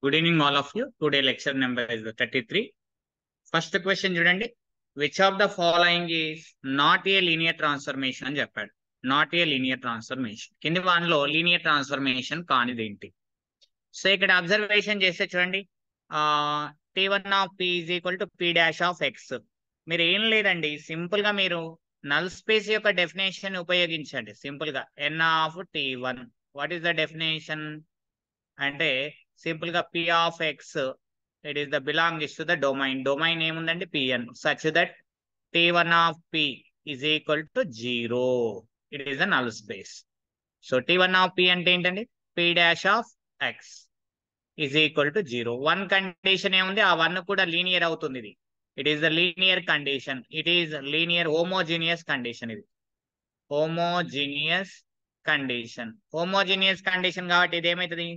Good evening, all of you. Today lecture number is 33. First question చూడండి. Which of the following is not a linear transformation అని చెప్పాడు. Not a linear transformation. కింది వానిలో linear transformation కానిదేంటి? So ఇక్కడ observation చేస్తే చూడండి, T1 of P is equal to P dash of X. మీరు ఏం లేదండి, సింపుల్ గా మీరు నల్ స్పేస్ యొక్క డెఫినేషన్ ఉపయోగించండి. సింపుల్ గా N of T1. What is the definition అంటే సింపుల్ గా P of X, it is the belongs to the domain ఏముందండి Pn, such that T1 of P is equal to 0. It is a null space. So T1 of P అంటే ఏంటండి, P dash of X is equal to 0. One condition ఏముంది, ఆ one కూడా linear అవుతుంది. ఇది it is the linear condition. It is linear homogeneous condition. ఇది homogeneous condition కాబట్టి ఇది ఏమవుతుంది,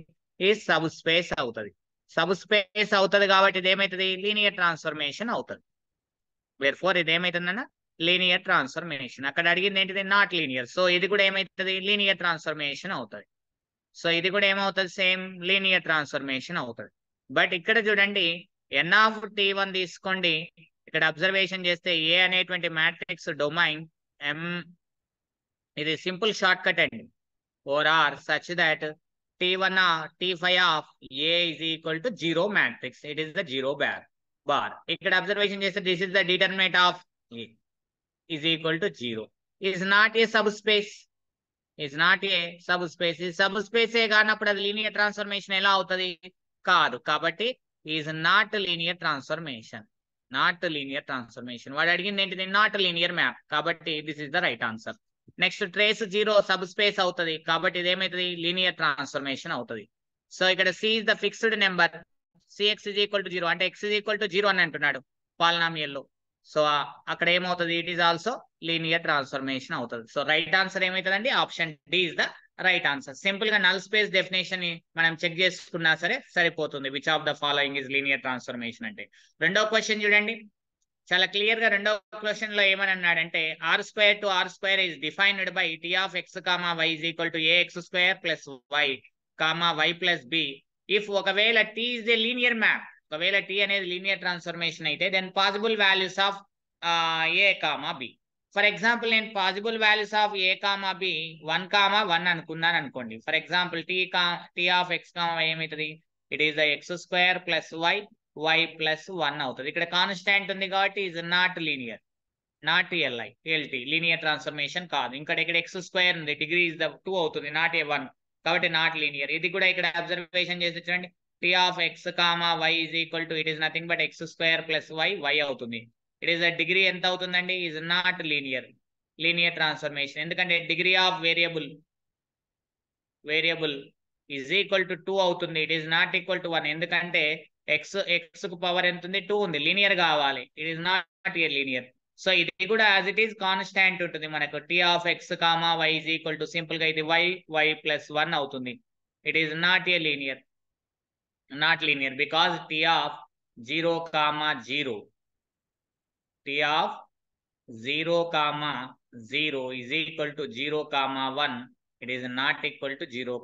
ఈ సబ్ స్పేస్ అవుతుంది. సబ్ స్పేస్ అవుతుంది కాబట్టి ఇది ఏమవుతుంది, లీనియర్ ట్రాన్స్ఫర్మేషన్ అవుతుంది. వేర్ఫోర్ ఇది ఏమవుతుందన్న లీనియర్ ట్రాన్స్ఫర్మేషన్. అక్కడ అడిగింది ఏంటిది, నాట్ లీనియర్. సో ఇది కూడా ఏమవుతుంది, లీనియర్ ట్రాన్స్ఫర్మేషన్ అవుతుంది. సో ఇది కూడా ఏమవుతుంది, సేమ్ లీనియర్ ట్రాన్స్ఫర్మేషన్ అవుతుంది. బట్ ఇక్కడ చూడండి, N of T1 తీసుకోండి. ఇక్కడ అబ్జర్వేషన్ చేస్తే ఏ అనేటువంటి మ్యాట్రిక్స్ డొమైన్ M, ఇది సింపుల్ షార్ట్ కట్ అండి, or R such that T1 T5 of A is equal to 0 matrix. It is the 0 bar. ఇక్కడ అబ్జర్వేషన్ చేస్తే this is the determinant of A is equal to 0. Is not a subspace. Is not a subspace. Is subspace ఏ కానప్పుడు అది linear transformation ఎలా అవుతుంది, కాదు. కాబట్టి is not linear transformation. Not linear transformation. వాడు అడిగింది ఏంటిది, నాట్ లీనియర్ మ్యాప్. కాబట్టి this is the right answer. Next trace 0 sub space అవుతుంది కాబట్టి ఇది ఏమవుతుంది, లీనియర్ ట్రాన్స్ఫర్మేషన్ అవుతుంది. సో ఇక్కడ C is the fixed number, Cx is equal to 0 అంటే x is equal to 0 అని అంటున్నాడు పాలినామియల్ లో. సో అక్కడ ఏమవుతుంది, it is also linear transformation అవుతుంది. సో రైట్ ఆన్సర్ ఏమవుతుందండి, option D is the right answer. Simple గా నల్ స్పేస్ డెఫినేషన్ ని మనం చెక్ చేసుకున్నా సరే సరిపోతుంది. Which of the following is linear transformation అంటే. రెండో క్వశ్చన్ చూడండి, చాలా క్లియర్ గా రెండో క్వశ్చన్ లో ఏమని అన్నాడంటే, R² to R² is defined by T of X, y is equal to ax² plus y, y plus b. If ఒకవేళ T is a linear map, ఒకవేళ T అనేది లీనియర్ ట్రాన్స్ఫర్మేషన్ అయితే then possible values of a, b. For example నేను possible values of a, b 1, 1 అనుకున్నాను అనుకోండి. For example T of X, y ఏమవుతుంది, it is the x² plus y plus 1 అవుతుంది. ఇక్కడ constant ఉంది కాబట్టి is not linear, not LT linear transformation కాదు. ఇక్కడ x² ఉంది, డిగ్రీ ఇస్ ద 2 అవుతుంది, నాట్ 1 కాబట్టి నాట్ లీనియర్. ఇది కూడా ఇక్కడ అబ్జర్వేషన్ చేసి చూడండి, T of X, y is equal to it is nothing but x² plus y అవుతుంది. ఇట్ ఈస్ ద డిగ్రీ ఎంత అవుతుందండి, ఈజ్ నాట్ లీనియర్ ట్రాన్స్ఫర్మేషన్. ఎందుకంటే degree of variable is equal to 2 అవుతుంది. It is not equal to 1 ఎందుకంటే x కు power ఎంత ఉంది, 2 ఉంది, లీనియర్ కావాలి. It is not a linear. So ఇది కూడా యాజ్ ఇట్ ఈస్ కాన్స్టాంట్ ఉంటుంది మనకు. T of X, y is equal to simple గా ఇది y plus 1 అవుతుంది. It is not a linear, not linear because T of 0, 0 T of 0, 0 is equal to 0, 1. It is not equal to 0,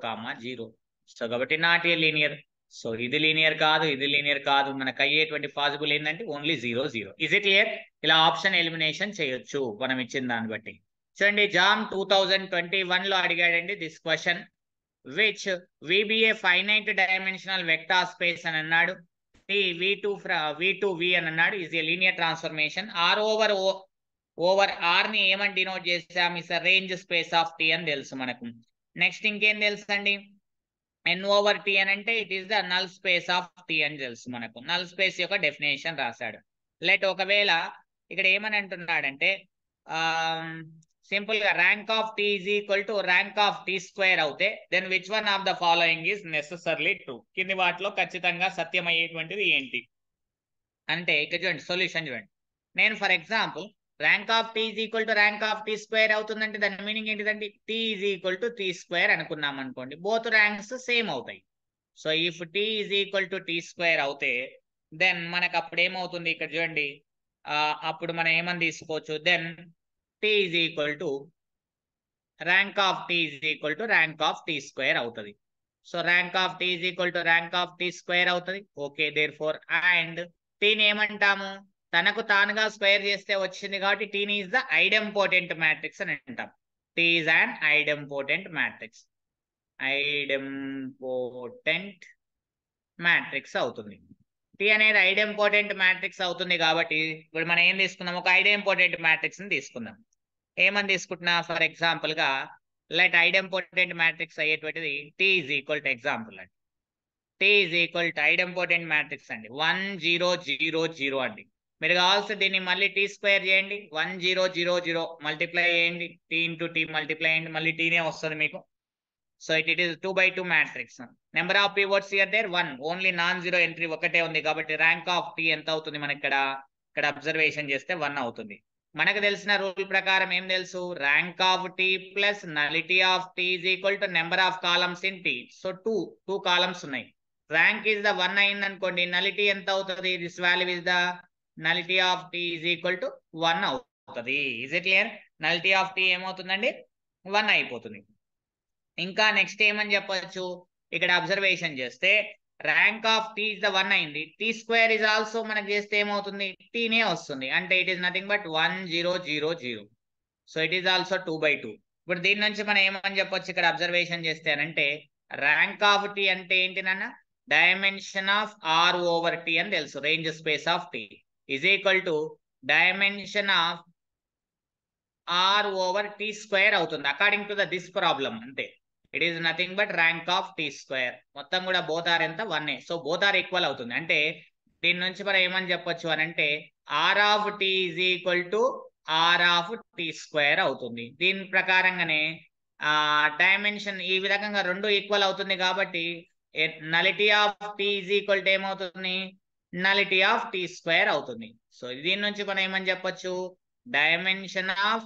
0. So కాబట్టి not a linear. So ఇది linear కాదు, ఇది linear కాదు. మనకు అయ్యేటువంటి పాసిబుల్ ఏంటంటే ఓన్లీ 0, 0. Is it clear? ఇలా option elimination చేయొచ్చు మనం ఇచ్చిన దాన్ని బట్టి. చూడండి, జామ్ 2021 లో అడిగాడండి this question. Which VBA finite dimensional vector space అని అన్నాడు. V2V అని అన్నాడు. Is a linear transformation. Over R ని ఏమని డినోట్ చేసాం, is range space of T అని తెలుసు మనకు. నెక్స్ట్ ఇంకేం తెలుసు అండి, N/T అని అంటే it is the null space of T అని తెలుసు మనకు. నల్ స్పేస్ యొక్క డెఫినేషన్ రాశాడు. లెట్ ఒకవేళ ఇక్కడ ఏమని అంటున్నాడంటే సింపుల్ గా rank of T is equal to rank of T² అవుతే then which one of the following is necessarily true. కింది వాటిలో ఖచ్చితంగా సత్యమయ్యేటువంటిది ఏంటి అంటే, ఇక్కడ చూడండి సొల్యూషన్ చూడండి. నేను for example rank of T is equal to rank of T² అవుతుందంటే దాని మీనింగ్ ఏంటిదంటే T is equal to T² అనుకున్నాం అనుకోండి, బోత్ ర్యాంక్స్ సేమ్ అవుతాయి. So if T is equal to T² అవుతే దెన్ మనకు అప్పుడు ఏమవుతుంది, ఇక్కడ చూడండి అప్పుడు మనం ఏమని తీసుకోవచ్చు, then T is equal to rank of T is equal to rank of T² అవుతుంది. So rank of T is equal to rank of T square అవుతుంది. ఓకే, దేర్ ఫోర్ అండ్ టీని ఏమంటాము, తనకు తానుగా స్క్వేర్ చేస్తే వచ్చింది కాబట్టి టీని ఈజ్ ద ఐడెంపోటెంట్ మ్యాట్రిక్స్ అని అంటాం. T is an idempotent matrix, idempotent matrix అవుతుంది. టీ అనేది ఐడెంపోటెంట్ మ్యాట్రిక్స్ అవుతుంది కాబట్టి ఇప్పుడు మనం ఏం తీసుకుందాం, ఒక ఐడెంపోటెంట్ మ్యాట్రిక్స్ ని తీసుకుందాం. ఏమని తీసుకుంటున్నా, ఫర్ ఎగ్జాంపుల్ గా లెట్ ఐడెంపోటెంట్ మ్యాట్రిక్స్ అయ్యేటువంటిది T is equal to example అండి. T is equal to idempotent matrix అండి 1 0 0 0 అండి. మీరు కావాల్సి దీన్ని మళ్ళీ టీ స్క్వేర్ చేయండి, 1 0 0 0 మల్టిప్లై చేయండి, టీ ఇంటూ టీ మల్టిప్లై చేయండి, మళ్ళీ టీనే వస్తుంది మీకు. So it is 2/2 matrix. Number of pivots here there 1, only non zero entry ఒకటే ఉంది కాబట్టి ర్యాంక్ ఆఫ్ టీ ఎంత అవుతుంది మనకి ఇక్కడ అబ్జర్వేషన్ చేస్తే 1 అవుతుంది. మనకు తెలిసిన రూల్ ప్రకారం ఏం తెలుసు, rank of T plus nullity of T is equal to number of columns in T. So two columns ఉన్నాయి, ర్యాంక్ ఈజ్ ద 1 అయింది అనుకోండి, నలిటీ ఎంత అవుతుంది, this value is the nullity of T is equal to 1 అవుతుంది. Is it clear? Nullity of T ఏమవుతుందండి, 1 అయిపోతుంది. ఇంకా next ఏమని చెప్పొచ్చు, ఇక్కడ అబ్జర్వేషన్ చేస్తే rank of T is the 1 అయింది, టీ స్క్వేర్ ఇస్ ఆల్సో మనకు చేస్తే ఏమవుతుంది, టీనే వస్తుంది, అంటే it is nothing but 1 0 0 0. So it is also 2/2. ఇప్పుడు దీని నుంచి మనం ఏమని చెప్పొచ్చు ఇక్కడ అబ్జర్వేషన్ చేస్తే అంటే ర్యాంక్ ఆఫ్ టీ అంటే ఏంటి నాన్న, dimension of R over T అని తెలుసు, range space of T is equal to dimension of R over T square అవుతుంది అకార్డింగ్ టు దిస్ ప్రాబ్లం. అంతే, it is nothing but rank of T square. మొత్తం కూడా both are ఎంత 1. So both are equal అవుతుంది. అంటే దీని నుంచి మనం ఏమని చెప్పొచ్చు అని అంటే R of T is equal to R of T square అవుతుంది. దీని ప్రకారంగానే డైమెన్షన్ ఈ విధంగా రెండు ఈక్వల్ అవుతుంది కాబట్టి nullity of T is equal to ఏమవుతుంది, నలిటీ ఆఫ్ టీ స్క్వేర్ అవుతుంది. సో దీని నుంచి మనం ఏమని చెప్పొచ్చు, dimension of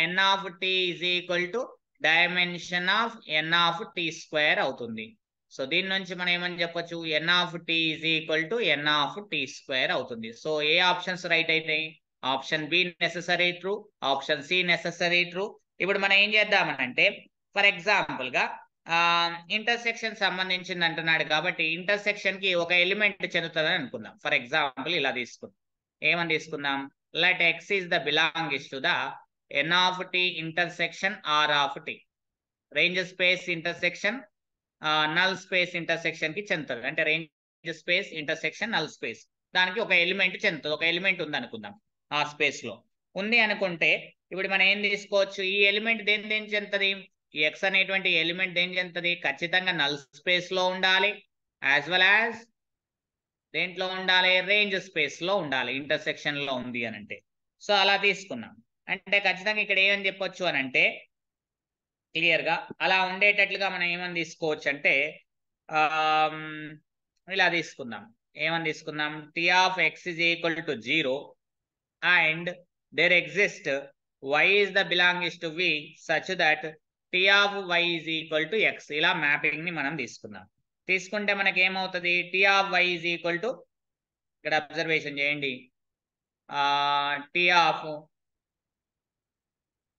N of T is equal to dimension of N of T square అవుతుంది. సో దీని నుంచి మనం ఏమని చెప్పొచ్చు, N of T is equal to N of T square అవుతుంది. సో ఏ ఆప్షన్స్ రైట్ అవుతాయి, option B necessary true, option C necessary true. ఇప్పుడు మనం ఏం చేద్దామనంటే ఫర్ ఎగ్జాంపుల్ గా ఇంటర్సెక్షన్ సంబంధించింది అంటున్నాడు కాబట్టి ఇంటర్సెక్షన్ కి ఒక ఎలిమెంట్ చెందుతుందని అనుకుందాం. ఫర్ ఎగ్జాంపుల్ ఇలా తీసుకుందాం, ఏమని తీసుకుందాం, let X is the belongs to the N of T intersection R of T. Range space intersection null space intersection కి చెందుతుంది, అంటే range space intersection null space, దానికి ఒక ఎలిమెంట్ చెందుతుంది. ఒక ఎలిమెంట్ ఉంది అనుకుందాం, ఆ స్పేస్ లో ఉంది అనుకుంటే ఇప్పుడు మనం ఏం తీసుకోవచ్చు, ఈ ఎలిమెంట్ దేని చెందుతుంది, ఈ ఎక్స్ అనేటువంటి ఎలిమెంట్ దేని చెందుతుంది, ఖచ్చితంగా నల్ స్పేస్ లో ఉండాలి, యాజ్ వెల్ యాజ్ దేంట్లో ఉండాలి, రేంజ్ స్పేస్ లో ఉండాలి, ఇంటర్సెక్షన్ లో ఉంది అని అంటే. సో అలా తీసుకున్నాం అంటే ఖచ్చితంగా ఇక్కడ ఏమని చెప్పొచ్చు అని అంటే క్లియర్ గా అలా ఉండేటట్లుగా మనం ఏమని తీసుకోవచ్చు అంటే ఇలా తీసుకుందాం, ఏమని తీసుకుందాం, T of X is equal to 0 and there exist y is the belongs to v such that t of y is equal to x. ఇలా మ్యాపింగ్ ని మనం తీసుకుందాం. తీసుకుంటే మనకి ఏమవుతుంది, t of y is equal to ఇక్కడ observation చేయండి, t of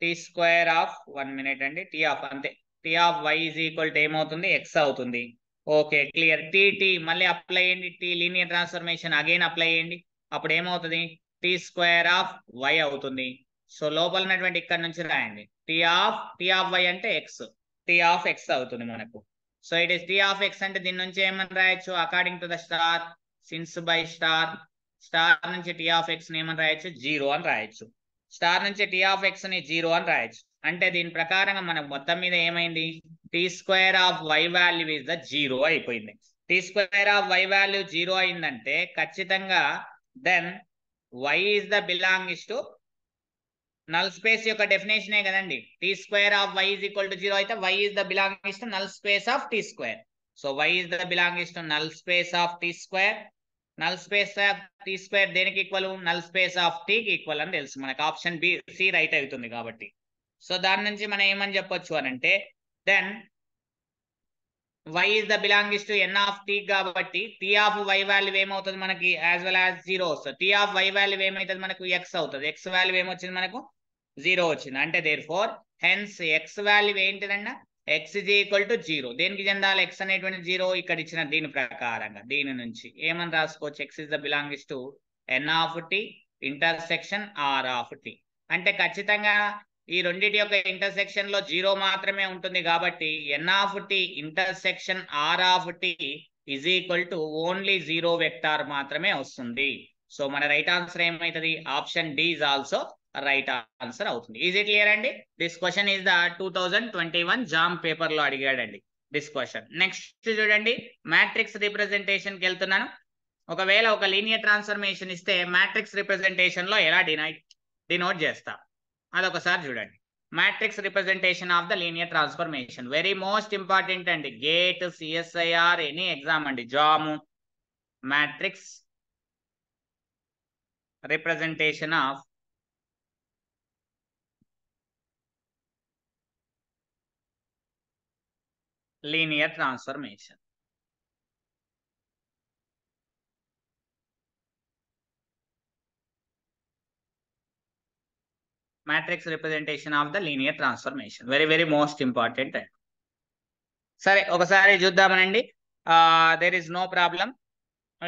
t square of 1 minute అండి, t ఆఫ్ అంతే, t of y is equal to ఏమవుతుంది, x అవుతుంది. Okay clear. టీ మళ్ళీ అప్లై చేయండి, T linear transformation again apply చేయండి, అప్పుడు ఏమవుతుంది, టీ స్క్వేర్ ఆఫ్ y అవుతుంది. సో లోపల ఉన్నటువంటి ఇక్కడ నుంచి రాయండి, టీ ఆఫ్ వై అంటే ఎక్స్, టీ ఆఫ్ ఎక్స్ అవుతుంది మనకు. So it is T of X అంటే దీని నుంచి ఏమని రాయొచ్చు, according to the star, since by star నుంచి టీ ఆఫ్ ఎక్స్ ని ఏమని రాయొచ్చు, 0 అని రాయొచ్చు. స్టార్ నుంచి టీ ఆఫ్ ఎక్స్ ని 0 అని రాయొచ్చు. అంటే దీని ప్రకారంగా మనకు మొత్తం మీద ఏమైంది, T square of Y value is the 0 అయిపోయింది. T square of Y value 0 అయిందంటే ఖచ్చితంగా then Y is the belongs to null space యొక్క డెఫినేషనే కదండి, T square of Y is equal to 0 అయితే Y is the belongs to null space of T square. So Y is the belongs to null space of T square. Null space of T square దేనికి equal, null space of టీకి equal అని తెలుసు మనకు, option B C right అవుతుంది కాబట్టి. So దాని నుంచి మనం ఏమని చెప్పొచ్చు అని అంటే then y is the belongs to n of t కాబట్టి t of y వాల్యూ ఏమవుతుంది మనకి, యాజ్ వెల్ యాజ్ 0 వస్తుంది. t of y వాల్యూ ఏమవుతుంది మనకు, x అవుతుంది. x వాల్యూ ఏమొచ్చింది మనకు, 0 వచ్చింది. అంటే therefore hence x value ఏంటిదన్నా, ఎక్స్ ఇజ్ ఈక్వల్ టు 0. దేనికి చెందాలి ఎక్స్ అనేటువంటి 0? ఇక్కడ ఇచ్చిన దీని ప్రకారంగా దీని నుంచి ఏమని రాసుకోవచ్చు? X is the belongs to N of T intersection R of T. అంటే ఖచ్చితంగా ఈ రెండింటి యొక్క ఇంటర్సెక్షన్ లో 0 మాత్రమే ఉంటుంది కాబట్టి N of T intersection R of T is equal to only 0 vector మాత్రమే వస్తుంది. సో మన రైట్ ఆన్సర్ ఏమవుతుంది? Option D is also right answer అవుతుంది. ఈజ్ ఇట్ క్లియర్ అండి? This question is the 2021 JAM paper లో అడిగాడండి దిస్ క్వశ్చన్. నెక్స్ట్ చూడండి, matrix representation కి వెళ్తున్నాను. ఒకవేళ ఒక లీనియర్ ట్రాన్స్ఫర్మేషన్ ఇస్తే మ్యాట్రిక్స్ రిప్రజెంటేషన్ లో ఎలా డినోట్ చేస్తాం అదొకసారి చూడండి. Matrix representation of the linear transformation very most important అండి. గేట్, సిఎస్ఐఆర్, ఎనీ ఎగ్జామ్ అండి, JAM. Matrix representation of linear transformation. Matrix representation of the linear transformation very most important. సరే ఒకసారి చూద్దామనండి. There is no problem.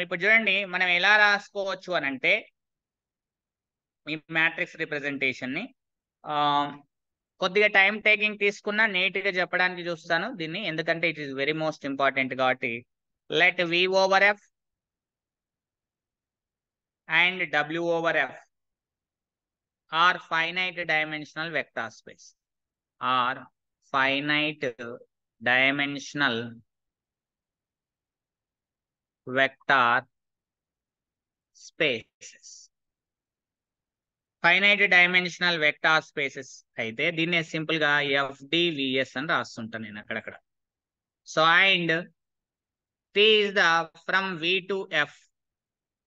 ఇప్పుడు చూడండి మనం ఎలా రాసుకోవచ్చు అని అంటే ఈ మ్యాట్రిక్స్ రిప్రజెంటేషన్ ని కొద్దిగా టైం టేకింగ్ తీసుకున్నా నీట్గా చెప్పడానికి చూస్తాను దీన్ని, ఎందుకంటే it is very most important కాబట్టి. Let V over F and W over F are finite dimensional vector space. Are finite dimensional vector spaces. Finite dimensional vector spaces అయితే దీన్ని సింపుల్ గా FDVS అని రాస్తుంటాను నేను అక్కడక్కడ. So and T is the from V to F,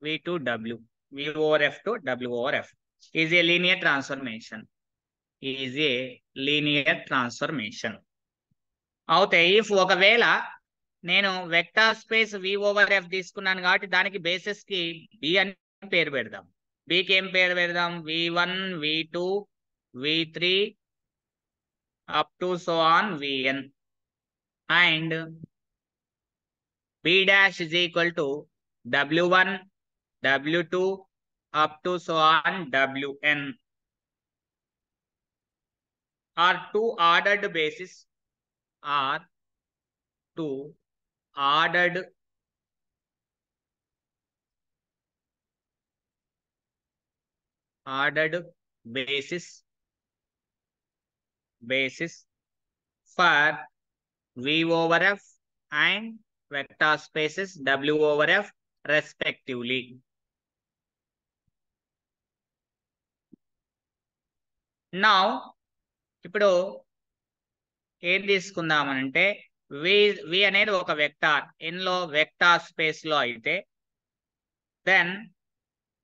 V to W, V over F to W over F is a linear transformation. Is a linear transformation. అవుతే if ఒకవేళ నేను vector space V over F తీసుకున్నాను కాబట్టి దానికి basis కి B అని పేరు పెడదాం. బీకి ఏం పేరు పెడదాం? V1, V2, V3 up to so on Vn. And B dash is equal to W1, W2 up to so on Wn are two ordered bases, are two ordered basis for V over F and vector spaces W over F respectively. Now ఇప్పుడు ఏం తీసుకుందామనంటే V అనేది ఒక vector, ఇన్లో vector space లో అయితే then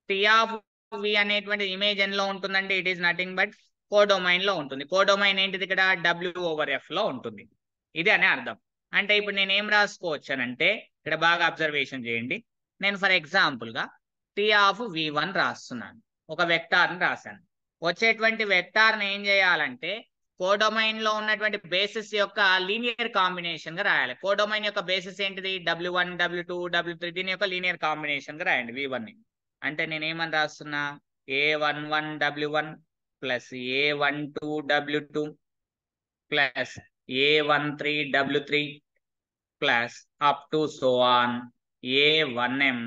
T of V అనేటువంటి image ఎన్ లో ఉంటుందండి. It is nothing but codomain లో ఉంటుంది. కోడొమైన్ ఏంటిది? ఇక్కడ W ఓవర్ F లో ఉంటుంది. ఇది అనే అర్థం. అంటే ఇప్పుడు నేను ఏం రాసుకోవచ్చానంటే ఇక్కడ బాగా అబ్జర్వేషన్ చేయండి. నేను ఫర్ ఎగ్జాంపుల్ గా T ఆఫ్ V1 రాస్తున్నాను, ఒక వెక్టార్ని రాశాను. వచ్చేటువంటి వెక్టార్ని ఏం చేయాలంటే కోడొమైన్ లో ఉన్నటువంటి బేసిస్ యొక్క లీనియర్ కాంబినేషన్ గా రాయాలి. కోడొమైన్ యొక్క బేసిస్ ఏంటిది? W1, W2, W3 దీని యొక్క లీనియర్ కాంబినేషన్ గా రాయండి V1 ని. అంటే నేను ఏమని రాస్తున్నా? A11 W1 plus A12 W2 plus A13 W3 plus up to so on A1M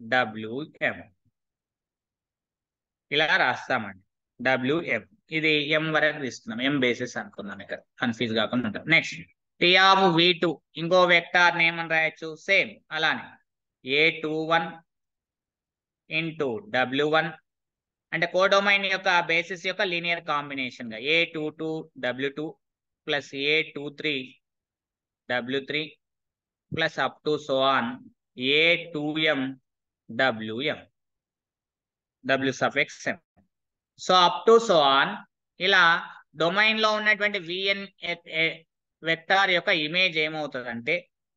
WM. ఇలా రాస్తామండి WM. ఇది M వరకు తీసుకున్నాం, M బేసిస్ అనుకున్నాం, ఇక్కడ కన్ఫ్యూజ్ కాకుండా ఉంటాం. నెక్స్ట్ T ఆఫ్ V2 ఇంకో వెక్టార్ ఏమని రాయొచ్చు? సేమ్ అలానే A21 ఇంటూ W1 అంటే కోడొమైన్ యొక్క బేసిస్ యొక్క లీనియర్ కాంబినేషన్ గా A22 W2 plus A23 W3 plus up to so on A2M WM W suffix M. So up to so on ఇలా domain లో ఉన్నటువంటి Vn వెక్టార్ యొక్క image ఏమవుతుందంటే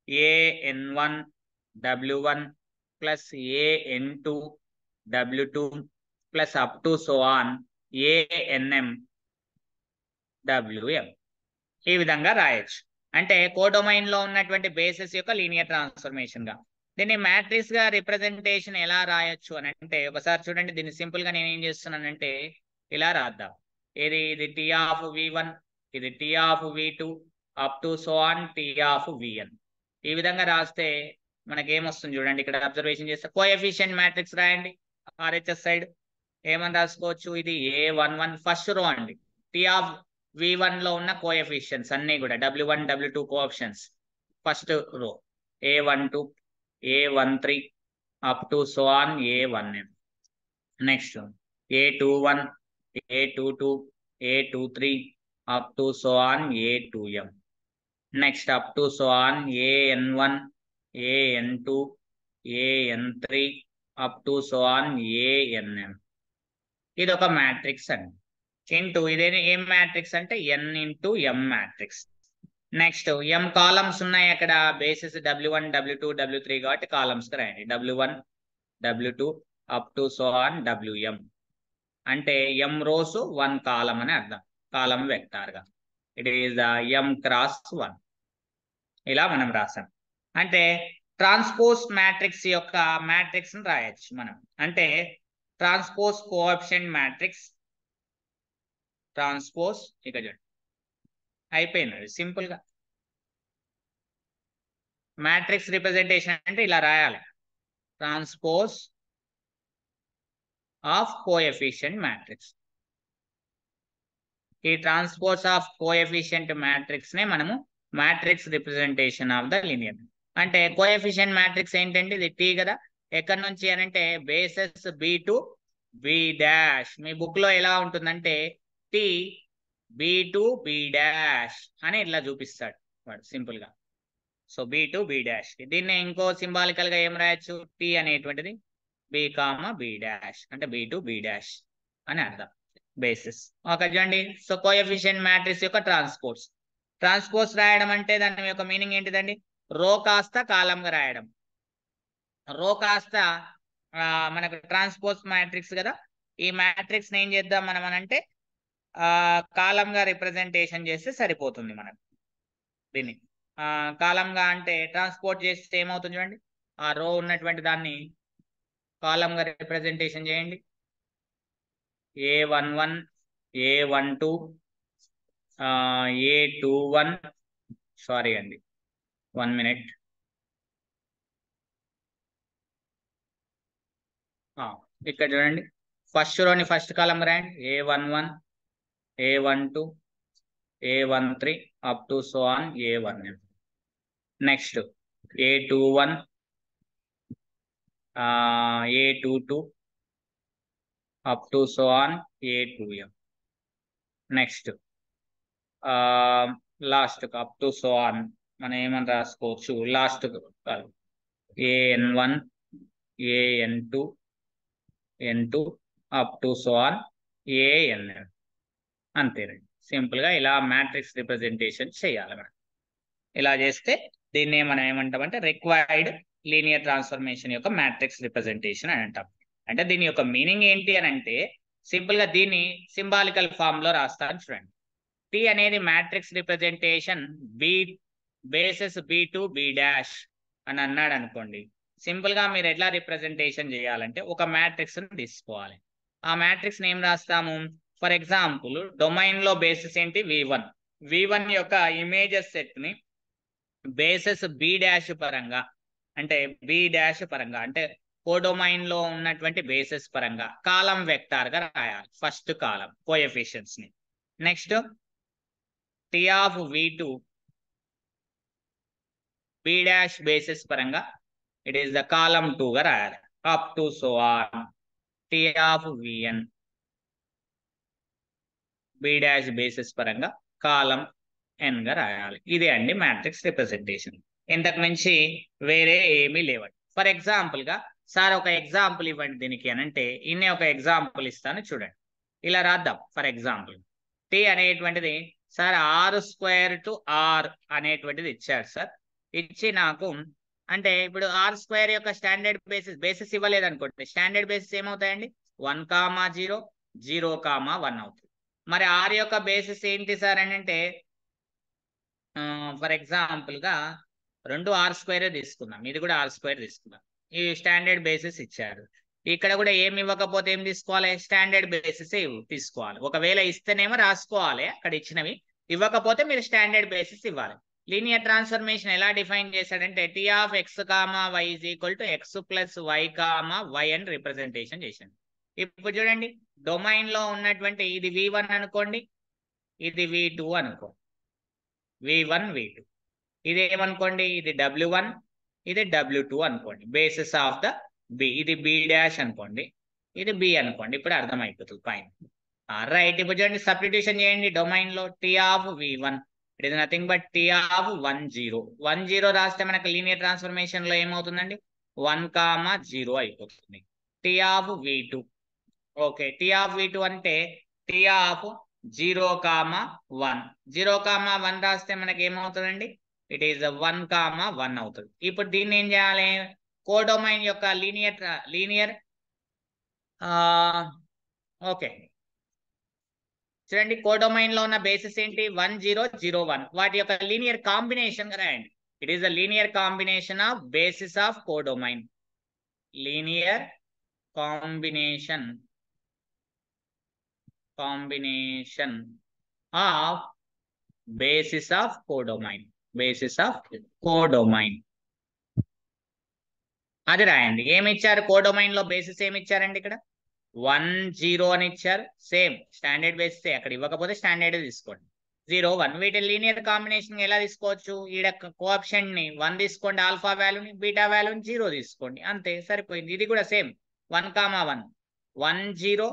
AN1 W1 plus AN2 W2 plus up to so on ANM WM. ఈ విధంగా రాయొచ్చు. అంటే codomain లో ఉన్నటువంటి బేసెస్ యొక్క లీనియర్ ట్రాన్స్ఫర్మేషన్ గా. దీన్ని మ్యాట్రిక్స్ గా రిప్రజెంటేషన్ ఎలా రాయొచ్చు అని అంటే ఒకసారి చూడండి. దీన్ని సింపుల్ గా నేను ఏం చేస్తున్నానంటే ఇలా రాద్దాం. ఇది టీ ఆఫ్ v1, ఇది T of v2 up to so on T of vn. ఈ విధంగా రాస్తే మనకేమొస్తుంది చూడండి. ఇక్కడ అబ్జర్వేషన్ చేస్తే కోఎఫిషియంట్ మ్యాట్రిక్స్ రాయండి. RHS సైడ్ ఏమని రాసుకోవచ్చు, ఇది A11 ఫస్ట్ రో అండి. టీ ఆఫ్ v1 లో ఉన్న కోఎఫిషియన్స్ అన్ని కూడా W1 W2 కోఆప్షన్స్ first row A12 A13 up to so on A1n. Next A21 A22 A23 up to so on A2m. Next up to so on AN1 AN2 AN3 up to so on ANm. ఇది ఒక matrix అండి. Into ఇదే ఏం matrix అంటే n into m matrix. Next m columns ఉన్నాయి అక్కడ. Basis W1 W2 W3 కాబట్టి columns రాయండి. W1 W2 up to so on Wm. అంటే m రోస్ 1 కాలం అని అర్థం. కాలం వెక్టార్ గా ఇట్ ఈస్ m క్రాస్ 1. ఇలా మనం రాసాం. అంటే ట్రాన్స్పోజ్ మ్యాట్రిక్స్ యొక్క మ్యాట్రిక్స్ ని రాయొచ్చు మనం. అంటే ట్రాన్స్పోజ్ కోఆఫిషియంట్ మ్యాట్రిక్స్, ట్రాన్స్పోజ్ ఇక చూడండి అయిపోయింది సింపుల్ గా. మ్యాట్రిక్స్ రిప్రజెంటేషన్ అంటే ఇలా రాయాలి. Transpose of coefficient matrix. ఈ ట్రాన్స్పోజ్ ఆఫ్ కోఎఫిషియంట్ మ్యాట్రిక్స్ నే మనము matrix representation of the linear. అంటే కోఎఫిషియంట్ మ్యాట్రిక్స్ ఏంటంటే ఇది టీ కదా. ఎక్కడి నుంచి అని అంటే bases B to B dash. మీ బుక్ లో ఎలా ఉంటుందంటే T B to B dash అని ఇట్లా చూపిస్తాడు వాడు సింపుల్ గా. సో బి టు బి డాష్. దీన్ని ఇంకో సింబాలికల్ గా ఏం రాయొచ్చు, టీ అనేటువంటిది బి కామ బి డాష్ అంటే బి టు బి డాష్ అని అర్థం. బేసిస్ ఒక చూడండి. సో కోఎఫిషియంట్ మ్యాట్రిక్స్ యొక్క ట్రాన్స్పోజ్. ట్రాన్స్పోజ్ రాయడం అంటే దాని యొక్క మీనింగ్ ఏంటిదండి, రో కాస్త కాలం గా రాయడం. రో కాస్త మనకు ట్రాన్స్పోజ్ మ్యాట్రిక్స్ కదా. ఈ మ్యాట్రిక్స్ ఏం చేద్దాం మనం అనంటే కాలం గా రిప్రజెంటేషన్ చేస్తే సరిపోతుంది మనకు. దీన్ని కాలం గా అంటే ట్రాన్స్పోర్ట్ చేస్తే ఏమవుతుంది చూడండి. ఆ రో ఉన్నటువంటి దాన్ని కాలం గా రిప్రజెంటేషన్ చేయండి. A11 A12 A21 సారీ అండి 1 minute. ఇక్కడ చూడండి ఫస్ట్ రోని ఫస్ట్ కాలం రాయండి. A11 A12 A13 up to so on A1m. Next A21 A22 up to so on A2m. Next last up to so on మనం ఏమని రాసుకోవచ్చు, last AN1 AN2 N2 up to so on ANm. అంతేనండి. Simple గా ఇలా matrix representation చేయాలి మనం. ఇలా చేస్తే దీన్ని మనం ఏమంటామంటే రిక్వైర్డ్ లీనియర్ ట్రాన్స్ఫర్మేషన్ యొక్క మ్యాట్రిక్స్ రిప్రజెంటేషన్ అని అంటాం. అంటే దీని యొక్క మీనింగ్ ఏంటి అని అంటే సింపుల్ గా దీన్ని సింబాలికల్ ఫామ్ లో రాస్తాను చూడండి. టీ అనేది matrix representation B bases B to B dash అని అన్నాడు అనుకోండి. సింపుల్ గా మీరు ఎట్లా రిప్రజెంటేషన్ చేయాలంటే ఒక మ్యాట్రిక్స్ ని తీసుకోవాలి. ఆ మ్యాట్రిక్స్ ని ఏం రాస్తాము, ఫర్ ఎగ్జాంపుల్ డొమైన్ లో బేసిస్ ఏంటి v1. v1 యొక్క ఇమేజెస్ సెట్ ని బేసెస్ బి డాష్ పరంగా అంటే బి డాష్ పరంగా అంటే కోడొమైన్ లో ఉన్నటువంటి బేసెస్ పరంగా కాలం వెక్టార్ గా రాయాలి. ఫస్ట్ కాలం కోఎఫిషియన్స్ ని. Next T of v2 B dash basis పరంగా ఇట్ ఈస్ ద కాలం 2 గా రాయాలి. Up to so on T of vn B dash basis పరంగా కాలం n గా రాయాలి. ఇదే అండి మ్యాట్రిక్స్ రిప్రజెంటేషన్. ఇంతకు మించి వేరే ఏమీ లేవండి. ఫర్ ఎగ్జాంపుల్ గా సార్ ఒక ఎగ్జాంపుల్ ఇవ్వండి దీనికి అని అంటే ఇన్నే ఒక ఎగ్జాంపుల్ ఇస్తాను చూడండి. ఇలా రాద్దాం. ఫర్ ఎగ్జాంపుల్ టీ అనేటువంటిది సార్ r² టు r అనేటువంటిది ఇచ్చారు సార్. ఇచ్చి నాకు అంటే ఇప్పుడు r² యొక్క స్టాండర్డ్ బేసిస్ ఇవ్వలేదు అనుకోండి. స్టాండర్డ్ బేసిస్ ఏమవుతాయండి 1, 0 0, 1 అవుతుంది. మరి r యొక్క బేసిస్ ఏంటి సార్ అని అంటే ఫర్ ఎగ్జాంపుల్ గా 2r² తీసుకుందాం, ఇది కూడా r² తీసుకుందాం. ఈ స్టాండర్డ్ బేసిస్ ఇచ్చారు. ఇక్కడ కూడా ఏమి ఇవ్వకపోతే ఏం తీసుకోవాలి, స్టాండర్డ్ బేసిస్ తీసుకోవాలి. ఒకవేళ ఇస్తేనేమో రాసుకోవాలి అక్కడ ఇచ్చినవి, ఇవ్వకపోతే మీరు స్టాండర్డ్ బేసిస్ ఇవ్వాలి. లీనియర్ ట్రాన్స్ఫర్మేషన్ ఎలా డిఫైన్ చేశాడంటే T of X comma why is equal to X plus Y comma Y అని రిప్రజెంటేషన్ చేశాడు. ఇప్పుడు చూడండి, డొమైన్ లో ఉన్నటువంటి ఇది v1 అనుకోండి, ఇది v2 అనుకో, v1 v2, ఇది ఏమనుకోండి, ఇది w1, ఇది w2 అనుకోండి. బేసిస్ ఆఫ్ ద బి, ఇది బి డాష్ అనుకోండి, ఇది బి అనుకోండి. ఇప్పుడు అర్థమైపోతుంది పైన. రైట్. ఇప్పుడు చూడండి, సబ్స్టిట్యూషన్ చేయండి డొమైన్ లో. T of v1 it is nothing but T of 10. 10 రాస్తే మనకు లీనియర్ ట్రాన్స్ఫర్మేషన్ లో ఏమవుతుందండి, 1,0 అయిపోతుంది. T of v2, okay, T of v2 అంటే టీ ఆఫ్ 0,1. 0,1 రాస్తే మనకి ఏమవుతుందండి, ఇట్ ఈస్ 1,1 అవుతుంది. ఇప్పుడు దీన్ని ఏం చేయాలి, కోడొమైన్ యొక్క లీనియర్ ఓకే చూడండి, కోడొమైన్ లో ఉన్న బేసిస్ ఏంటి, 1 0 0 1. వాటి యొక్క లీనియర్ కాంబినేషన్ రాయండి. It is the linear combination of basis of codomain. Linear combination of basis of codomain. Basis of codomain అది రాయండి. ఏమి ఇచ్చారు కోడొమైన్ లో బేసిస్ ఏమి ఇచ్చారండి, ఇక్కడ 1 0 అని ఇచ్చారు. సేమ్ స్టాండర్డ్ బేసిస్, అక్కడ ఇవ్వకపోతే స్టాండర్డ్ తీసుకోండి. 0 1. వీటి లీనియర్ కాంబినేషన్ ఎలా తీసుకోవచ్చు, ఈడ కోఆప్షన్ ని 1 తీసుకోండి, ఆల్ఫా వాల్యూని, బీటా వాల్యూని 0 తీసుకోండి, అంతే సరిపోయింది. ఇది కూడా సేమ్ 1,1 1 0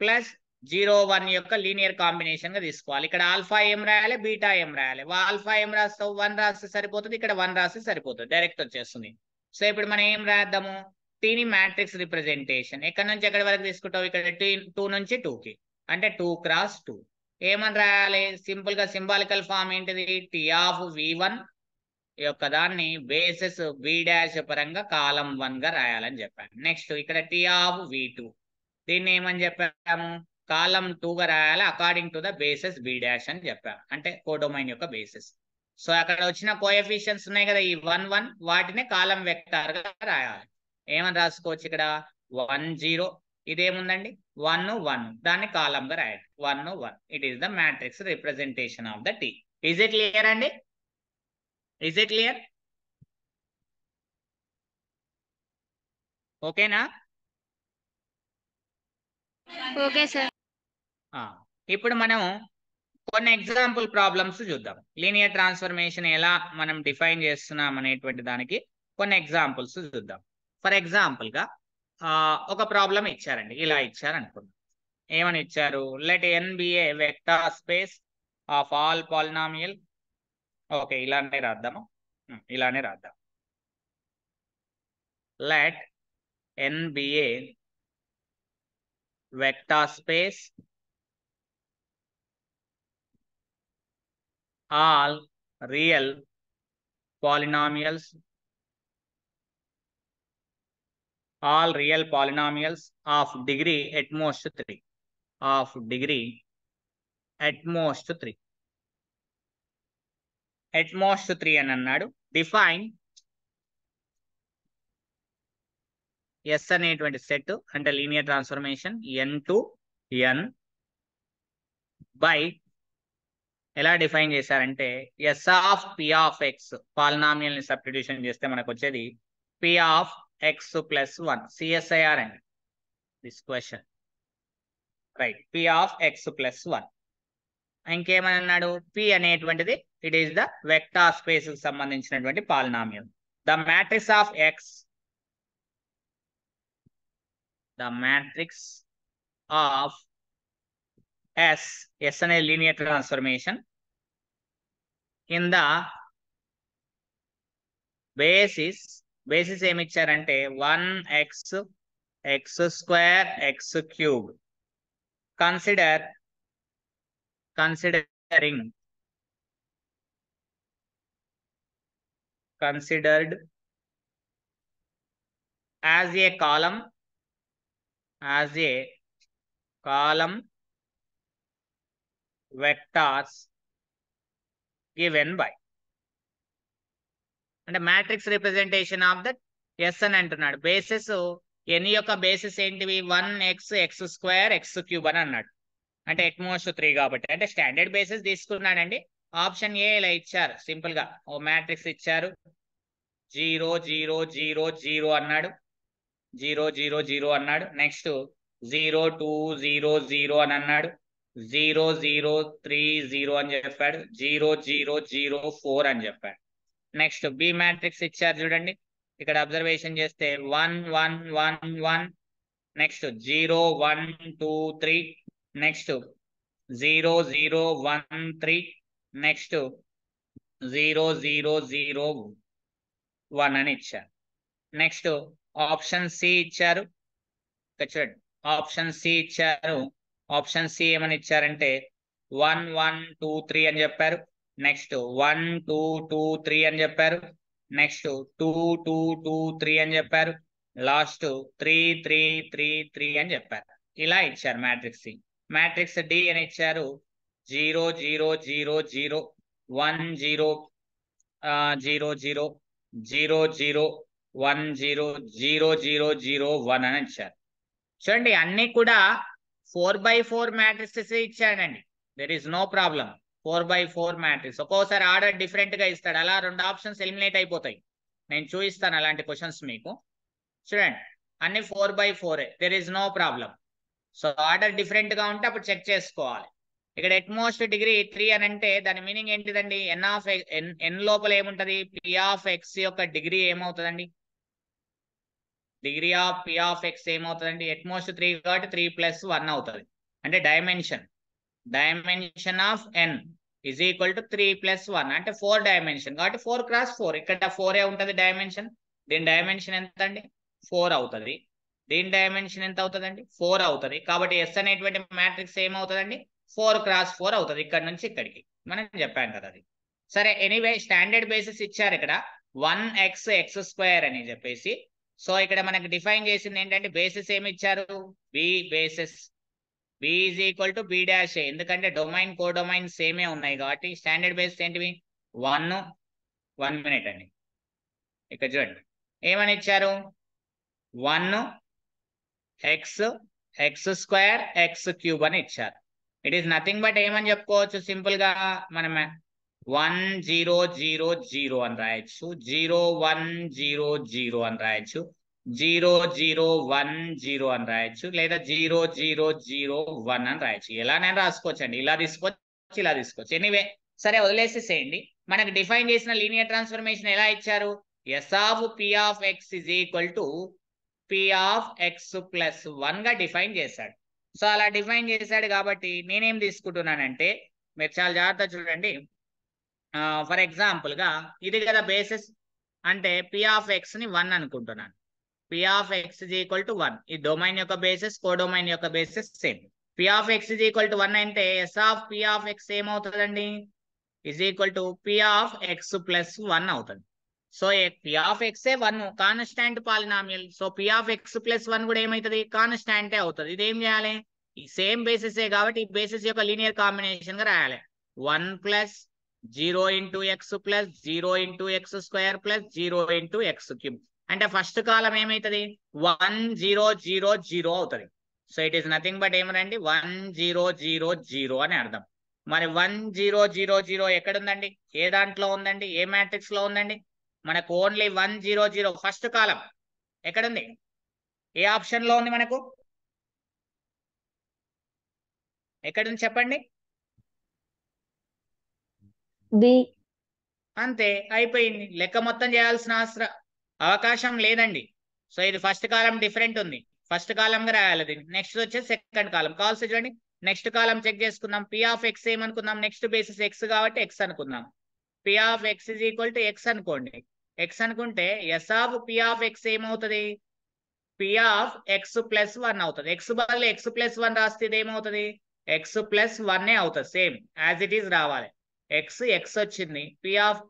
ప్లస్ 0 1 యొక్క లీనియర్ కాంబినేషన్ గా తీసుకోవాలి. ఇక్కడ ఆల్ఫా ఏం రాయాలి, బీటా ఏం రాయాలి. ఆల్ఫా ఏం రాస్తావు, 1 రాస్తే సరిపోతుంది, ఇక్కడ 1 రాస్తే సరిపోతుంది, డైరెక్ట్ వచ్చేస్తుంది. సో ఇప్పుడు మనం ఏం రాద్దాము, టీని మ్యాట్రిక్స్ రిప్రజెంటేషన్ ఎక్కడి నుంచి ఎక్కడి వరకు తీసుకుంటావు, ఇక్కడ 2 నుంచి 2కి, అంటే 2 x 2. ఏమని రాయాలి, సింపుల్ గా సింబాలికల్ ఫామ్ ఏంటిది, టీ ఆఫ్ v1 యొక్క దాన్ని బేసిస్ బి డాష్ పరంగా కాలం 1 గా రాయాలని చెప్పాను. నెక్స్ట్ ఇక్కడ టీ ఆఫ్ v2, దీన్ని ఏమని చెప్పాము, కాలం 2 గా రాయాలి according to the basis B dash అని చెప్పాము, అంటే కోడొమైన్ యొక్క బేసిస్. సో అక్కడ వచ్చిన కోఎఫిషియన్స్ ఉన్నాయి కదా, ఈ 1 1, వాటిని కాలం వెక్టార్ గా రాయాలి. ఏమని రాసుకోవచ్చు, ఇక్కడ 1 0, ఇదేముందండి 1 1, దాన్ని కాలం గా రాయాలి 1 1. It is the matrix representation of the T. Is it clear అండి, ఈజ్ ఇట్ క్లియర్, ఓకేనా? Okay sir. ఇప్పుడు మనం కొన్ని ఎగ్జాంపుల్ ప్రాబ్లమ్స్ చూద్దాం. లీనియర్ ట్రాన్స్ఫర్మేషన్ ఎలా మనం డిఫైన్ చేస్తున్నాం అనేటువంటి దానికి కొన్ని ఎగ్జాంపుల్స్ చూద్దాం. ఫర్ ఎగ్జాంపుల్ గా ఒక ప్రాబ్లం ఇచ్చారండి, ఇలా ఇచ్చారు అనుకుందాం. ఏమని ఇచ్చారు, let n be a vector space of all polynomial. Okay, ఇలానే రాద్దాము, ఇలానే రాద్దాం. Let n be a vector space all real polynomials of degree at most 3, of degree at most 3, at most 3 అని అన్నాడు. డిఫైన్ ఎస్ అనేటువంటి set, అంటే linear transformation n to n by, ఎలా define చేశారంటే S of P of X, polynomial ని substitution చేస్తే మనకు వచ్చేది P of X plus 1, CSIR అండి this question, right, P of X plus 1. ఇంకేమని అన్నాడు, పి అనేటువంటిది it is the vector space కి సంబంధించినటువంటి పాలినామియల్. The matrix of X, the matrix of S, S అనే linear transformation in the basis ఏమి ఇచ్చారంటే 1x x² x³ considered as a column vectors given by అంటే matrix representation of that S అని అంటున్నాడు. Basis ఎన్ యొక్క బేసిస్ ఏంటివి 1x x² x³ అని అన్నాడు. అంటే ఎట్మోస్ట్ 3 కాబట్టి అంటే స్టాండర్డ్ బేసిస్ తీసుకున్నాడండి. ఆప్షన్ ఏ ఇలా ఇచ్చారు, సింపుల్ గా ఓ మ్యాట్రిక్స్ ఇచ్చారు 0 0 0 0 అన్నాడు, 0 0 0 అన్నాడు. నెక్స్ట్ 0 2 0 0 అని అన్నాడు, 0 0 3 0 అని చెప్పాడు, 0 0 0 4 అని చెప్పాడు. నెక్స్ట్ బి మ్యాట్రిక్స్ ఇచ్చారు చూడండి, ఇక్కడ అబ్జర్వేషన్ చేస్తే 1 1 1 1, నెక్స్ట్ 0 1 2 3, నెక్స్ట్ 0 0 1 3, నెక్స్ట్ 0 0 0 1 అని ఇచ్చారు. నెక్స్ట్ ఆప్షన్ సి ఇచ్చారు, చూడండి ఆప్షన్ సి ఇచ్చారు. ఆప్షన్ సి ఏమని ఇచ్చారంటే 1 1 2 3 అని చెప్పారు, నెక్స్ట్ 1 2 2 3 అని చెప్పారు, నెక్స్ట్ 2 2 2 3 అని చెప్పారు, లాస్ట్ 3 3 3 3 అని చెప్పారు. ఇలా ఇచ్చారు మ్యాట్రిక్స్ సి. మ్యాట్రిక్స్ డి అని ఇచ్చారు 0 0 0 0 1 0 0 0 0 0 1 0 0 0 0 1 అని ఇచ్చారు. చూడండి అన్ని కూడా 4x4 మ్యాట్రిక్సెస్ ఇచ్చాడండి. There is no problem. 4x4 matrix ఒక్కోసారి ఆర్డర్ డిఫరెంట్ గా ఇస్తాడు, అలా 2 ఆప్షన్స్ ఎలిమినేట్ అయిపోతాయి. నేను చూపిస్తాను అలాంటి క్వశ్చన్స్ మీకు. చూడండి అన్ని 4x4, there is no problem. So order different గా ఉంటే అప్పుడు చెక్ చేసుకోవాలి. ఇక్కడ ఎట్మోస్ట్ డిగ్రీ 3 అని అంటే దాని మీనింగ్ ఏంటిదండి, ఎన్ లోపల ఏముంటది, p ఆఫ్ x యొక్క డిగ్రీ ఏమవుతుందండి, degree of p of x ఏమవుతుందండి, ఎట్మోస్ట్ 3 కాబట్టి 3 + 1 అవుతుంది. అంటే dimension of n is equal to 3 + 1 అంటే 4 డైమెన్షన్ కాబట్టి 4x4. ఇక్కడ 4 ఉంటుంది డైమెన్షన్. దీని డైమెన్షన్ ఎంత అండి, 4 అవుతుంది. దీని డైమెన్షన్ ఎంత అవుతుందండి, 4 అవుతుంది. కాబట్టి ఎస్ అనేటువంటి మ్యాట్రిక్స్ ఏమవుతుందండి, 4x4 అవుతుంది. ఇక్కడ నుంచి ఇక్కడికి మనం చెప్పాం కదా అది. సరే ఎనీవే స్టాండర్డ్ బేసిస్ ఇచ్చారు ఇక్కడ 1x x² అని చెప్పేసి. సో ఇక్కడ మనకు డిఫైన్ చేసింది ఏంటంటే బేసిస్ ఏమి ఇచ్చారు, B basis, B is equal to B dash A, ఎందుకంటే డొమైన్ కోడొమైన్ సేమే ఉన్నాయి కాబట్టి. స్టాండర్డ్ బేసిస్ ఏంటివి 1 మినిట్ అండి. ఇక్కడ చూడండి ఏమని ఇచ్చారు, 1 x x² x³ అని ఇచ్చారు. ఇట్ ఈస్ నథింగ్ బట్ ఏమని చెప్పుకోవచ్చు, సింపుల్ గా మనం 1 0 0 0 అని రాయొచ్చు, 0 1 0 0 అని రాయొచ్చు, 0 0 1 0 అని రాయొచ్చు, లేదా 0 0 0 1 అని రాయొచ్చు. ఎలానైనా రాసుకోవచ్చు అండి, ఇలా తీసుకోవచ్చు ఇలా తీసుకోవచ్చు. ఎనీవే సరే వదిలేసేసేయండి. మనకు డిఫైన్ చేసిన లీనియర్ ట్రాన్స్ఫర్మేషన్ ఎలా ఇచ్చారు, S of p of x is equal to p of x + 1 గా డిఫైన్ చేశాడు. సో అలా డిఫైన్ చేశాడు కాబట్టి నేనేం తీసుకుంటున్నానంటే, మీరు చాలా జాగ్రత్త చూడండి. ఫర్ ఎగ్జాంపుల్ గా ఇది కదా బేసిస్, అంటే p ఆఫ్ x ని 1 అనుకుంటున్నాను. p of x is equal to 1. ఈ డొమైన్ యొక్క బేసిస్ కోడొమైన్ యొక్క basis same. p of x is equal to 1 అంటే s of p of x ఏమవుతుందండి, is equal to p of x + 1 అవుతుంది. So p of x 1 constant polynomial. So p of x + 1 కూడా ఏమవుతుంది, కాన్స్టాంటే అవుతుంది. ఇది ఏం చేయాలి, ఈ సేమ్ బేసిసే కాబట్టి ఈ బేసిస్ యొక్క లీనియర్ కాంబినేషన్ గా రాయాలి. 1 + 0 × x + 0 × x² + 0 × x³ అంటే ఫస్ట్ కాలం ఏమవుతుంది 1 0 0 0 అవుతుంది. So it is nothing but ఏమనండి 1 0 0 0 అని అర్థం. మరి 1 0 0 0 ఎక్కడుందండి, ఏ దాంట్లో ఉందండి, ఏ మ్యాట్రిక్స్ లో ఉందండి, మనకు ఓన్లీ 1 0 0 ఫస్ట్ కాలం ఎక్కడుంది, ఏ ఆప్షన్ లో ఉంది మనకు, ఎక్కడుంది చెప్పండి, బి. అంతే అయిపోయింది. లెక్క మొత్తం చేయాల్సిన అవకాశం లేదండి. సో ఇది ఫస్ట్ కాలం డిఫరెంట్ ఉంది, ఫస్ట్ కాలం గా రాయాలి దీన్ని. నెక్స్ట్ వచ్చేసి సెకండ్ కాలం కావాల్సి చూడండి. నెక్స్ట్ కాలం చెక్ చేసుకుందాం. p ఆఫ్ x ఏమనుకుందాం, నెక్స్ట్ బేసిస్ x కాబట్టి x అనుకుందాం. p of x is equal to x అనుకోండి. x అనుకుంటే s of p of x ఏమవుతుంది, p ఆఫ్ x + 1 అవుతుంది. x బదులు x + 1 రాస్తే ఇది ఏమవుతుంది, x + 1 అవుతుంది. సేమ్ యాజ్ ఇట్ ఈస్ రావాలి. x వచ్చింది, p of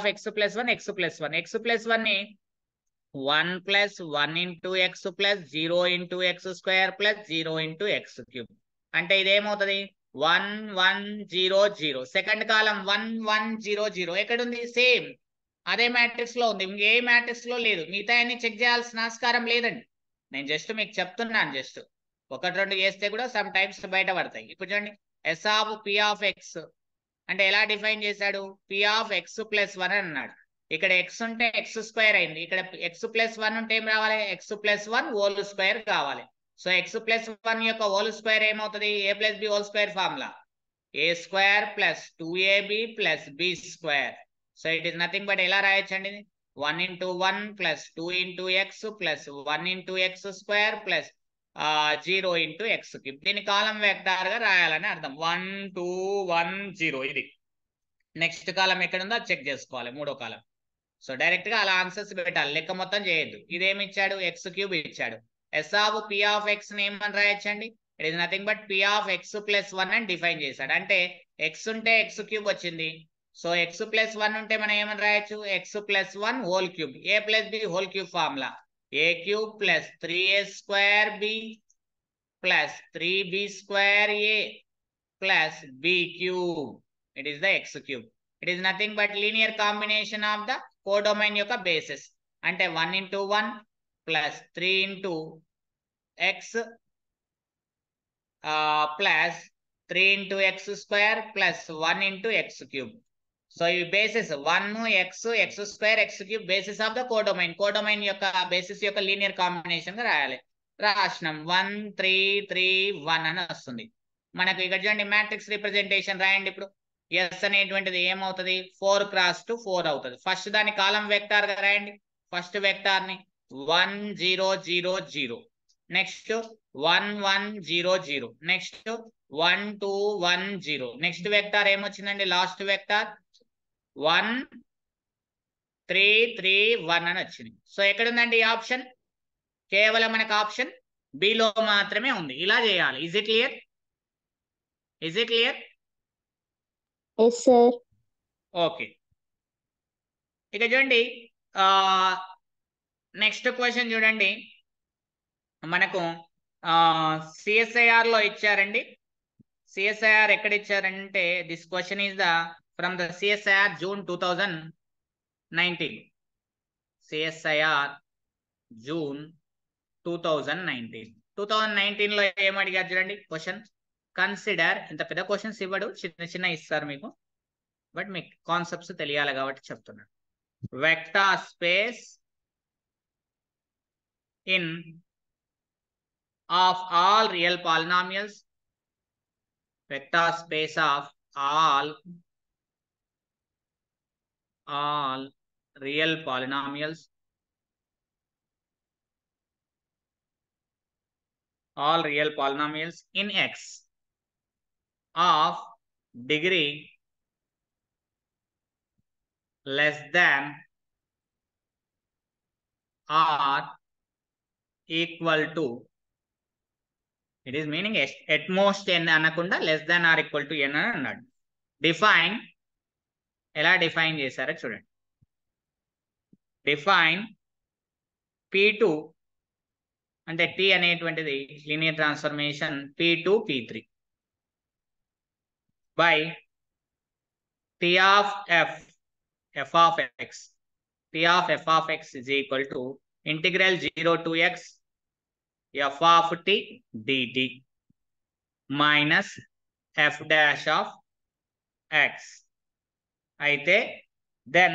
x + 1 x + 1 x + 1 ని 1 + 1 × x + 0 × x² + 0 × x³ అంటే ఇదేమవుతుంది 1 1 0 0. Second column 1 1 0 0. ఎక్కడుంది? సేమ్ అదే మ్యాట్రిక్స్ లో ఉంది, ఇంకే మ్యాట్రిక్స్ లో లేదు. మిగతా అన్ని చెక్ చేయాల్సిన ఆస్కారం లేదండి. నేను జస్ట్ మీకు చెప్తున్నాను. జస్ట్ ఒకటి రెండు చేస్తే కూడా సమ్ టైమ్స్ బయట పడతాయి. ఇప్పుడు చూడండి, S of P of X అంటే ఎలా డిఫైన్ చేశాడు? పి ఆఫ్ ఎక్స్ ప్లస్ 1 అని అన్నాడు. ఇక్కడ ఎక్స్ ఉంటే ఎక్స్ స్క్వేర్ అయింది. ఇక్కడ ఎక్స్ ప్లస్ 1 ఉంటే ఏం రావాలి? ఎక్స్ ప్లస్ 1 హోల్ స్క్వేర్ కావాలి. సో ఎక్స్ ప్లస్ 1 యొక్క హోల్ స్క్వేర్ ఏమవుతుంది? A plus B whole square formula A square plus 2ab plus B square. So it is nothing but ఎలా రాయొచ్చండి? 1 into 1 plus 2 into x plus 1 into x square plus 0 into x cube. దీని కాలం vector గా రాయాలని అర్థం. 1 2 1 0 ఇది. Next కాలం ఎక్కడ ఉందో check చేసుకోవాలి, మూడో కాలం. సో డైరెక్ట్ గా అలా ఆన్సర్స్ పెట్టాలి, లెక్క మొత్తం చేయొద్దు. ఇదేమి ఇచ్చాడు? ఎక్స్ క్యూబ్ ఇచ్చాడు. S of P of X ఏమని రాయొచ్చండి? It is nothing but P of X plus 1 అని డిఫైన్ చేశాడు. అంటే ఎక్స్ ఉంటే ఎక్స్ క్యూబ్ వచ్చింది. సో ఎక్స్ ప్లస్ 1 ఉంటే మనం ఏమని రాయొచ్చు? X plus 1 whole cube. A plus B whole cube formula A cube plus 3a square B plus 3b square A plus B cube. It is the X cube. It is nothing but linear combination of the codomain యొక్క basis. అంటే 1 into 1 plus 3 into x plus 3 into x square plus 1 into x cube. So ఈ basis 1 x square x cube basis of the codomain. Codomain యొక్క basis యొక్క linear combination గా రాయాలి. రాసినాం 1 3 3 1 అని వస్తుంది మనకు. ఇక్కడ చూడండి, మ్యాట్రిక్స్ రిప్రజెంటేషన్ రాయండి. ఇప్పుడు ఎస్ అనేటువంటిది ఏమవుతుంది? 4 x 2 4 అవుతుంది. ఫస్ట్ దాని కాలం వెక్టార్ గా రాయండి. ఫస్ట్ వెక్టార్ ని 1 0 0 0. నెక్స్ట్ 1 1 0 0. నెక్స్ట్ 1 2 1 0. నెక్స్ట్ వెక్టార్ ఏమొచ్చిందండి? లాస్ట్ వెక్టార్ 1 3 3 1 అని వచ్చింది. సో ఎక్కడుందండి ఈ ఆప్షన్? కేవలం మనకు ఆప్షన్ బిలో మాత్రమే ఉంది. ఇలా చేయాలి. Is it clear? Is it clear? Yes sir. Okay. ఇక చూడండి, నెక్స్ట్ క్వశ్చన్ చూడండి. మనకు సిఎస్ఐఆర్ లో ఇచ్చారండి. సిఎస్ఐఆర్ ఎక్కడ ఇచ్చారంటే this question is the from the CSIR June 2019. CSIR June 2019 లో ఏమడిగారు చూడండి క్వశ్చన్. కన్సిడర్, ఇంత పెద్ద క్వశ్చన్స్ ఇవ్వడు, చిన్న చిన్న ఇస్తారు మీకు, బట్ మీకు కాన్సెప్ట్స్ తెలియాలి కాబట్టి చెప్తున్నాను. Vector space in of all real polynomials. Vector space of all real polynomials. all real polynomials in x of degree less than or equal to, it is meaning at most n అనకుండా less than or equal to n అని అన్నాడు. Define, ఎలా define చేశారో చూడండి. Define p2 అంటే t అనేటువంటిది linear transformation p2 p3 by t of f of x. t of f of x is equal to integral 0 to x f of t dt minus f dash of x. అయితే then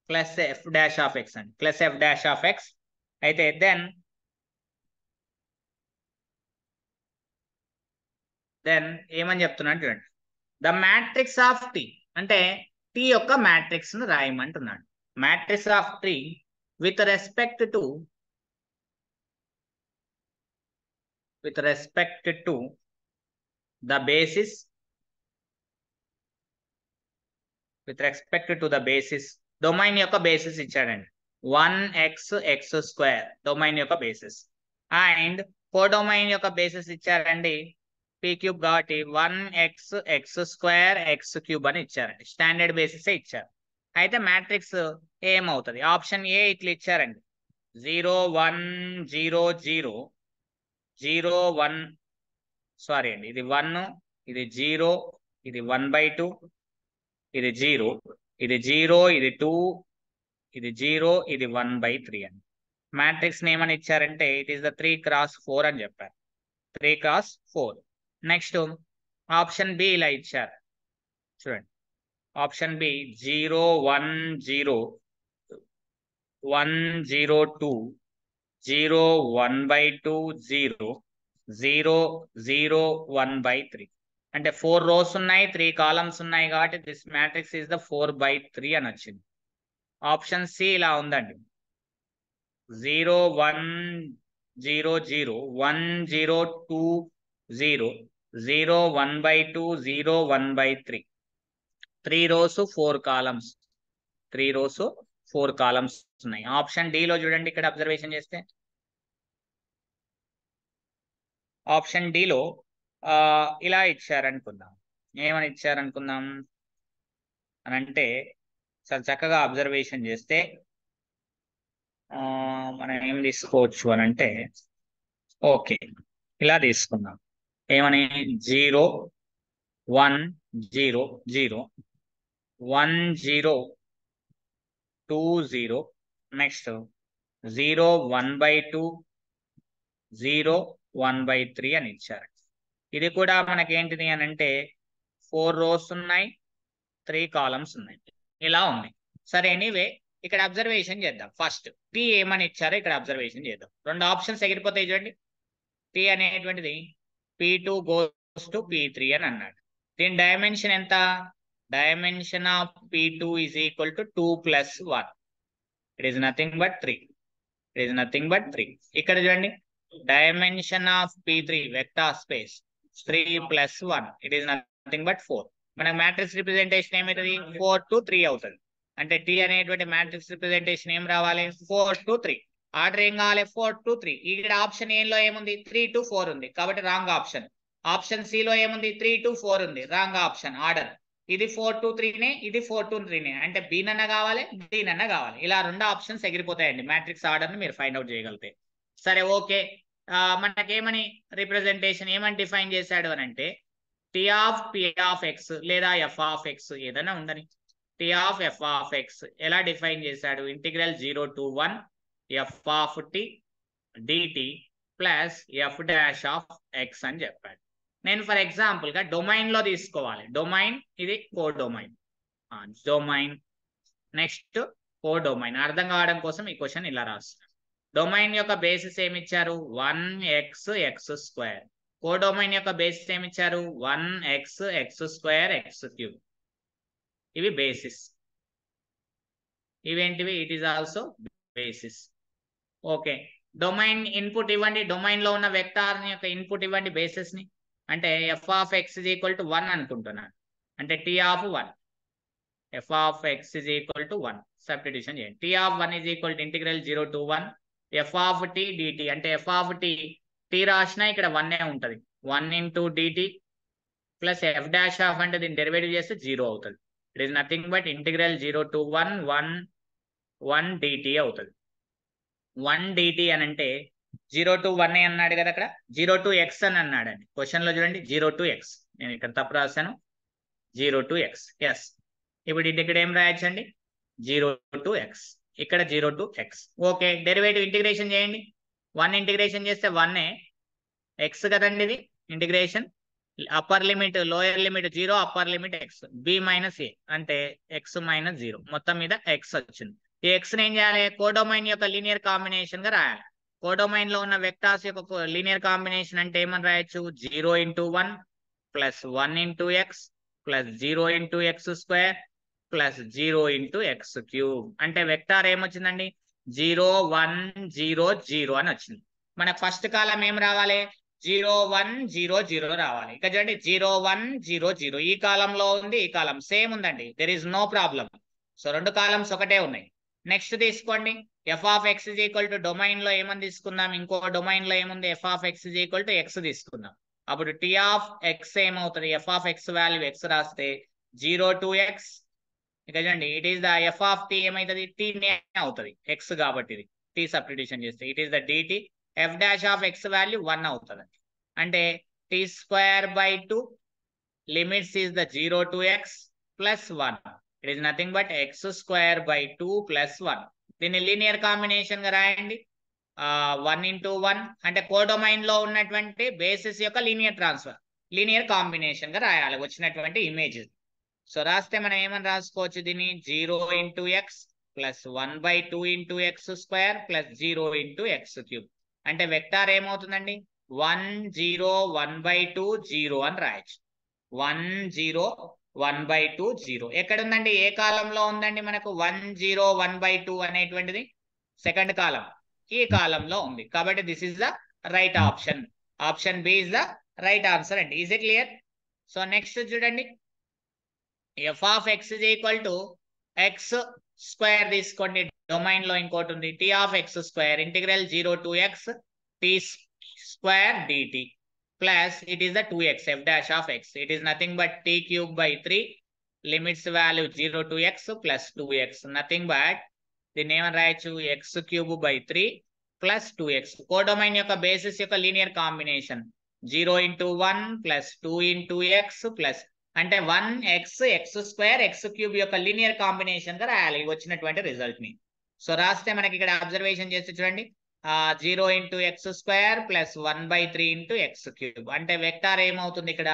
plus f dash of x and plus f dash of x. అయితే then ఏమని చెప్తున్నాడు చూడండి. The matrix of T అంటే T యొక్క matrix ను రాయమంటున్నాడు. Matrix of T with respect to the basis, with respect to the basis, domain యొక్క basis ఇచ్చాడండి. 1x x స్క్వేర్ డొమైన్ యొక్క బేసిస్, అండ్ కోడొమైన్ యొక్క బేసిస్ ఇచ్చారండి p క్యూబ్ కాబట్టి 1x x square x cube అని ఇచ్చారండి. స్టాండర్డ్ బేసిస్ ఇచ్చారు. అయితే మ్యాట్రిక్స్ ఏమవుతుంది? ఆప్షన్ ఏ ఇట్లా ఇచ్చారండి, 0 1 0 0 0 1 సారీ అండి, ఇది 1, ఇది 0, ఇది 1/2, ఇది 0, ఇది 0, ఇది 2, ఇది 0, ఇది 1/3 అని. మ్యాట్రిక్స్ ఏమని ఇచ్చారంటే ఇట్ ఈస్ ద 3x4 అని చెప్పారు. 3x4. నెక్స్ట్ ఆప్షన్ బి ఇలా ఇచ్చారు చూడండి. Option B 0, 1, 0, 1, 0, 2, 0, 1/2, 0, 0, 0, 1/3. అంటే 4 rows ఉన్నాయి, 3 columns ఉన్నాయి కాబట్టి దిస్ మ్యాట్రిక్స్ ఈస్ ద 4/3 అని వచ్చింది. ఆప్షన్ సి ఇలా ఉందండి. 0, 1, 0, 0, 1, 0, 2, 0, 0, 1/2, 0, 1/3. 3 rows 4 columns. 3 rows 4 columns ఉన్నాయి. ఆప్షన్ డి లో చూడండి, ఇక్కడ అబ్జర్వేషన్ చేస్తే ఆప్షన్ డిలో ఇలా ఇచ్చారనుకుందాం. ఏమని ఇచ్చారనుకుందాం అని అంటే చాలా చక్కగా అబ్జర్వేషన్ చేస్తే మనం ఏం తీసుకోవచ్చు అని అంటే ఓకే ఇలా తీసుకుందాం. ఏమని 0, 1, 0, 0, 1, 0, 2, 0, నెక్స్ట్ 0, 1/2, 0, 1/3 అని ఇచ్చారు. ఇది కూడా మనకేంటిది అని అంటే 4 rows ఉన్నాయి, 3 columns ఉన్నాయి, ఇలా ఉన్నాయి. సరే, ఎనీవే ఇక్కడ అబ్జర్వేషన్ చేద్దాం. ఫస్ట్ టీ ఏమని ఇచ్చారో ఇక్కడ అబ్జర్వేషన్ చేద్దాం. 2 ఆప్షన్స్ ఎగిరిపోతాయి చూడండి. టీ అనేటువంటిది P2 goes to P3 అని అన్నాడు. దీని డైమెన్షన్ ఎంత? Dimension of P2 is equal to 2 + 1. It is nothing but 3. It is nothing but 3. ఇక్కడ చూడండి, dimension of P3 vector space 3 + 1, it is nothing but 4. మనకు మ్యాట్రిక్స్ రిప్రజెంటేషన్ ఏమవుతుంది? 4 to 3 అవుతుంది. అంటే టీ అనేటువంటి మ్యాట్రిక్స్ రిప్రజెంటేషన్ ఏం రావాలి? 4 to 3. ఆర్డర్ ఏం కావాలి? 4 to 3. ఇక్కడ ఆప్షన్ ఏ లో ఏముంది? 3 to 4 ఉంది కాబట్టి రాంగ్ ఆప్షన్. ఆప్షన్ సి లో ఏముంది? 3 to 4 ఉంది, రాంగ్ ఆప్షన్. ఆర్డర్ ఇది 4 to 3నే, ఇది 4 to 3నే. అంటే బి నన్న కావాలి, డి నన్న కావాలి. ఇలా 2 ఆప్షన్స్ ఎగిరిపోతాయండి మ్యాట్రిక్స్ ఆర్డర్ ని మీరు ఫైండ్ అవుట్ చేయగలిగితే. సరే, ఓకే. మనకేమని రిప్రజెంటేషన్ ఏమని డిఫైన్ చేశాడు అని అంటే T of P of X లేదా ఎఫ్ ఆఫ్ ఎక్స్ ఏదైనా ఉండని. T of F of X ఎలా డిఫైన్ చేశాడు? Integral 0 to 1 F of T DT plus F dash of X అని చెప్పాడు. నేను ఫర్ ఎగ్జాంపుల్ గా డొమైన్ లో తీసుకోవాలి. డొమైన్ ఇది కోడొమైన్. డొమైన్ నెక్స్ట్ కోడొమైన్ అర్థం కావడం కోసం ఈ క్వశ్చన్ ఇలా రాస్తున్నాను. డొమైన్ యొక్క బేసిస్ ఏమిచ్చారు? 1x(x²). కోడొమైన్ యొక్క బేసిస్ ఏమిచ్చారు? 1x(x²), ఇవి బేసిస్. ఇవేంటివి? It is also basis. Okay, domain input ఇవ్వండి. డొమైన్ లో ఉన్న వెక్టార్ యొక్క ఇన్పుట్ ఇవ్వండి బేసిస్ ని. అంటే f of X is equal to 1 అనుకుంటున్నాను. అంటే T of 1, F of X is equal to 1 substitution చేయండి. T of 1 is equal to integral 0 to 1 F of T dt. అంటే ఎఫ్ ఆఫ్ టి టీ రాసినా ఇక్కడ 1 ఉంటది. 1 into dt plus F dash of అంటే దీన్ని derivative చేస్తే 0 అవుతుంది. It is nothing but integral 0 to 1 dt అవుతుంది. 1 dt అని అంటే 0 to 1 అన్నాడు కదా, అక్కడ 0 to x అని అన్నాడండి. క్వశ్చన్ లో చూడండి 0 to x. నేను ఇక్కడ తప్పు రాశాను, 0 to x. ఎస్, ఇప్పుడు ఇక్కడ ఏం రాయొచ్చండి? 0 to x. ఇక్కడ 0 to x. Okay, derivative integration చేయండి. 1 ఇంటిగ్రేషన్ చేస్తే 1 x కదండి. ఇది integration upper limit lower limit 0, upper limit x, b - a అంటే x - 0, మొత్తం మీద x వచ్చింది. ఈ x ని ఏం చేయాలి? కోడొమైన్ యొక్క లీనియర్ కాంబినేషన్ గా రాయాలి. కోడొమైన్ లో ఉన్న వెక్టార్స్ యొక్క లీనియర్ కాంబినేషన్ అంటే ఏమని రాయొచ్చు? 0 into 1 plus 1 into x plus 0 into x² plus 0 into x³ అంటే వెక్టార్ ఏమొచ్చిందండి? 0 1 0 0 అని వచ్చింది. మనకు ఫస్ట్ కాలం ఏం రావాలి? 0 1 0 0 రావాలి. ఇక్కడ చూడండి 0 1 0 0 ఈ కాలంలో ఉంది, ఈ కాలం సేమ్ ఉందండి. There is no problem. So 2 columns ఒకటే ఉన్నాయి. నెక్స్ట్ తీసుకోండి, F of X is equal to domain లో ఏమని తీసుకుందాం? ఇంకో డొమైన్ లో ఏముంది? F of X is equal to X తీసుకుందాం. అప్పుడు టీ ఆఫ్ ఎక్స్ ఏమవుతుంది? F of X value X రాస్తే 0 to x. ఇక్కడ చూడండి, it is the F of T ఏమైతుంది? టీ అవుతుంది ఎక్స్ కాబట్టి ఇది టీ సబ్స్టిట్యూషన్ చేస్తే it is the DT. F dash of X value 1 అవుతుంది. అంటే t square by 2. Limits is the 0 to x plus 1. It is nothing but x square by 2 plus 1. దీన్ని linear combination గా రాయండి. 1 into 1 అంటే codomain లో ఉన్నటువంటి basis యొక్క linear combination గా రాయాలి వచ్చినటువంటి ఇమేజ్. సో రాస్తే మనం ఏమని రాసుకోవచ్చు దీన్ని 0 into x plus 1 by 2 into x square plus 0 into x cube. అంటే వెక్టార్ ఏమవుతుందండి 1 0 1 by 2 0 అని రాయొచ్చు. 1 0 1 by 2 0 ఎక్కడ ఉందండి ఏ కాలంలో ఉందండి మనకు 1 0 1 by 2 అనేటువంటిది సెకండ్ కాలం ఈ కాలంలో ఉంది కాబట్టి this is the right option. Option B is the right answer అండి. Is it clear? So next చూడండి f of x is equal to x square తీసుకోండి డొమైన్ లో ఇంకోటి ఉంది t of x square integral 0 to x t square dt plus it is the 2x f dash of x. It is nothing but t cube by 3 limits value 0 to x plus 2x nothing but దీన్ని ఏమని రాయొచ్చు x cube by 3 plus 2x. Codomain యొక్క basis యొక్క linear combination 0 into 1 plus 2 into x plus అంటే 1x x square x cube యొక్క linear combination గా రాయాలి వచ్చినటువంటి రిజల్ట్ ని. సో రాస్తే మనకి ఇక్కడ అబ్జర్వేషన్ చేస్తే చూడండి 0 into x square plus 1 by 3 into x cube అంటే వెక్టార్ ఏమవుతుంది ఇక్కడ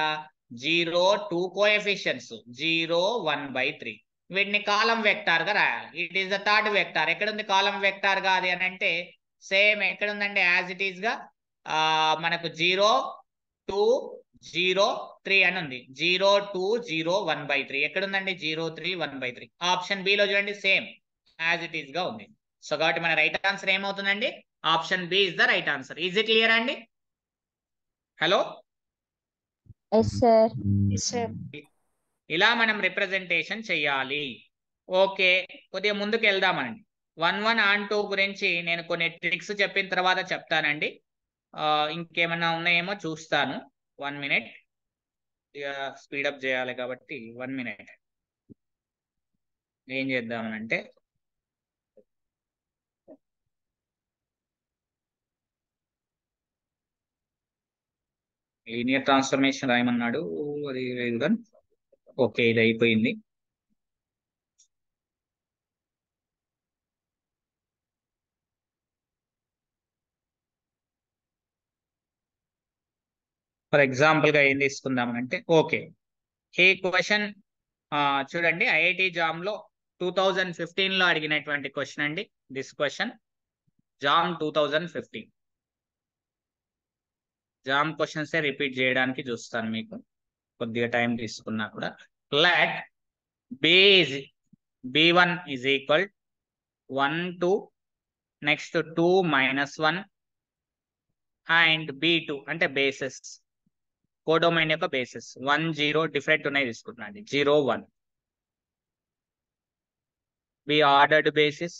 0 2 కోఎఫిషియన్స్ 0 1 by 3 వీటిని కాలం వెక్టార్ గా రాయాలి. It is the third vector. ఎక్కడ ఉంది కాలం వెక్టార్ గా అది అని అంటే సేమ్ ఎక్కడ ఉందండి యాజ్ ఇట్ ఈస్ గా మనకు 0 2 0 3 అని ఉంది 0 2 0 1 by 3 ఎక్కడ ఉందండి 0 3 1 by 3 ఆప్షన్ బి లో చూడండి సేమ్ యాజ్ ఇట్ ఈస్ గా ఉంది. సో కాబట్టి మన రైట్ ఆన్సర్ ఏమవుతుందండి option B is the right answer. Is it clear అండి? Hello yes sir. ఇలా మనం రిప్రజెంటేషన్ చెయ్యాలి. ఓకే కొద్దిగా ముందుకు వెళ్దామండి. 1 1 and 2 గురించి నేను కొన్ని ట్రిక్స్ చెప్పిన తర్వాత చెప్తానండి. ఇంకేమన్నా ఉన్నాయేమో చూస్తాను. 1 minute స్పీడప్ చేయాలి కాబట్టి 1 minute ఏం చేద్దామనంటే లీనియర్ ట్రాన్స్ఫర్మేషన్ రాయమన్నాడు అది లేదు కానీ ఓకే ఇది అయిపోయింది. ఫర్ ఎగ్జాంపుల్ గా ఏం తీసుకుందామనంటే ఓకే ఈ క్వశ్చన్ చూడండి ఐఐటి జామ్ లో 2015 లో అడిగినటువంటి క్వశ్చన్ అండి. This question JAM 2015 JAM questions repeat చేయడానికి చూస్తాను మీకు కొద్దిగా టైం తీసుకున్నా కూడా. Let b1 is equal 1 2 next 2 - 1 and b2 అంటే బేసెస్ కోడొమైన్ యొక్క బేసెస్ 1 0 డిఫరెంట్ ఉన్నాయి తీసుకుంటున్నాండి 0 1 B ordered basis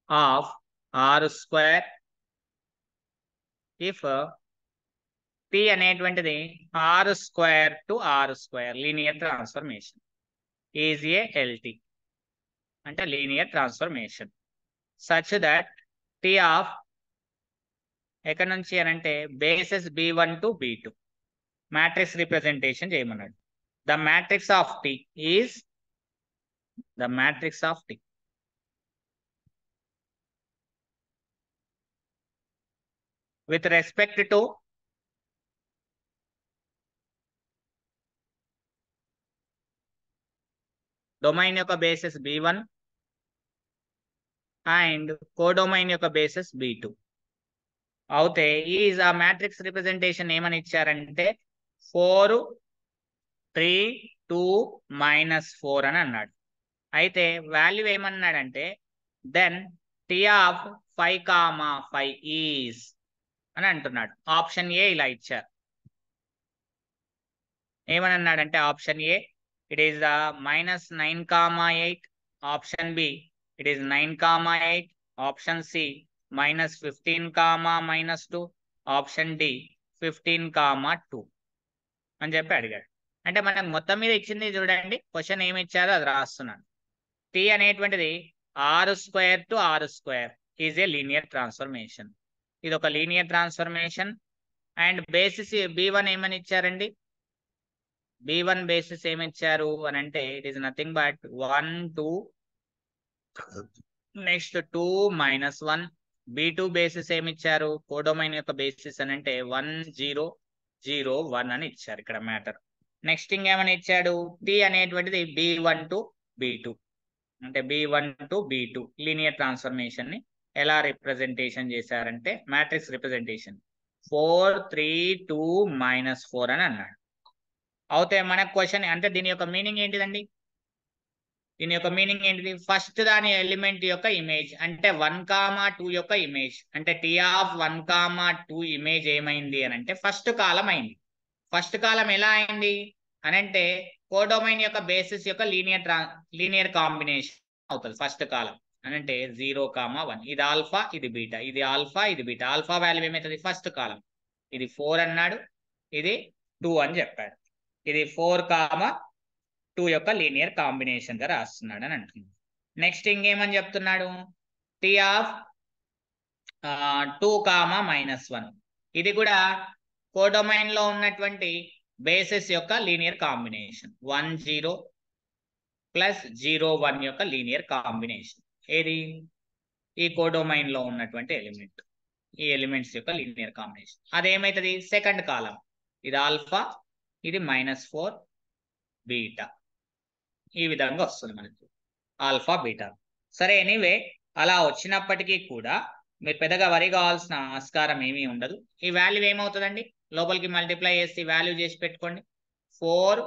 of r square if p అనేటువంటిది r square to r square linear transformation is a LT అంటే linear transformation such that t of ఎక్కడ నుంచి అని అంటే bases b1 to b2 matrix representation చేయమన్నాడు. The matrix of t is with respect to domain యొక్క basis b1 and codomain యొక్క basis b2 అవుతే is ఆ మ్యాట్రిక్స్ రిప్రజెంటేషన్ ఏమని ఇచ్చారంటే 4 3 2 -4 అని అన్నాడు. అయితే వాల్యూ ఏమన్నాడంటే దెన్ t ఆఫ్ 5 5 ఈజ్ అని అంటున్నాడు. ఆప్షన్ ఏ ఇలా ఇచ్చారు. ఏమని అన్నాడంటే option A it is -9 option B it is 9 8 option C -15 -2 option D 15 2 అని చెప్పి అడిగాడు. అంటే మనకు మొత్తం మీద ఇచ్చింది చూడండి క్వశ్చన్ ఏమి ఇచ్చారో అది రాస్తున్నాను. టీ అనేటువంటిది r² to r² is a linear transformation. ఇది ఒక linear transformation. And basis B1 ఏమని ఇచ్చారండి? B1 బేసిస్ ఏమి ఇచ్చారు అని అంటే it is nothing but 1 2 next 2 -1. B2 basis ఏమి ఇచ్చారు? కోడొమైన్ యొక్క బేసిస్ అని అంటే 1 0 0 1 అని ఇచ్చారు ఇక్కడ మ్యాటర్. నెక్స్ట్ ఇంకేమని ఇచ్చాడు? T అనేటువంటిది B1 to B2 అంటే B1 to B2 linear transformation ని ఎలా రిప్రజెంటేషన్ చేశారంటే మ్యాట్రిక్స్ రిప్రజెంటేషన్ 4 3 2 -4 అని అన్నాడు. అయితే మనకు క్వశ్చన్ అంటే దీని యొక్క మీనింగ్ ఏంటిదండి? దీని యొక్క మీనింగ్ ఏంటిది? ఫస్ట్ దాని ఎలిమెంట్ యొక్క ఇమేజ్ అంటే 1, 2 యొక్క ఇమేజ్ అంటే T(1, 2) ఇమేజ్ ఏమైంది అని అంటే ఫస్ట్ కాలం అయింది. ఫస్ట్ కాలం ఎలా అయింది అని అంటే కోడొమైన్ యొక్క బేసిస్ యొక్క లీనియర్ కాంబినేషన్ అవుతుంది ఫస్ట్ కాలం అని అంటే 0, 1. ఇది ఆల్ఫా, ఇది బీటా, ఇది ఆల్ఫా, ఇది బీటా. ఆల్ఫా వాల్యూ ఏమవుతుంది? ఫస్ట్ కాలం ఇది 4 అన్నాడు, ఇది 2 అని చెప్పాడు. ఇది 4, 2 యొక్క లీనియర్ కాంబినేషన్ గా రాస్తున్నాడు అని అంటున్నాడు. నెక్స్ట్ ఇంకేమని చెప్తున్నాడు? T(2, -1) ఇది కూడా కోడొమైన్ లో ఉన్నటువంటి బేసిస్ యొక్క లీనియర్ కాంబినేషన్ 1 0 ప్లస్ 0 1 యొక్క లీనియర్ కాంబినేషన్. ఏది? ఈ కోడొమైన్ లో ఉన్నటువంటి ఎలిమెంట్, ఈ ఎలిమెంట్స్ యొక్క లీనియర్ కాంబినేషన్. అదేమైతుంది? సెకండ్ కాలం ఇది ఆల్ఫా, ఇది -4 బీటా. ఈ విధంగా వస్తుంది మనకి ఆల్ఫా బీటా. సరే, ఎనీవే అలా వచ్చినప్పటికీ కూడా మీరు పెద్దగా వరి కావాల్సిన ఆస్కారం ఏమీ ఉండదు. ఈ వాల్యూ ఏమవుతుందండి? లోపలికి మల్టిప్లై చేసి వాల్యూ చేసి పెట్టుకోండి. 4,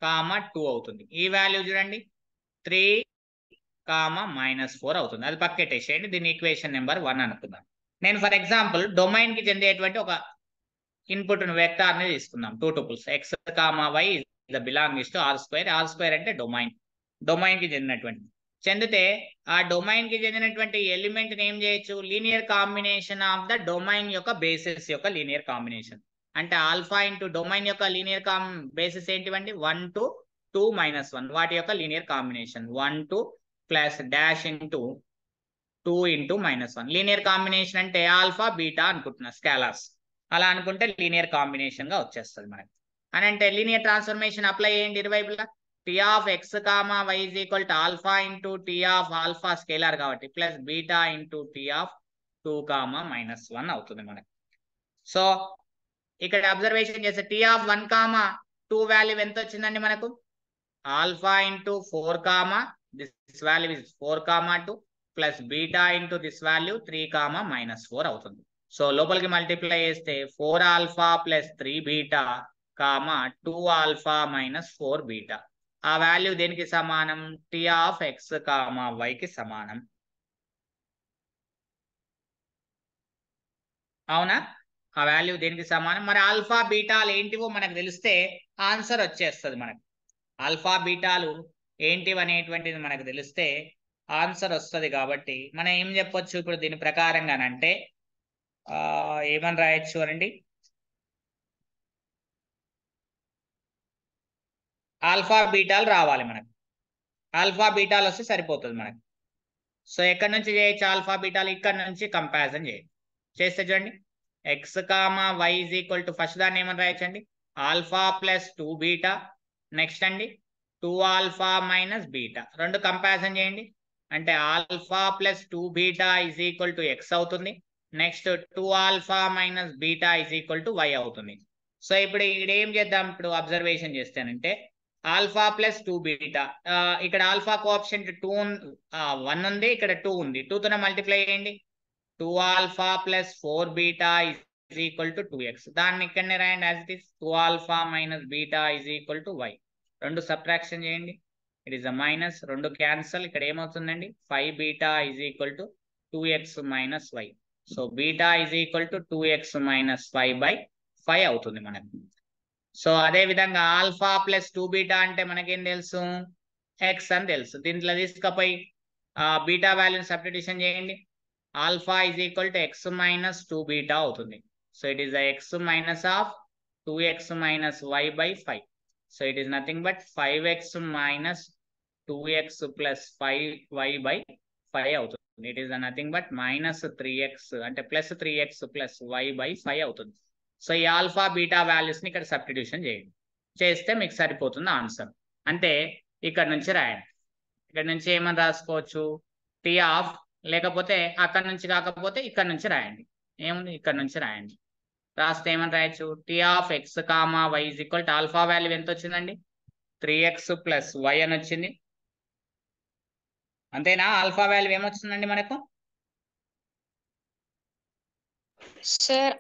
2 అవుతుంది. ఈ వాల్యూ చూడండి 3, -4 అవుతుంది. అది పక్కెట్టేసేయండి. దీని ఈక్వేషన్ నెంబర్ 1 అనుకుందాం. నేను ఫర్ ఎగ్జాంపుల్ డొమైన్ కి చెందేటువంటి ఒక ఇన్పుట్ వెక్టార్ ని తీసుకుందాం. 2 tuples x, y belongs to R2. R2 అంటే డొమైన్ కి చెందితే ఆ డొమైన్ కి చెందినటువంటి ఎలిమెంట్ ని ఏం చేయొచ్చు? Linear combination of the domain యొక్క బేసిస్ యొక్క లీనియర్ కాంబినేషన్ అంటే ఆల్ఫా ఇంటూ డొమైన్ యొక్క లీనియర్ బేసిస్ ఏంటివండి? 1 to 2 -1 వాటి యొక్క linear combination 1 2 plus dash into 2 into -1. Linear combination అంటే ఆల్ఫా బీటా అనుకుంటున్నా, స్కేలర్స్. అలా అనుకుంటే లీనియర్ కాంబినేషన్ గా వచ్చేస్తుంది మనకి. అని అంటే లీనియర్ ట్రాన్స్ఫర్మేషన్ అప్లై చేయండి ఇరువైపులా. T(x, y) = alpha into T(α) scalar కాబట్టి ప్లస్ బీటా ఇంటూ T(2, -1) అవుతుంది మనకి. సో ఇక్కడ అబ్జర్వేషన్ చేస్తే T(1, 2) వాల్యూ ఎంత వచ్చిందండి మనకు? Alpha into 4, this value is 4, 2 plus beta into this value 3, -4 అవుతుంది. సో లోపలికి మల్టిప్లై చేస్తే 4 alpha plus 3 beta, 2 alpha -4 beta. ఆ వాల్యూ దేనికి సమానం? T(x, y) కి సమానం. అవునా? ఆ వాల్యూ దేనికి సమానం? మరి ఆల్ఫా బీటాలు ఏంటివో మనకు తెలిస్తే ఆన్సర్ వచ్చేస్తుంది మనకు. ఆల్ఫా బీటాలు ఏంటివి అనేటువంటిది మనకు తెలిస్తే ఆన్సర్ వస్తుంది. కాబట్టి మనం ఏం చెప్పొచ్చు ఇప్పుడు దీని ప్రకారంగానంటే ఏమని రాయొచ్చు అనండి? ఆల్ఫా బీటాలు రావాలి మనకు. ఆల్ఫా బీటాలు వస్తే సరిపోతుంది మనకు. సో ఎక్కడి నుంచి చేయొచ్చు ఆల్ఫా బీటాలు? ఇక్కడ నుంచి కంపారిజన్ చేయండి. చేస్తే చూడండి x, y = ఫస్ట్ దాన్ని ఏమని రాయొచ్చండి? Alpha plus 2 beta. నెక్స్ట్ అండి 2 ఆల్ఫా మైనస్ బీటా. రెండు కంపారిజన్ చేయండి. అంటే ఆల్ఫా ప్లస్ 2 బీటా = x అవుతుంది. Next 2 alpha minus beta = y అవుతుంది. సో ఇప్పుడు ఇక్కడ ఏం చేద్దాం? ఇప్పుడు అబ్జర్వేషన్ చేస్తానంటే ఆల్ఫా ప్లస్ 2 బీటా, ఇక్కడ ఆల్ఫా కోఎఫిషియంట్ 1 ఉంది, ఇక్కడ 2 ఉంది. 2తోనే మల్టిప్లై చేయండి. 2 ఆల్ఫా ప్లస్ 4 బీటా = 2x. దాన్ని ఇక్కడనే రాయండి as it is. 2 alpha minus beta = y. రెండు సబ్ట్రాక్షన్ చేయండి. ఇట్ ఈస్ అ మైనస్, రెండు క్యాన్సల్. ఇక్కడ ఏమవుతుందండి? 5 beta = 2x minus y. So beta = 2x minus 5/5 అవుతుంది మనకు. సో అదే విధంగా ఆల్ఫా ప్లస్ 2 బీటా అంటే మనకేం తెలుసు? x అని తెలుసు. దీంట్లో తీసుకపోయి బీటా వాల్యూని సబ్స్టిట్యూషన్ చేయండి. ఆల్ఫా = x మైనస్ 2 బీటా అవుతుంది. So it is x minus of 2x minus y/5. So it is nothing but 5x minus 2x plus 5y/5 అవుతుంది. It is nothing but -3x అంటే +3x + y/5 అవుతుంది. So ఈ alpha beta values ని ఇక్కడ substitution చేయండి. చేస్తే మీకు సరిపోతుంది ఆన్సర్. అంటే ఇక్కడ నుంచి రాయండి. ఇక్కడ నుంచి ఏమని రాసుకోవచ్చు, టీ ఆఫ్, లేకపోతే అక్కడ నుంచి కాకపోతే ఇక్కడ నుంచి రాయండి. ఏముంది, ఇక్కడ నుంచి రాయండి. రాస్తే ఏమని రాయొచ్చు, T of x, y = alpha value ఎంత వచ్చిందండి, 3x + y అని వచ్చింది. అంతేనా? ఆల్ఫా వాల్యూ ఏమొచ్చిందండి మనకు? సార్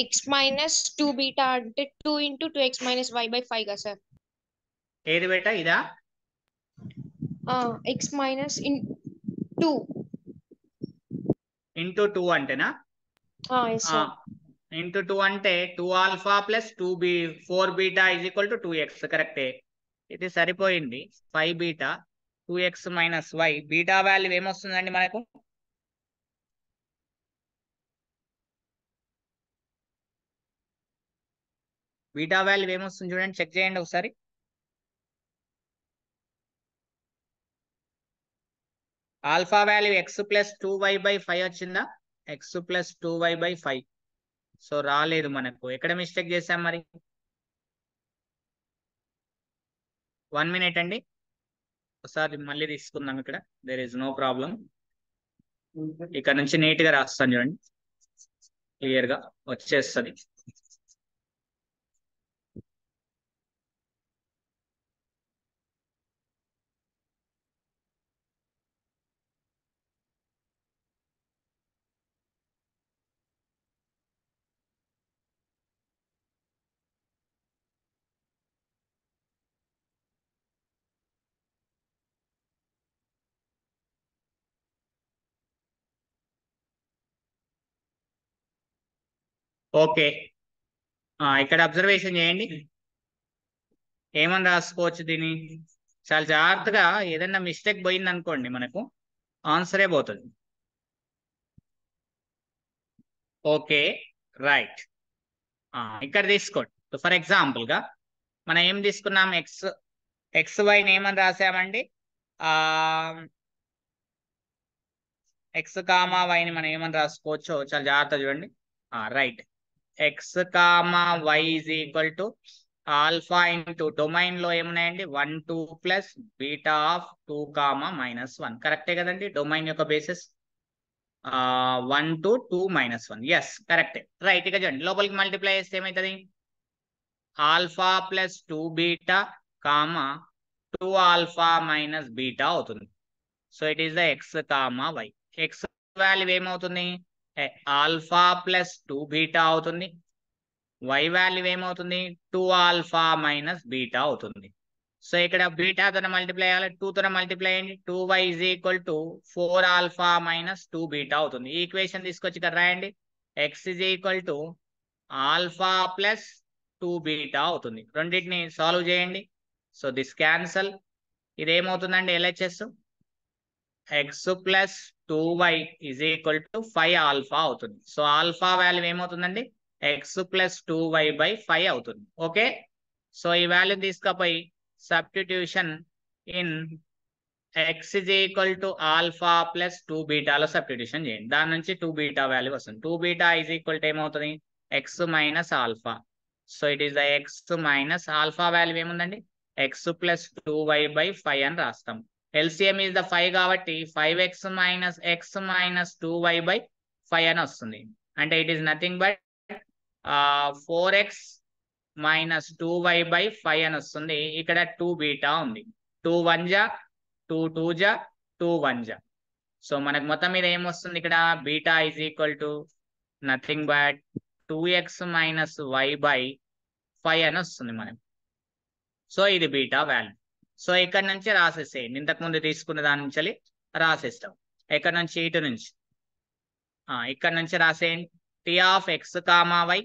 x - 2 బీటా అంటే 2 × 2x - y/5 గా సార్? ఏది బేటా, ఇదా? x - 2 ఇంటూ 2 అంటేనా? Yes sir. ఇంటూ 2 అంటే 2α + 4 బీటా = 2x. కరెక్టే, ఇది సరిపోయింది. 5 beta 2x - y. Beta value ఏమొస్తుందండి మనకు? బీటా వాల్యూ ఏమొస్తుంది చూడండి, చెక్ చేయండి ఒకసారి. ఆల్ఫా వాల్యూ x + 2y/5 వచ్చిందా? x + 2y/5. సో రాలేదు మనకు. ఎక్కడ మిస్టేక్ చేసాం మరి? 1 మినిట్ అండి, ఒకసారి మళ్ళీ తీసుకుందాం. ఇక్కడ దేర్ ఇస్ నో ప్రాబ్లం. ఇక్కడ నుంచి నీట్ గా రాస్తాను చూడండి, క్లియర్ గా వచ్చేస్తుంది. ఓకే, ఇక్కడ అబ్జర్వేషన్ చేయండి. ఏమని రాసుకోవచ్చు దీన్ని? చాలా జాగ్రత్తగా, ఏదైనా మిస్టేక్ పోయింది అనుకోండి మనకు ఆన్సరే పోతుంది. ఓకే రైట్, ఇక్కడ తీసుకోండి. ఫర్ ఎగ్జాంపుల్ గా మనం ఏం తీసుకున్నాం, xy ఏమని రాసామండి, x, y ని మనం ఏమని రాసుకోవచ్చో చాలా జాగ్రత్త చూడండి. Right, x, y = alpha into domain లో ఏమున్నాయండి, 1 2 ప్లస్ బీటా ఆఫ్ 2, -1. కరెక్టే కదండి? డొమైన్ యొక్క బేసిస్ 1 2 2 -1. ఎస్ కరెక్టే. రైట్, ఇక చూడండి లోపలికి మల్టిప్లై చేస్తే ఏమవుతుంది, ఆల్ఫా + 2 బీటా 2α - బీటా అవుతుంది. So it is the x, y. x value ఏమవుతుంది, ఆల్ఫా + 2 బీటా అవుతుంది. y వాల్యూ ఏమవుతుంది, 2α - బీటా అవుతుంది. సో ఇక్కడ బీటాతో మల్టిప్లై చేయాలి, 2తో మల్టిప్లై అయ్యండి. 2y = 4α - 2 బీటా అవుతుంది. ఈ ఈక్వేషన్ తీసుకొచ్చి ఇక్కడ రాయండి. x = ఆల్ఫా + 2 బీటా అవుతుంది. రెండింటిని సాల్వ్ చేయండి. So this cancel. ఇదేమవుతుందండి, LHS x + 2y = 5α అవుతుంది. సో ఆల్ఫా వాల్యూ ఏమవుతుందండి, x + 2y/5 అవుతుంది. ఓకే, సో ఈ వాల్యూ తీసుకపోయి సబ్స్టిట్యూషన్ ఇన్ x = ఆల్ఫా + 2 బీటాలో సబ్స్టిట్యూషన్ చేయండి. దాని నుంచి 2 బీటా వాల్యూ వస్తుంది. 2 బీటా = ఏమవుతుంది, x - alpha. So it is the x - alpha value ఏముందండి, x + 2y/5 అని రాస్తాం. LCM is the 5 కాబట్టి 5x - x - 2y/5 అని వస్తుంది. అంటే it is nothing but 4x - 2y/5 అని వస్తుంది. ఇక్కడ 2 బీటా ఉంది. 2 1 జా 2 2 జా 2 1 జా. సో మనకు మొత్తం మీద ఏమొస్తుంది ఇక్కడ, beta = nothing but 2x - y/5 అని వస్తుంది మనకు. సో ఇది బీటా వాల్యూ. సో ఇక్కడ నుంచి రాసేసేయండి. ఇంతకు ముందు తీసుకున్న దాని నుంచి రాసేస్తాం. ఇక్కడ నుంచి ఇటు నుంచి ఇక్కడ నుంచి రాసేయండి. T of x, y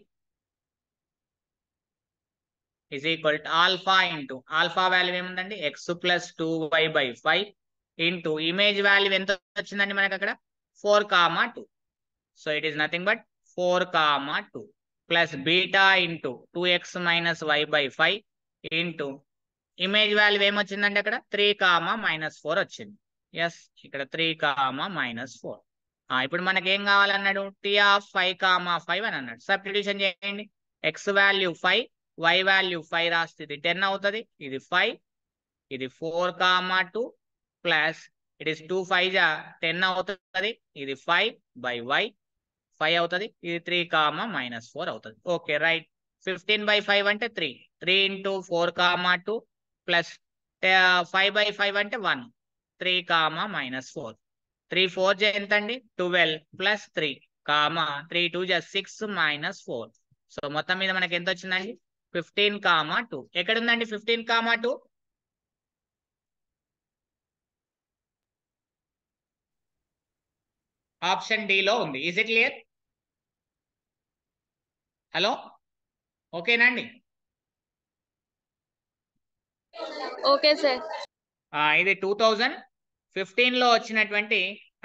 = alpha into alpha value ఏముందండి, x + 2y/5 into image value ఎంత వచ్చిందండి మనకు అక్కడ, 4, 2. So it is nothing but 4, 2 plus beta into 2x - y/5 into image value ఏమొచ్చిందండి అక్కడ, 3, -4 వచ్చింది. ఎస్ ఇక్కడ 3, -4. ఇప్పుడు మనకి ఏం కావాలన్నాడు, టీ ఆఫ్ 5, 5 అని అన్నాడు. సబ్స్టిట్యూషన్ చేయండి. ఎక్స్ వాల్యూ 5, వై వాల్యూ 5 రాస్తే ఇది 10 అవుతుంది, ఇది 5, ఇది 4, 2 ప్లస్ ఇట్ ఇస్ 2 5 10 అవుతుంది, ఇది 5/y 5 అవుతుంది, ఇది 3, -4 అవుతుంది. Okay right. 15/5 అంటే 3, 3 × 4, 2 ప్లస్ 5/5 అంటే 1, 3, -4. 3 4 ఎంత అండి, 12 ప్లస్ 3, 3 2 6 -4. సో మొత్తం మీద మనకి ఎంత వచ్చిందండి, 15, 2. ఎక్కడుందండి 15, 2? ఆప్షన్ డి లో ఉంది. Is it clear? హలో, ఓకేనండి? Okay sir. ఇది 2015 లో వచ్చినటువంటి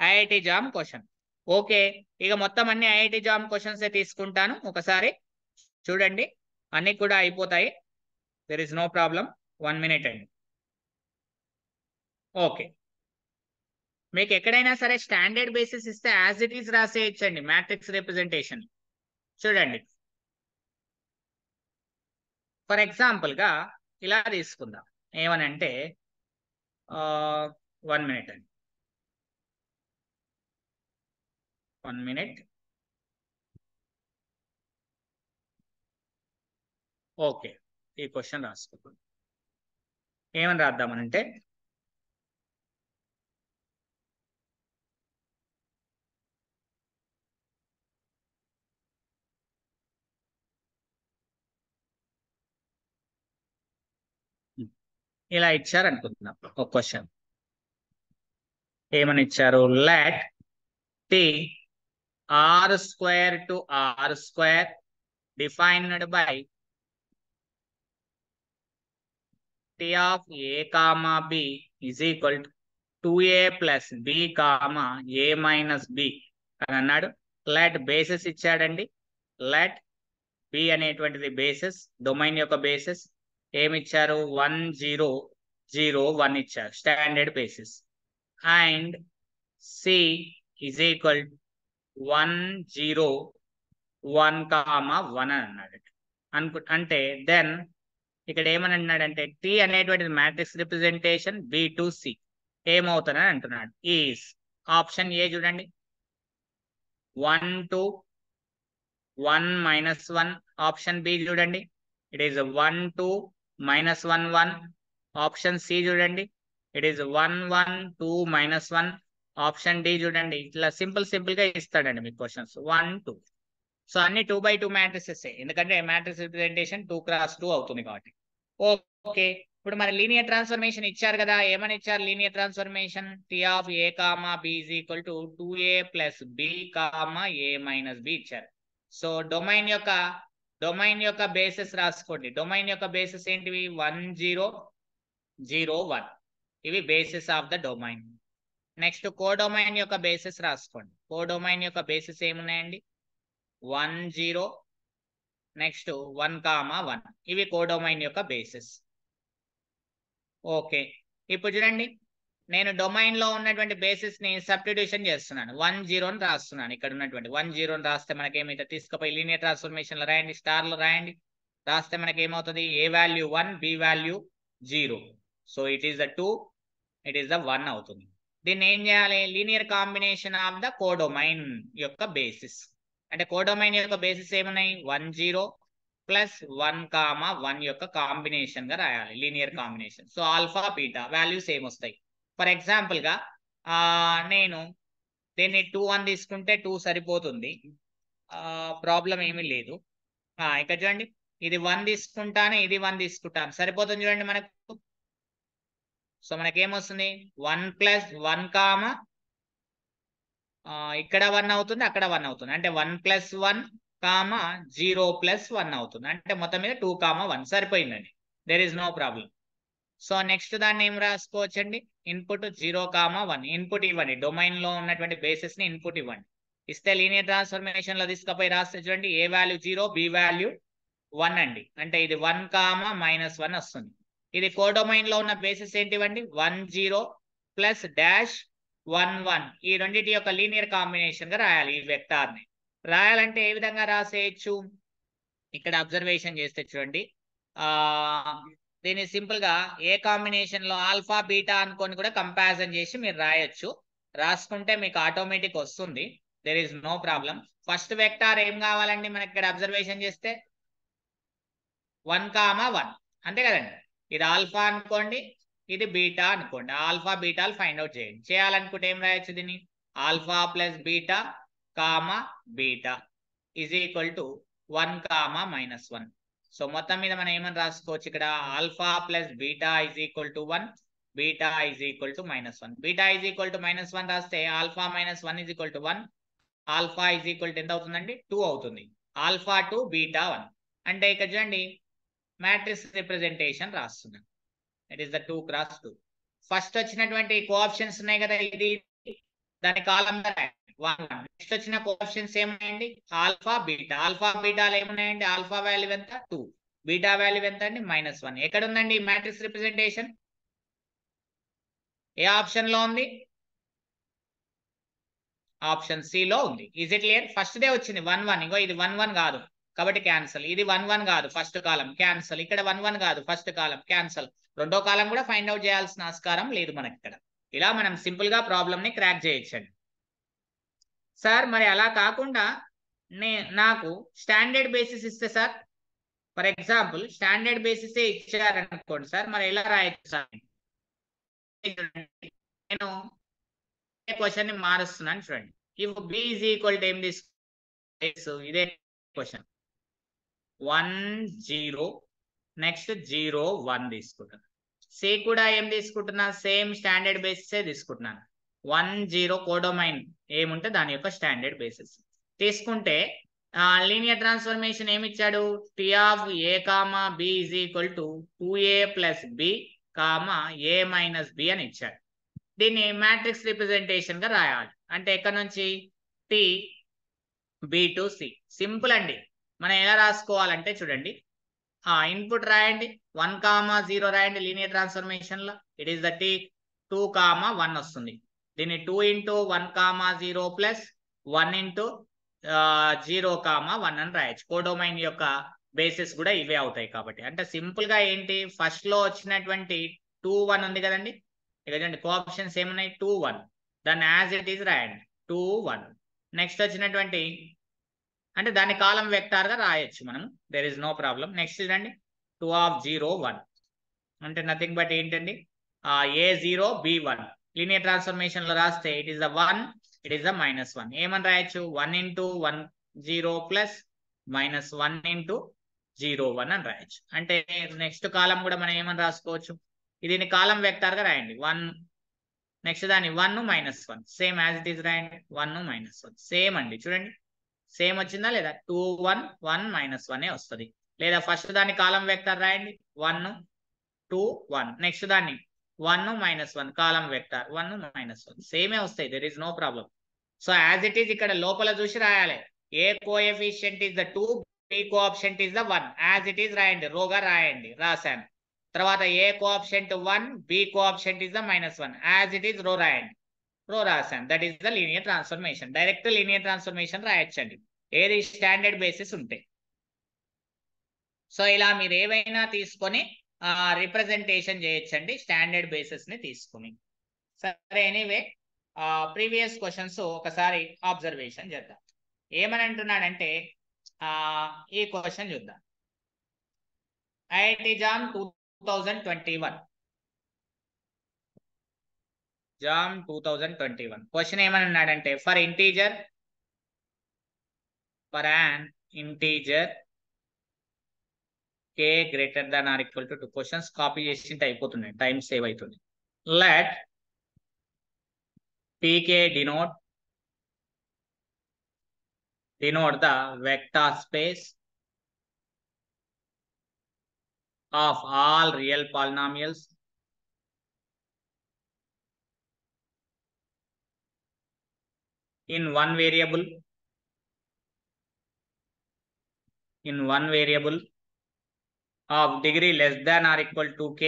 ఐఐటి జామ్ క్వశ్చన్. ఓకే, ఇక మొత్తం అన్ని ఐఐటి జామ్ క్వశ్చన్స్ తీసుకుంటాను, ఒకసారి చూడండి, అన్ని కూడా అయిపోతాయి. There is no problem. 1 minute అండి. ఓకే, మీకు ఎక్కడైనా సరే స్టాండర్డ్ బేసిస్ ఇస్తే యాజ్ ఇట్ ఈస్ రాసేయచ్చండి మ్యాట్రిక్స్ రిప్రజెంటేషన్. చూడండి, ఫర్ ఎగ్జాంపుల్ గా ఇలా తీసుకుందాం. ఏమనంటే 1 minute అండి, 1 minute. ఓకే, ఈ క్వశ్చన్ రాసుకుందాం. ఏమని రాద్దామనంటే ఇలా ఇచ్చారు అనుకుంటున్నాం ఒక క్వశ్చన్. ఏమని ఇచ్చారు, let T r² to r² defined by T of a, b is equal to 2a plus b, a minus b అని అన్నాడు. లెట్ బేసిస్ ఇచ్చాడండి. లెట్ b అనేటువంటిది బేసిస్, డొమైన్ యొక్క బేసిస్. ఏమిచ్చారు, 1 0 0 1 ఇచ్చారు, standard basis. And c is equal 1 0 1, 1 అని అన్నాడు. అంటే then ఇక్కడ ఏమని అన్నాడంటే టీ అనేటువంటిది matrix representation b to c ఏమవుతుందని అంటున్నాడు. ఈజ్ ఆప్షన్ ఏ చూడండి, 1 2 1 -1. ఆప్షన్ బి చూడండి, ఇట్ ఈస్ 1 2 -1 1. ఆప్షన్ సి చూడండి, ఇట్ ఈస్ 1 1 2 -1. ఆప్షన్ డి చూడండి. ఇట్లా సింపుల్ గా ఇస్తాడండి మీకు క్వశ్చన్స్ 1 2. సో అన్ని 2x2 మ్యాట్రిసెస్, ఎందుకంటే మ్యాట్రిక్స్ రిప్రజెంటేషన్ 2x2 అవుతుంది కాబట్టి. ఓకే, ఇప్పుడు మన లీనియర్ ట్రాన్స్ఫర్మేషన్ ఇచ్చారు కదా. ఏమని ఇచ్చారు linear transformation, T of a, b is equal to 2a plus b, a minus b ఇచ్చారు. సో డొమైన్ యొక్క బేసిస్ రాసుకోండి. డొమైన్ యొక్క బేసిస్ ఏంటివి, 1 0 0 1. ఇవి basis of the domain. Next codomain యొక్క బేసిస్ రాసుకోండి. కోడొమైన్ యొక్క బేసిస్ ఏమున్నాయండి, 1 0 నెక్స్ట్ 1, 1. ఇవి కోడొమైన్ యొక్క బేసిస్. ఓకే, ఇప్పుడు చూడండి, నేను డొమైన్ లో ఉన్నటువంటి బేసిస్ ని సబ్స్టిట్యూషన్ చేస్తున్నాను. 1 0 అని రాస్తున్నాను. ఇక్కడ ఉన్నటువంటి 1 0 అని రాస్తే మనకి ఏమైతే, తీసుకుపోయి లీనియర్ ట్రాన్స్ఫర్మేషన్ లో రాయండి, స్టార్ లో రాయండి. రాస్తే మనకి ఏమవుతుంది, a value 1, b value 0. So it is the 2, it is the 1 అవుతుంది. దీన్ని ఏం చేయాలి, linear combination of the codomain యొక్క బేసిస్. అంటే కోడొమైన్ యొక్క బేసిస్ ఏమున్నాయి, 1 0 ప్లస్ 1, 1 యొక్క కాంబినేషన్ గా రాయాలి, linear combination. So alpha beta values ఏమొస్తాయి. ఫర్ ఎగ్జాంపుల్ గా నేను దీన్ని 2 అని తీసుకుంటే 2 సరిపోతుంది, ప్రాబ్లం ఏమీ లేదు. ఇక్కడ చూడండి, ఇది 1 తీసుకుంటాను, ఇది 1 తీసుకుంటాను, సరిపోతుంది చూడండి మనకు. సో మనకేమొస్తుంది, 1 + 1, ఇక్కడ 1 అవుతుంది, అక్కడ 1 అవుతుంది. అంటే 1 + 1, 0 + 1 అవుతుంది. అంటే మొత్తం మీద 2, 1 సరిపోయిందండి. There is no problem. So next దాన్ని ఏం రాసుకోవచ్చండి, ఇన్పుట్ 0, 1. ఇన్పుట్ ఇవ్వండి, డొమైన్ లో ఉన్నటువంటి బేసిస్ ని ఇన్పుట్ ఇవ్వండి. ఇస్తే లీనియర్ ట్రాన్స్ఫర్మేషన్ లో తీసుకపోయి రాస్తే చూడండి, ఏ వాల్యూ 0, బి వాల్యూ 1 అండి. అంటే ఇది 1, -1 వస్తుంది. ఇది కోడొమైన్ లో ఉన్న బేసిస్ ఏంటివండి, 1 0 ప్లస్ డాష్ 1 1 ఈ రెండింటి యొక్క లీనియర్ కాంబినేషన్ గా రాయాలి ఈ వెక్టార్ ని. రాయాలంటే ఏ విధంగా రాసేయచ్చు? ఇక్కడ అబ్జర్వేషన్ చేస్తే చూడండి, దీన్ని సింపుల్ గా ఏ కాంబినేషన్ లో ఆల్ఫా బీటా అనుకొని కూడా కంపారిజన్ చేసి మీరు రాయొచ్చు. రాసుకుంటే మీకు ఆటోమేటిక్ వస్తుంది, there is no problem. First vector ఏం కావాలండి మనకి? ఇక్కడ అబ్జర్వేషన్ చేస్తే 1, 1 అంతే కదండి. ఇది ఆల్ఫా అనుకోండి, ఇది బీటా అనుకోండి. ఆల్ఫా బీటాలు ఫైండ్ అవుట్ చేయండి. చేయాలనుకుంటే ఏం రాయొచ్చు దీన్ని? Alpha plus beta comma beta is equal to 1, -1. So మొత్తం మీద మనం ఏమని రాసుకోవచ్చు ఇక్కడ? Alpha plus beta is equal to 1, beta is equal to -1. Beta is equal to -1 రాస్తే alpha -1 is equal to 1, alpha is equal to ఎంత అవుతుందండి? 2 అవుతుంది. ఆల్ఫా 2 బీటా 1 అంటే ఇక్కడ చూడండి మ్యాట్రిక్స్ రిప్రజెంటేషన్ రాస్తున్నాం. It is the 2 x 2. First వచ్చినటువంటి coefficients ఉన్నాయి కదా, ఇది దాని కాలం 1. నెక్స్ట్ వచ్చిన కోఆప్షన్స్ ఏమున్నాయండి? Alpha beta. ఆల్ఫా బీటాలు ఏమున్నాయండి? ఆల్ఫా వాల్యూ ఎంత? 2, బీటా వాల్యూ ఎంత అండి? -1. ఎక్కడ ఉందండి మ్యాట్రిక్స్ రిప్రజెంటేషన్? ఏ ఆప్షన్ లో ఉంది? ఆప్షన్ సి లో ఉంది. Is it clear? First day వచ్చింది 1 1. ఇంకో ఇది 1 1 కాదు కాబట్టి క్యాన్సల్. ఇది 1 1 కాదు ఫస్ట్ కాలం, క్యాన్సల్. ఇక్కడ 1 1 కాదు ఫస్ట్ కాలం, క్యాన్సల్. రెండో కాలం కూడా ఫైండ్ అవుట్ చేయాల్సిన ఆస్కారం లేదు మనకి ఇక్కడ. ఇలా మనం సింపుల్ గా ప్రాబ్లమ్ ని క్రాక్ చేయొచ్చండి. సార్ మరి అలా కాకుండా నాకు స్టాండర్డ్ బేసిస్ ఇస్తే sir, for example standard basis ఇచ్చారనుకోండి సార్, మరి ఎలా రాయొచ్చు సార్? నేను క్వశ్చన్ ని మారుస్తున్నాను చూడండి. If B is equal to ఏం తీసుకో, ఇదే క్వశ్చన్ 1 0 నెక్స్ట్ 0 1 తీసుకుంటాను. సి కూడా ఏం తీసుకుంటున్నా? సేమ్ స్టాండర్డ్ బేసిస్ తీసుకుంటున్నాను. 1 0 కోడొమైన్ ఏముంటే దాని యొక్క స్టాండర్డ్ బేసిస్ తీసుకుంటే లీనియర్ ట్రాన్స్ఫర్మేషన్ ఏమి ఇచ్చాడు? T of A comma B is equal to 2a plus B comma a minus B అని ఇచ్చాడు. దీన్ని మ్యాట్రిక్స్ రిప్రజెంటేషన్ గా రాయాలి. అంటే ఎక్కడ నుంచి? T B to C. Simple అండి. మనం ఎలా రాసుకోవాలంటే చూడండి, ఇన్పుట్ రాయండి, 1 0 రాయండి లీనియర్ ట్రాన్స్ఫర్మేషన్ లో. ఇట్ ఈస్ ద టీ 2 1 వస్తుంది. దీన్ని 2 × 1 0 ప్లస్ 1 × 0 1 అని రాయొచ్చు. కోడొమైన్ యొక్క బేసిస్ కూడా ఇవే అవుతాయి కాబట్టి. అంటే సింపుల్ గా ఏంటి, ఫస్ట్ లో వచ్చినటువంటి 2 1 ఉంది కదండి, ఇక్కడ చూడండి కోఆప్షన్స్ ఏమున్నాయి? 2 1. దాన్ని యాజ్ ఇట్ ఈస్ రాయండి 2 1. నెక్స్ట్ వచ్చినటువంటి అంటే దాని కాలం వెక్టార్ గా రాయొచ్చు మనం, there is no problem. Next చూడండి 2 0 1 అంటే నథింగ్ బట్ ఏంటండి? a0 b1. లీనియర్ ట్రాన్స్ఫర్మేషన్ లో రాస్తే it is the 1, it is the -1. ఏమని రాయొచ్చు? 1 × 1 0 ప్లస్ -1 × 0 1 అని రాయొచ్చు. అంటే నెక్స్ట్ కాలం కూడా మనం ఏమని రాసుకోవచ్చు? దీన్ని కాలం వెక్టార్ గా రాయండి 1. నెక్స్ట్ దాన్ని 1 -1 సేమ్ యాజ్ ఇట్ ఈస్ రాయండి 1 -1. సేమ్ అండి చూడండి, సేమ్ వచ్చిందా లేదా? 2 1 1 -1 వస్తుంది. లేదా ఫస్ట్ దాన్ని కాలం వెక్టర్ రాయండి 1 2 1. నెక్స్ట్ దాన్ని 1 -1 కాలం వెక్టర్ 1 -1 సేమే వస్తాయి, there is no problem. So as it is ఇక్కడ లోపల చూసి రాయాలి. A coefficient is the 2, b coefficient is the 1. As it is రాయండి, రోగా రాయండి, రాశాను. తర్వాత a coefficient 1, b coefficient is the -1. As it is row రాయండి, రో రాశాను. That is the linear transformation. Direct linear transformation రాయొచ్చండి ఏది స్టాండర్డ్ బేసిస్ ఉంటే. సో ఇలా మీరు ఏవైనా తీసుకొని రిప్రజెంటేషన్ చేయొచ్చండి స్టాండర్డ్ బేసిస్ ని తీసుకుని. సరే, ఎనీవే ప్రీవియస్ క్వశ్చన్స్ ఒకసారి అబ్జర్వేషన్ చేద్దాం. ఏమని అంటున్నాడంటే ఈ క్వశ్చన్ చూద్దాం. ఐఐటి జామ్ 2021 క్వశ్చన్ ఏమని అన్నాడంటే for an integer k greater than or equal to 2. Questions copy చేసింటే అయిపోతున్నాయి, టైం సేవ్ అవుతుంది. Let pk denote the vector space of all real polynomials in one variable of degree less than or equal to k,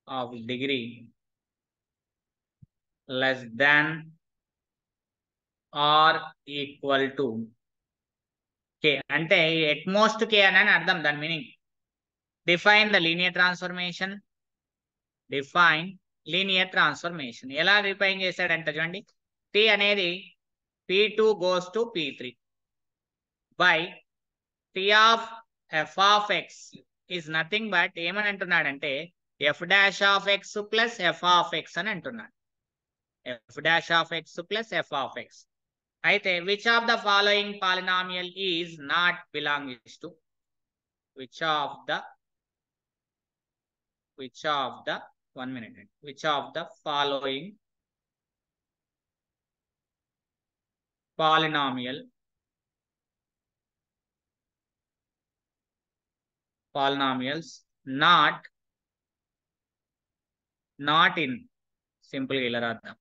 of degree less than or equal to k అంటే at most k అని అర్థం దాని meaning. Define the linear transformation. Define linear transformation ఎలా define చేశాడంట చూడండి. t అనేది p2 goes to p3 by t of f of x is nothing but ఏమని అంటున్నాడంటే f dash of x plus f of x అని అంటున్నాడు. f dash of x plus f of x. అయితే which of the following polynomial is not belongs to which of the one minute which of the following polynomials not in simple ఇలా రాద్దాం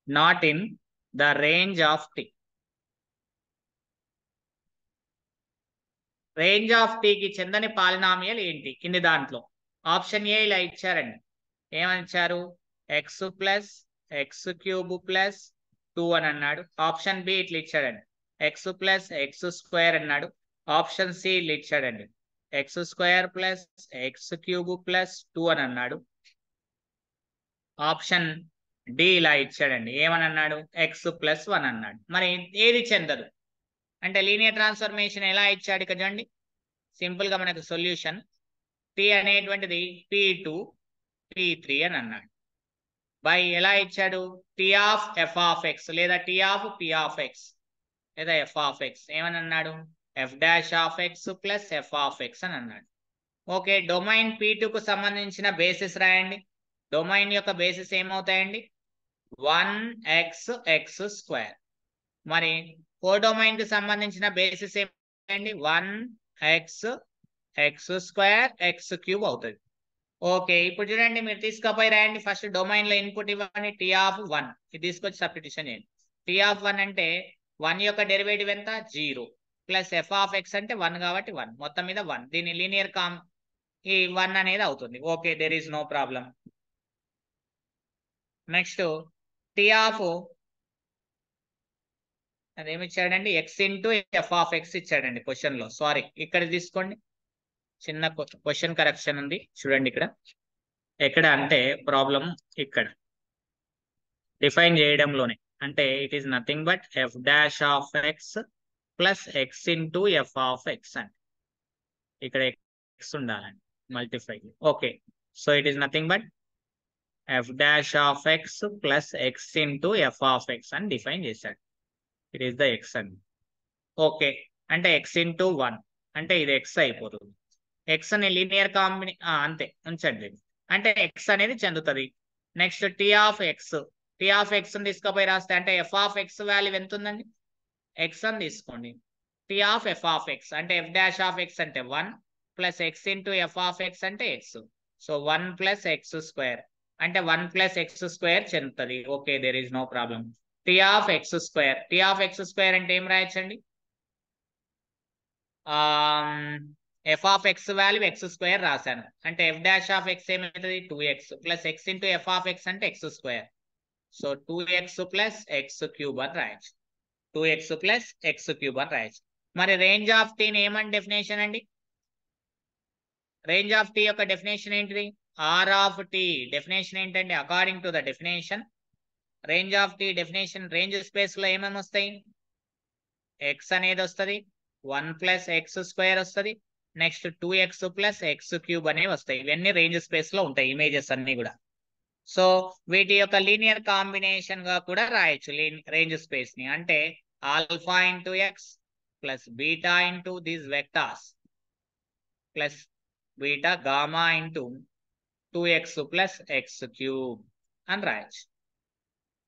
not in the range of t. Range of t కి చెందని polynomial ఏంటి కింది దాంట్లో. Option A ఇలా ఇచ్చారండి. ఏమని ఇచ్చారు? X plus x cube plus 2 అని అన్నాడు. ఆప్షన్ బి ఇట్లా ఇచ్చాడండి ఎక్స్ ప్లస్ ఎక్స్ స్క్వేర్ అన్నాడు. ఆప్షన్ సి ఇట్లా ఇచ్చాడండి X square plus x cube plus 2 అని అన్నాడు. ఆప్షన్ డి ఇలా ఇచ్చాడండి ఏమని అన్నాడు? ఎక్స్ ప్లస్ 1 అన్నాడు. మరి ఏది చెందదు అంటే లీనియర్ ట్రాన్స్ఫర్మేషన్ ఎలా ఇచ్చాడు ఇక్కడ చూడండి. సింపుల్ గా మనకు సొల్యూషన్ t అనేటువంటిది p2 p3 అని అన్నాడు. బై ఎలా ఇచ్చాడు? t of f of x లేదా t of p of x లేదా f ఆఫ్ x ఏమని అన్నాడు? f dash of x plus f of x అని అన్నాడు. ఓకే, డొమైన్ p2 కు సంబంధించిన బేసిస్ రాయండి. డొమైన్ యొక్క బేసిస్ ఏమవుతాయండి? 1x square. మరి కోడొమైన్ కి సంబంధించిన బేసిస్ ఏంటండి? 1x స్క్వేర్ x క్యూబ్ అవుతుంది. ఓకే, ఇప్పుడు చూడండి మీరు తీసుకపోయి రాయండి. ఫస్ట్ డొమైన్ లో ఇన్పుట్ ఇవ్వండి t ఆఫ్ 1 ఇది తీసుకొచ్చి సబ్స్టిట్యూషన్ చేయండి. t ఆఫ్ 1 అంటే 1 యొక్క డెరివేటివ్ ఎంత? 0 ప్లస్ f ఆఫ్ x అంటే 1 కాబట్టి 1 మొత్తం మీద 1. దీని లీనియర్ ఈ 1 అనేది అవుతుంది. Okay, there is no problem. Next t of అదేమి ఇచ్చాడండి? X into F of X ఇచ్చాడండి క్వశ్చన్ లో. సారీ, ఇక్కడ తీసుకోండి, చిన్న క్వశ్చన్ కరెక్షన్ ఉంది చూడండి. ఇక్కడ ఎక్కడ అంటే ప్రాబ్లం ఇక్కడ డిఫైన్ చేయడంలోనే. అంటే it is nothing but F dash of X plus x into F of X అండి. ఇక్కడ ఎక్స్ ఉండాలండి multiply. Okay, so it is nothing but F dash of X plus x into F of X అని define చేశాడు. It is the X అండి. Okay, అంటే X into 1 అంటే ఇది X అయిపోతుంది. ఎక్స్ అని లీనియర్ అంతే ఉంచండి. అంటే ఎక్స్ అనేది చెందుతుంది. నెక్స్ట్ టీ ఆఫ్ ఎక్స్ తీసుకుపోయి రాస్తే అంటే ఎఫ్ ఆఫ్ ఎక్స్ వాల్యూ ఎంత ఉందండి? ఎక్స్ అని తీసుకోండి. T of F of X అంటే ఎఫ్ డాష్ ఆఫ్ ఎక్స్ అంటే 1 plus x into F of X అంటే x. So 1 plus x square అంటే 1 ప్లస్ ఎక్స్ స్క్వేర్ చెందుతుంది. Okay, there is no problem. T of x square అంటే ఏం రాయొచ్చండి? F of X value x square రాశాను. అంటే f dash of X ఏమవుతుంది? 2x plus x into F of X అంటే x square. So 2x plus x cube అని రాయొచ్చు. 2x plus x cube అని రాయొచ్చు. మరి రేంజ్ ఆఫ్ టీని ఏమని డెఫినేషన్ అండి? రేంజ్ ఆఫ్ టీ యొక్క డెఫినేషన్ ఏంటిది? ఆర్ ఆఫ్ టీ డెఫినేషన్ ఏంటండి? According to the definition range of T definition range space లో ఏమేమి వస్తాయి? ఎక్స్ అనేది వస్తుంది, 1 ప్లస్ ఎక్స్ స్క్వేర్ వస్తుంది, next 2x plus x cube అనేవి వస్తాయి. ఇవన్నీ రేంజ్ స్పేస్ లో ఉంటాయి ఇమేజెస్ అన్ని కూడా. సో వీటి యొక్క లీనియర్ కాంబినేషన్ గా కూడా రాయొచ్చు రేంజ్ స్పేస్ ని. అంటే alpha into x plus beta into these vectors plus beta gamma into 2x plus x cube అని రాయొచ్చు.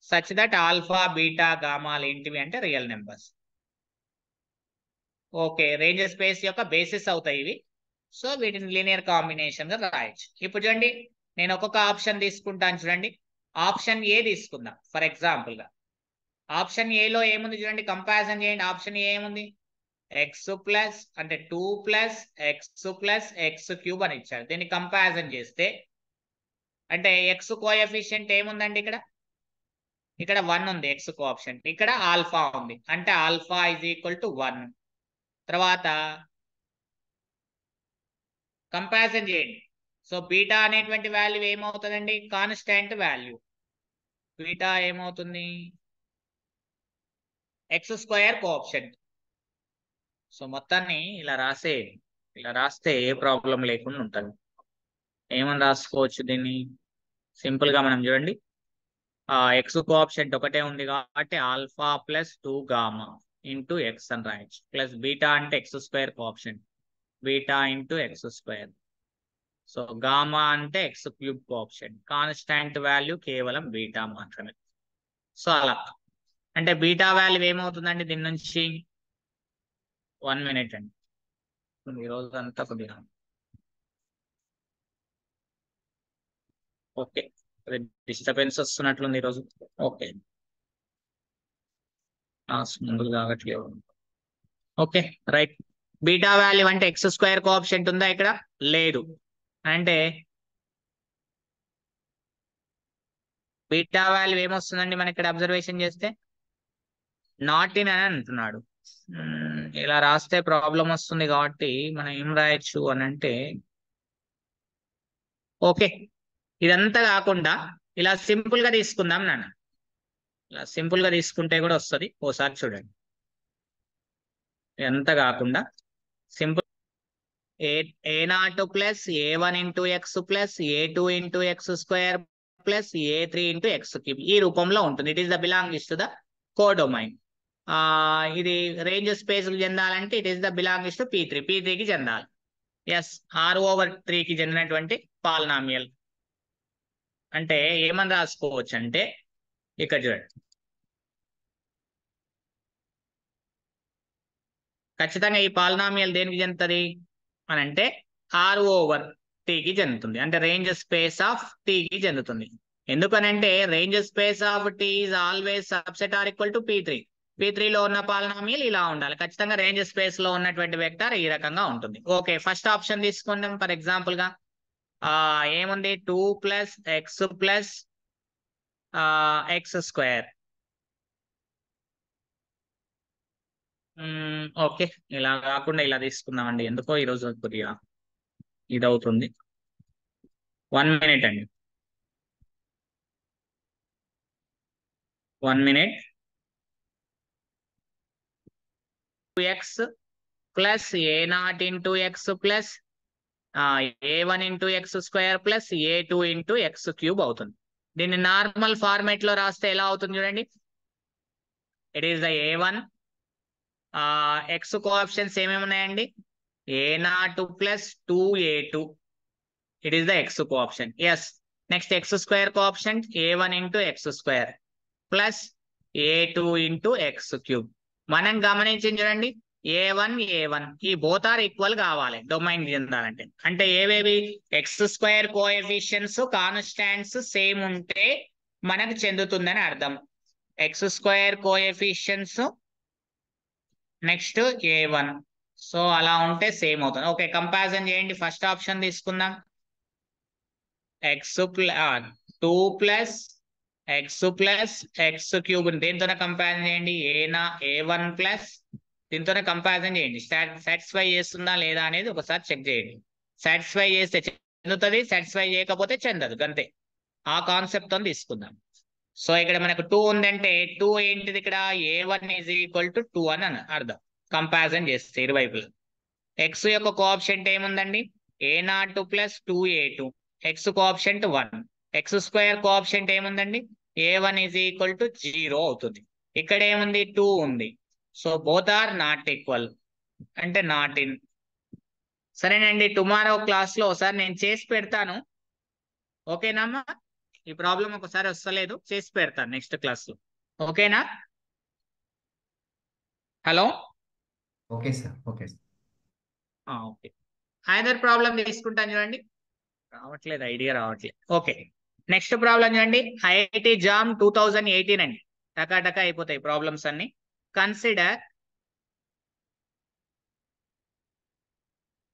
సచ్ దట్ ఆల్ఫా బీటా గామాలు ఏంటివి అంటే real numbers. Okay, range space యొక్క బేసిస్ అవుతాయి ఇవి. సో వీటిని లీనియర్ కాంబినేషన్ గా రాయొచ్చు. ఇప్పుడు చూడండి నేను ఒక్కొక్క ఆప్షన్ తీసుకుంటాను. చూడండి ఆప్షన్ ఏ తీసుకుందాం ఫర్ ఎగ్జాంపుల్ గా. ఆప్షన్ ఏలో ఏముంది చూడండి, కంపారిజన్ చేయండి. ఆప్షన్ ఏ ఏముంది? ఎక్స్ ప్లస్ అంటే 2 plus x plus x cube అని ఇచ్చారు. దీన్ని కంపారిజన్ చేస్తే అంటే ఎక్స్ కోఎఫిషియంట్ ఏముందండి ఇక్కడ? ఇక్కడ 1 ఉంది ఎక్స్ కోఆప్షన్, ఇక్కడ ఆల్ఫా ఉంది, అంటే ఆల్ఫా ఇజ్ ఈక్వల్ టు 1. తర్వాత కంపారిజన్ చేయండి. సో బీటా అనేటువంటి వాల్యూ ఏమవుతుందండి? Constant value. బీటా ఏమవుతుంది? ఎక్స్ స్క్వేర్ కోఆప్షన్. సో మొత్తాన్ని ఇలా రాసేయండి. ఇలా రాస్తే ఏ ప్రాబ్లం లేకుండా ఉంటుంది. ఏమని రాసుకోవచ్చు దీన్ని? సింపుల్ గా మనం చూడండి, ఎక్స్ కోఆప్షన్ ఒకటే ఉంది కాబట్టి alpha plus 2 gamma into x అని రాయొచ్చు. ప్లస్ బీటా అంటే x square coefficient, beta into x square. So gamma అంటే x cube coefficient, constant value కేవలం బీటా మాత్రమే. సో అలా అంటే బీటా వాల్యూ ఏమవుతుందండి దీని నుంచి? 1 మినిట్ అండి, ఈ రోజు అంతా కొద్దిగా ఓకే డిస్టర్బెన్స్ వస్తున్నట్లుంది ఈరోజు. ఓకే ముందుకు కావట్లేదు. Okay right. బీటా వాల్యూ అంటే ఎక్స్ స్క్వేర్ కోఆప్షన్ ఉందా ఇక్కడ? లేదు. అంటే బీటా వాల్యూ ఏమొస్తుందండి మనకి ఇక్కడ అబ్జర్వేషన్ చేస్తే? నాట్ ఇన్ అని అంటున్నాడు. ఇలా రాస్తే ప్రాబ్లం వస్తుంది కాబట్టి మనం ఏం రాయొచ్చు అని అంటే, ఓకే ఇదంతా కాకుండా ఇలా సింపుల్ గా తీసుకుందాం నాన్న. ఇలా సింపుల్ గా తీసుకుంటే కూడా వస్తుంది, ఓసారి చూడండి. ఇదంతా కాకుండా simple a0 plus a1 into x plus a2 into x square plus a3 into x cube ఈ రూపంలో ఉంటుంది. It is the belongs to the codomain. ఇది రేంజ్ స్పేస్ కి చెందాలంటే it is the belongs to P3 కి చెందాలి. Yes, R/3 కి చెందినటువంటి పాలినామియల్. అంటే ఏమని రాసుకోవచ్చు అంటే ఇక్కడ చూడండి, ఖచ్చితంగా ఈ పాలినామియల్ దేనికి చెందుతుంది అని అంటే R/T కి చెందుతుంది, అంటే రేంజ్ స్పేస్ ఆఫ్ T కి చెందుతుంది. ఎందుకనంటే range space of T is always subset or equal to P3 లో ఉన్న పాలినామియల్ ఇలా ఉండాలి. ఖచ్చితంగా రేంజ్ స్పేస్ లో ఉన్నటువంటి వెక్టర్ ఈ రకంగా ఉంటుంది. ఓకే ఫస్ట్ ఆప్షన్ తీసుకుందాం. ఫర్ ఎగ్జాంపుల్ గా ఏముంది? 2 plus x plus x square. Okay ఇలా కాకుండా ఇలా తీసుకుందామండి, ఎందుకో ఈరోజు కొద్దిగా ఇది అవుతుంది. 1 మినిట్ అండి, 1 minute. 2x plus a0 into x plus a1 into x square plus a2 into x cube అవుతుంది. దీన్ని నార్మల్ ఫార్మేట్ లో రాస్తే ఎలా అవుతుంది చూడండి. It is the a1, x coefficients ఏమేమి ఉన్నాయండి? a0 plus 2a2, it is the x coefficient. Yes, next x square coefficient a1 into x square plus a2 into x cube. మనం గమనించింది చూడండి, a1 ఈ బోత్ ఆర్ ఈక్వల్ కావాలి domain చెందాలంటే. అంటే ఏవేవి? X square coefficients constants same ఉంటే మనకు చెందుతుందని అర్థం. X square coefficients next a1, so అలా ఉంటే సేమ్ అవుతుంది. ఓకే కంపారిజన్ చేయండి. ఫస్ట్ ఆప్షన్ తీసుకుందాం, x 2 plus x plus x cube దేంతోనే కంపారిజన్ చేయండి? a1 ప్లస్ దీంతోనే కంపారిజన్ చేయండి. సాటిస్ఫై చేస్తుందా లేదా అనేది ఒకసారి చెక్ చేయండి. సాటిస్ఫై చేస్తే చెందుతుంది, సాటిస్ఫై చేయకపోతే చెందదు, అంతే. ఆ కాన్సెప్ట్ తో తీసుకుందాం. సో ఇక్కడ మనకు 2 ఉందంటే 2 ఏంటిది? ఇక్కడ a1 ఈజ్ ఈక్వల్ టు 2 అని అర్థం కంపారిజన్ చేస్తే ఇరువైపులా. ఎక్స్ యొక్క కోఆప్షెంట్ ఏముందండి? a0 plus 2a2, x coefficient 1. X square coefficient ఏముందండి? a1 ఈజ్ ఈక్వల్ టు 0 అవుతుంది. ఇక్కడ ఏముంది? 2 ఉంది. So both are not equal, అంటే నాట్ ఇన్. సరేనండి, టుమారో క్లాస్ లో ఒకసారి నేను చేసి పెడతాను, ఓకేనామ్మా? ఈ ప్రాబ్లం ఒకసారి వస్తలేదు, చేసి పెడతాను నెక్స్ట్ క్లాస్ లో, ఓకేనా? Hello, okay sir. Okay sir. Okay. Either problem తీసుకుంటాను చూడండి, రావట్లేదు, ఐడియా రావట్లేదు. ఓకే నెక్స్ట్ ప్రాబ్లం చూడండి, ఐఐటి జామ్ 2018 అండి. టకా అయిపోతాయి ప్రాబ్లమ్స్ అన్ని. Consider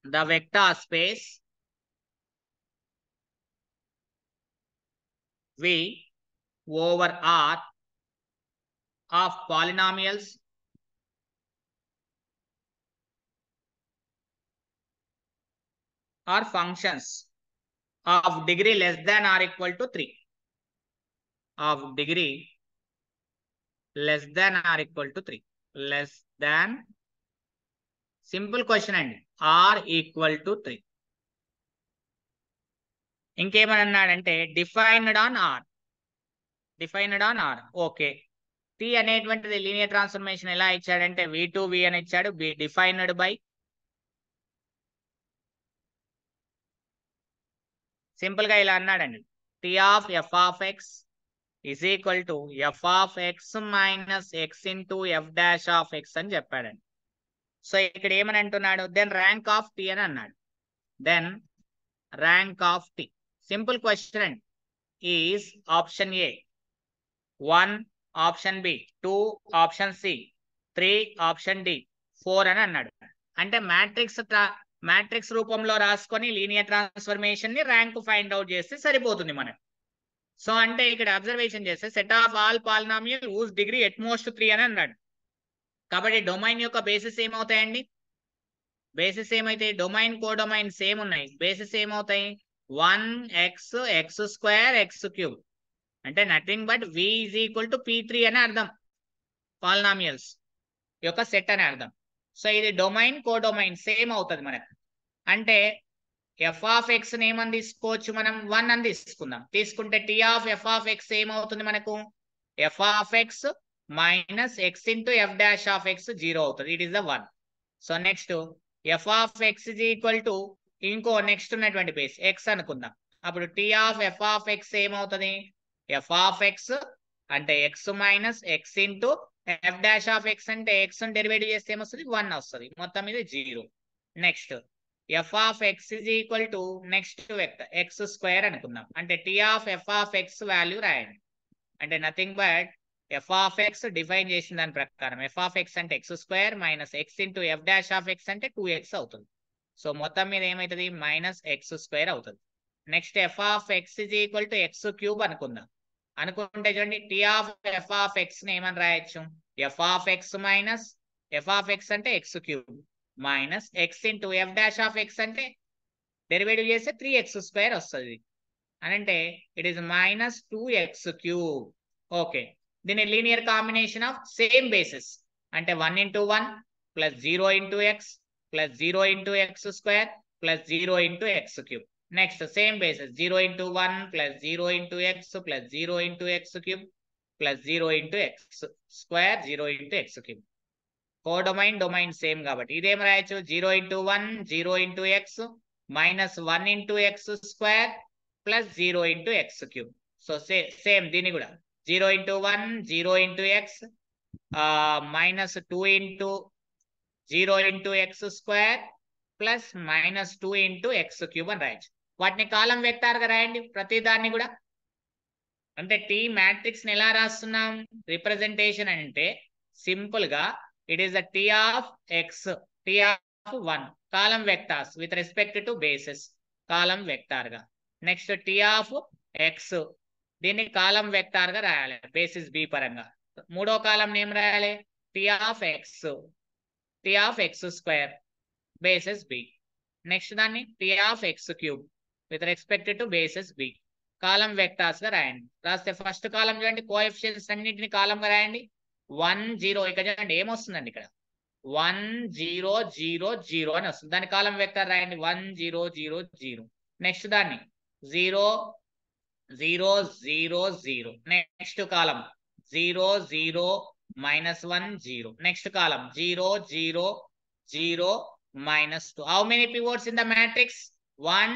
the vector space V over R of polynomials or functions of degree less than or equal to 3. Of degree less than or equal to 3. Less than, simple question అండి, r equal to 3. ఇంకేమని అన్నాడంటే defined on R. Defined on R. Okay, T అనేటువంటిది linear transformation ఎలా ఇచ్చాడంటే v2v అని ఇచ్చాడు. Be defined by, simple గా ఇలా అన్నాడండి, T of F of x is equal to f of x minus x into f dash of x అని చెప్పాడండి. సో ఇక్కడ ఏమని అంటున్నాడు, దెన్ ర్యాంక్ ఆఫ్ టీ అని అన్నాడు. Then rank of T, simple question అండి, is option A 1, option B 2, option C 3, option D 4 అని అన్నాడు. అంటే మ్యాట్రిక్స్ రూపంలో రాసుకొని లీనియర్ ట్రాన్స్ఫర్మేషన్ ని ర్యాంక్ ఫైండ్ అవుట్ చేస్తే సరిపోతుంది మనకు. సో అంటే ఇక్కడ అబ్జర్వేషన్ చేస్తే set of all polynomial whose degree at most 3 అని అన్నాడు. కాబట్టి డొమైన్ యొక్క బేసిస్ ఏమవుతాయండి, బేసిస్ ఏమైతాయి, డొమైన్ కోడొమైన్ సేమ్ ఉన్నాయి. బేసిస్ ఏమవుతాయి 1x x² x³ అంటే nothing but v is equal to p3 అని అర్థం, పాలినామియల్స్ యొక్క సెట్ అని అర్థం. సో ఇది డొమైన్ కోడొమైన్ సేమ్ అవుతుంది మనకు. అంటే ఎఫ్ ఆఫ్ ఎక్స్ ఏమని తీసుకోవచ్చు మనం, 1 అని తీసుకుందాం. తీసుకుంటే T of F of X ఏమవుతుంది మనకు, f of x minus x into f dash of x 0 అవుతుంది. It is the 1. So next f of X is equal to ఇంకో నెక్స్ట్ ఉన్నటువంటి బేస్ ఎక్స్ అనుకుందాం. అప్పుడు T of F of X ఏమవుతుంది, F of X అంటే x minus x into f dash of X అంటే x derivative చేస్తే ఏమొస్తుంది 1 వస్తుంది. మొత్తం ఇది 0. Next f of X is equal to next vector x² అనుకుందాం. అంటే T of F of X value రాయండి. అంటే nothing but f of x define చేసిన దాని ప్రకారం ఎఫ్ ఆఫ్ ఎక్స్ అంటే x² minus x into f dash of X అంటే 2x అవుతుంది. సో మొత్తం మీద ఏమవుతుంది మైనస్ x² అవుతుంది. Next f of X is equal to x³ అనుకుందాం. అనుకుంటే చూడండి T of F of X ని ఏమని రాయొచ్చు, f of x minus f of X అంటే x³ minus x into f dash of X అంటే డెరివేటివ్ చేస్తే 3x² వస్తుంది అని అంటే it is minus 2x³ okay, దీని linear combination of same basis అంటే 1 into 1 plus 0 into x plus 0 into x² plus 0 into x³. Next same basis 0 into 1 plus 0 into x plus 0 into x³ plus 0 into x² 0 into x³. Codomain domain same కాబట్టి ఇదేం రాయొచ్చు 0 into 1 0 into x minus 1 into x² plus 0 into x³. So same దీన్ని కూడా 0 into 1 0 into x minus 2 into 0 into x² plus minus 2 into x³ అని రాయొచ్చు. వాటిని కాలం vector గా రాయండి ప్రతి దాన్ని కూడా. అంటే టీ మ్యాట్రిక్స్ ని ఎలా రాస్తున్నాం, రిప్రజెంటేషన్ అంటే సింపుల్ గా it is a t of x, t of 1 column vectors with respect to basis column vector ga. Next t of x దీన్ని కాలం వెక్టార్ గా రాయాలి బేసిస్ b పరంగా. మూడో కాలం నేమ్ రాయాలి t of x² basis b. Next దాన్ని t of x³ with respect to basis b column vectors గా రాయండి. రాస్తే ఫస్ట్ కాలం చూడండి కోఎఫిషియెంట్స్ అన్నింటిని కాలం గా రాయండి 1 0 ఇక్కడ చూడండి ఏమొస్తుందండి ఇక్కడ 1 0 0 0 అని వస్తుంది. దాని కాలం వెక్టర్ రాయండి 1 0 0 0. నెక్స్ట్ దాన్ని 0 0 0 0. Next column 0 0 minus 1 0. Next column 0 0 0 minus 2. How many pivots in the matrix 1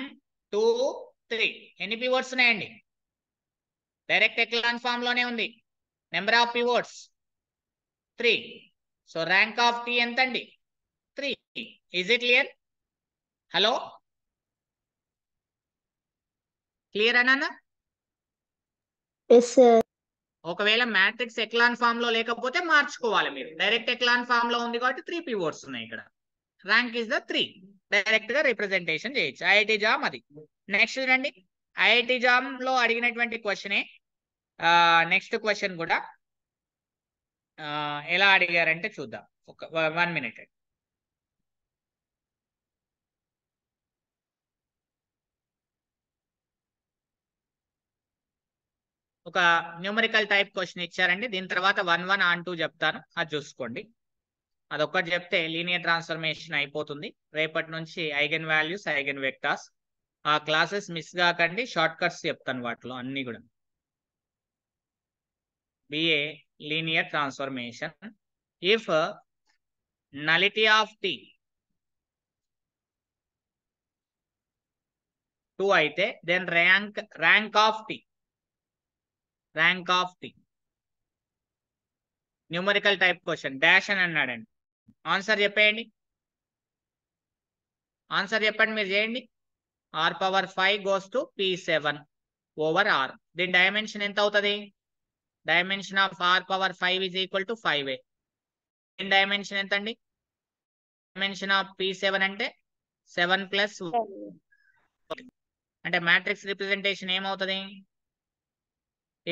2 3. ఎన్ని పివోట్స్ ఉన్నాయండి, డైరెక్ట్ ఎక్లాన్ ఫామ్ లోనే ఉంది. Number of pivots 3. So rank of T ఎంత అండి 3. Is it clear? Hello clear అన్నా? Yes, sir. ఒకవేళ matrix echelon form లో లేకపోతే మార్చుకోవాలి మీరు. డైరెక్ట్ ఎక్లాన్ ఫామ్ లో ఉంది కాబట్టి 3 పివోట్స్ ఉన్నాయి ఇక్కడ. Rank is the 3. డైరెక్ట్ గా రిప్రజెంటేషన్ చేయొచ్చు. ఐఐటి జామ్ అది. నెక్స్ట్ చూడండి ఐఐటి జామ్ లో అడిగినటువంటి క్వశ్చనే నెక్స్ట్ క్వశ్చన్ కూడా ఎలా అడిగారంటే చూద్దాం. ఒక 1 minute. ఒక న్యూమరికల్ టైప్ క్వశ్చన్ ఇచ్చారండి. దీని తర్వాత 1 1 ఆన్ 2 చెప్తాను, అది చూసుకోండి. అదొక్కటి చెప్తే లీనియర్ ట్రాన్స్ఫర్మేషన్ అయిపోతుంది. రేపటి నుంచి ఐగెన్ వాల్యూస్, ఐగెన్ వెక్టార్స్ ఆ క్లాసెస్ మిస్ కాకండి. షార్ట్ కట్స్ చెప్తాను వాటిలో అన్ని కూడా. BA linear transformation. If nullity of T 2 అయితే then rank of T numerical type question dash అని అన్నాడండి. ఆన్సర్ చెప్పేయండి. మీరు చేయండి. r⁵ goes to P7 over R. దీని డైమెన్షన్ ఎంత అవుతుంది? Dimension of r⁵ is equal to 5a. దీని డైమెన్షన్ ఎంత అండి? డైమెన్షన్ ఆఫ్ P7 అంటే 7 + 1 అంటే మ్యాట్రిక్స్ రిప్రజెంటేషన్ ఏమవుతుంది?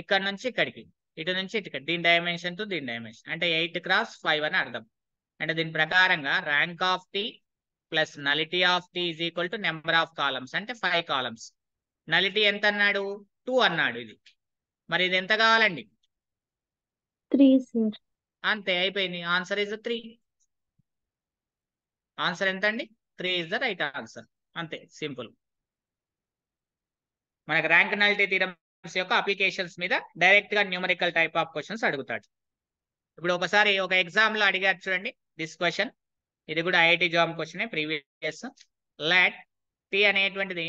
ఇక్కడ నుంచి ఇక్కడికి, ఇటు నుంచి ఇటు. దీని డైమెన్షన్ టు దీని డైమెన్షన్ అంటే 8 × 5 అని అర్థం. అంటే దీని ప్రకారంగా rank of T plus nullity of T is equal to number of columns అంటే 5 కాలమ్స్. నలిటీ ఎంత అన్నాడు? 2 అన్నాడు. ఇది మరి ఇది ఎంత కావాలండి? 3 సార్. అంతే, అయిపోయింది. Answer is 3. ఆన్సర్ ఎంత అండి? 3 ఇస్ ద రైట్ ఆన్సర్. అంతే, సింపుల్. మనకు ర్యాంక్ నలిటీ థీరమ్స్ యొక్క అప్లికేషన్స్ మీద డైరెక్ట్ గా న్యూమరికల్ టైప్ ఆఫ్ క్వశ్చన్స్ అడుగుతాడు. ఇప్పుడు ఒకసారి ఒక ఎగ్జామ్ లో అడిగారు చూడండి దిస్ క్వశ్చన్. ఇది కూడా ఐఐటి జాబ్ క్వశ్చనే, ప్రీవియస్. లెట్ T అనేటువంటిది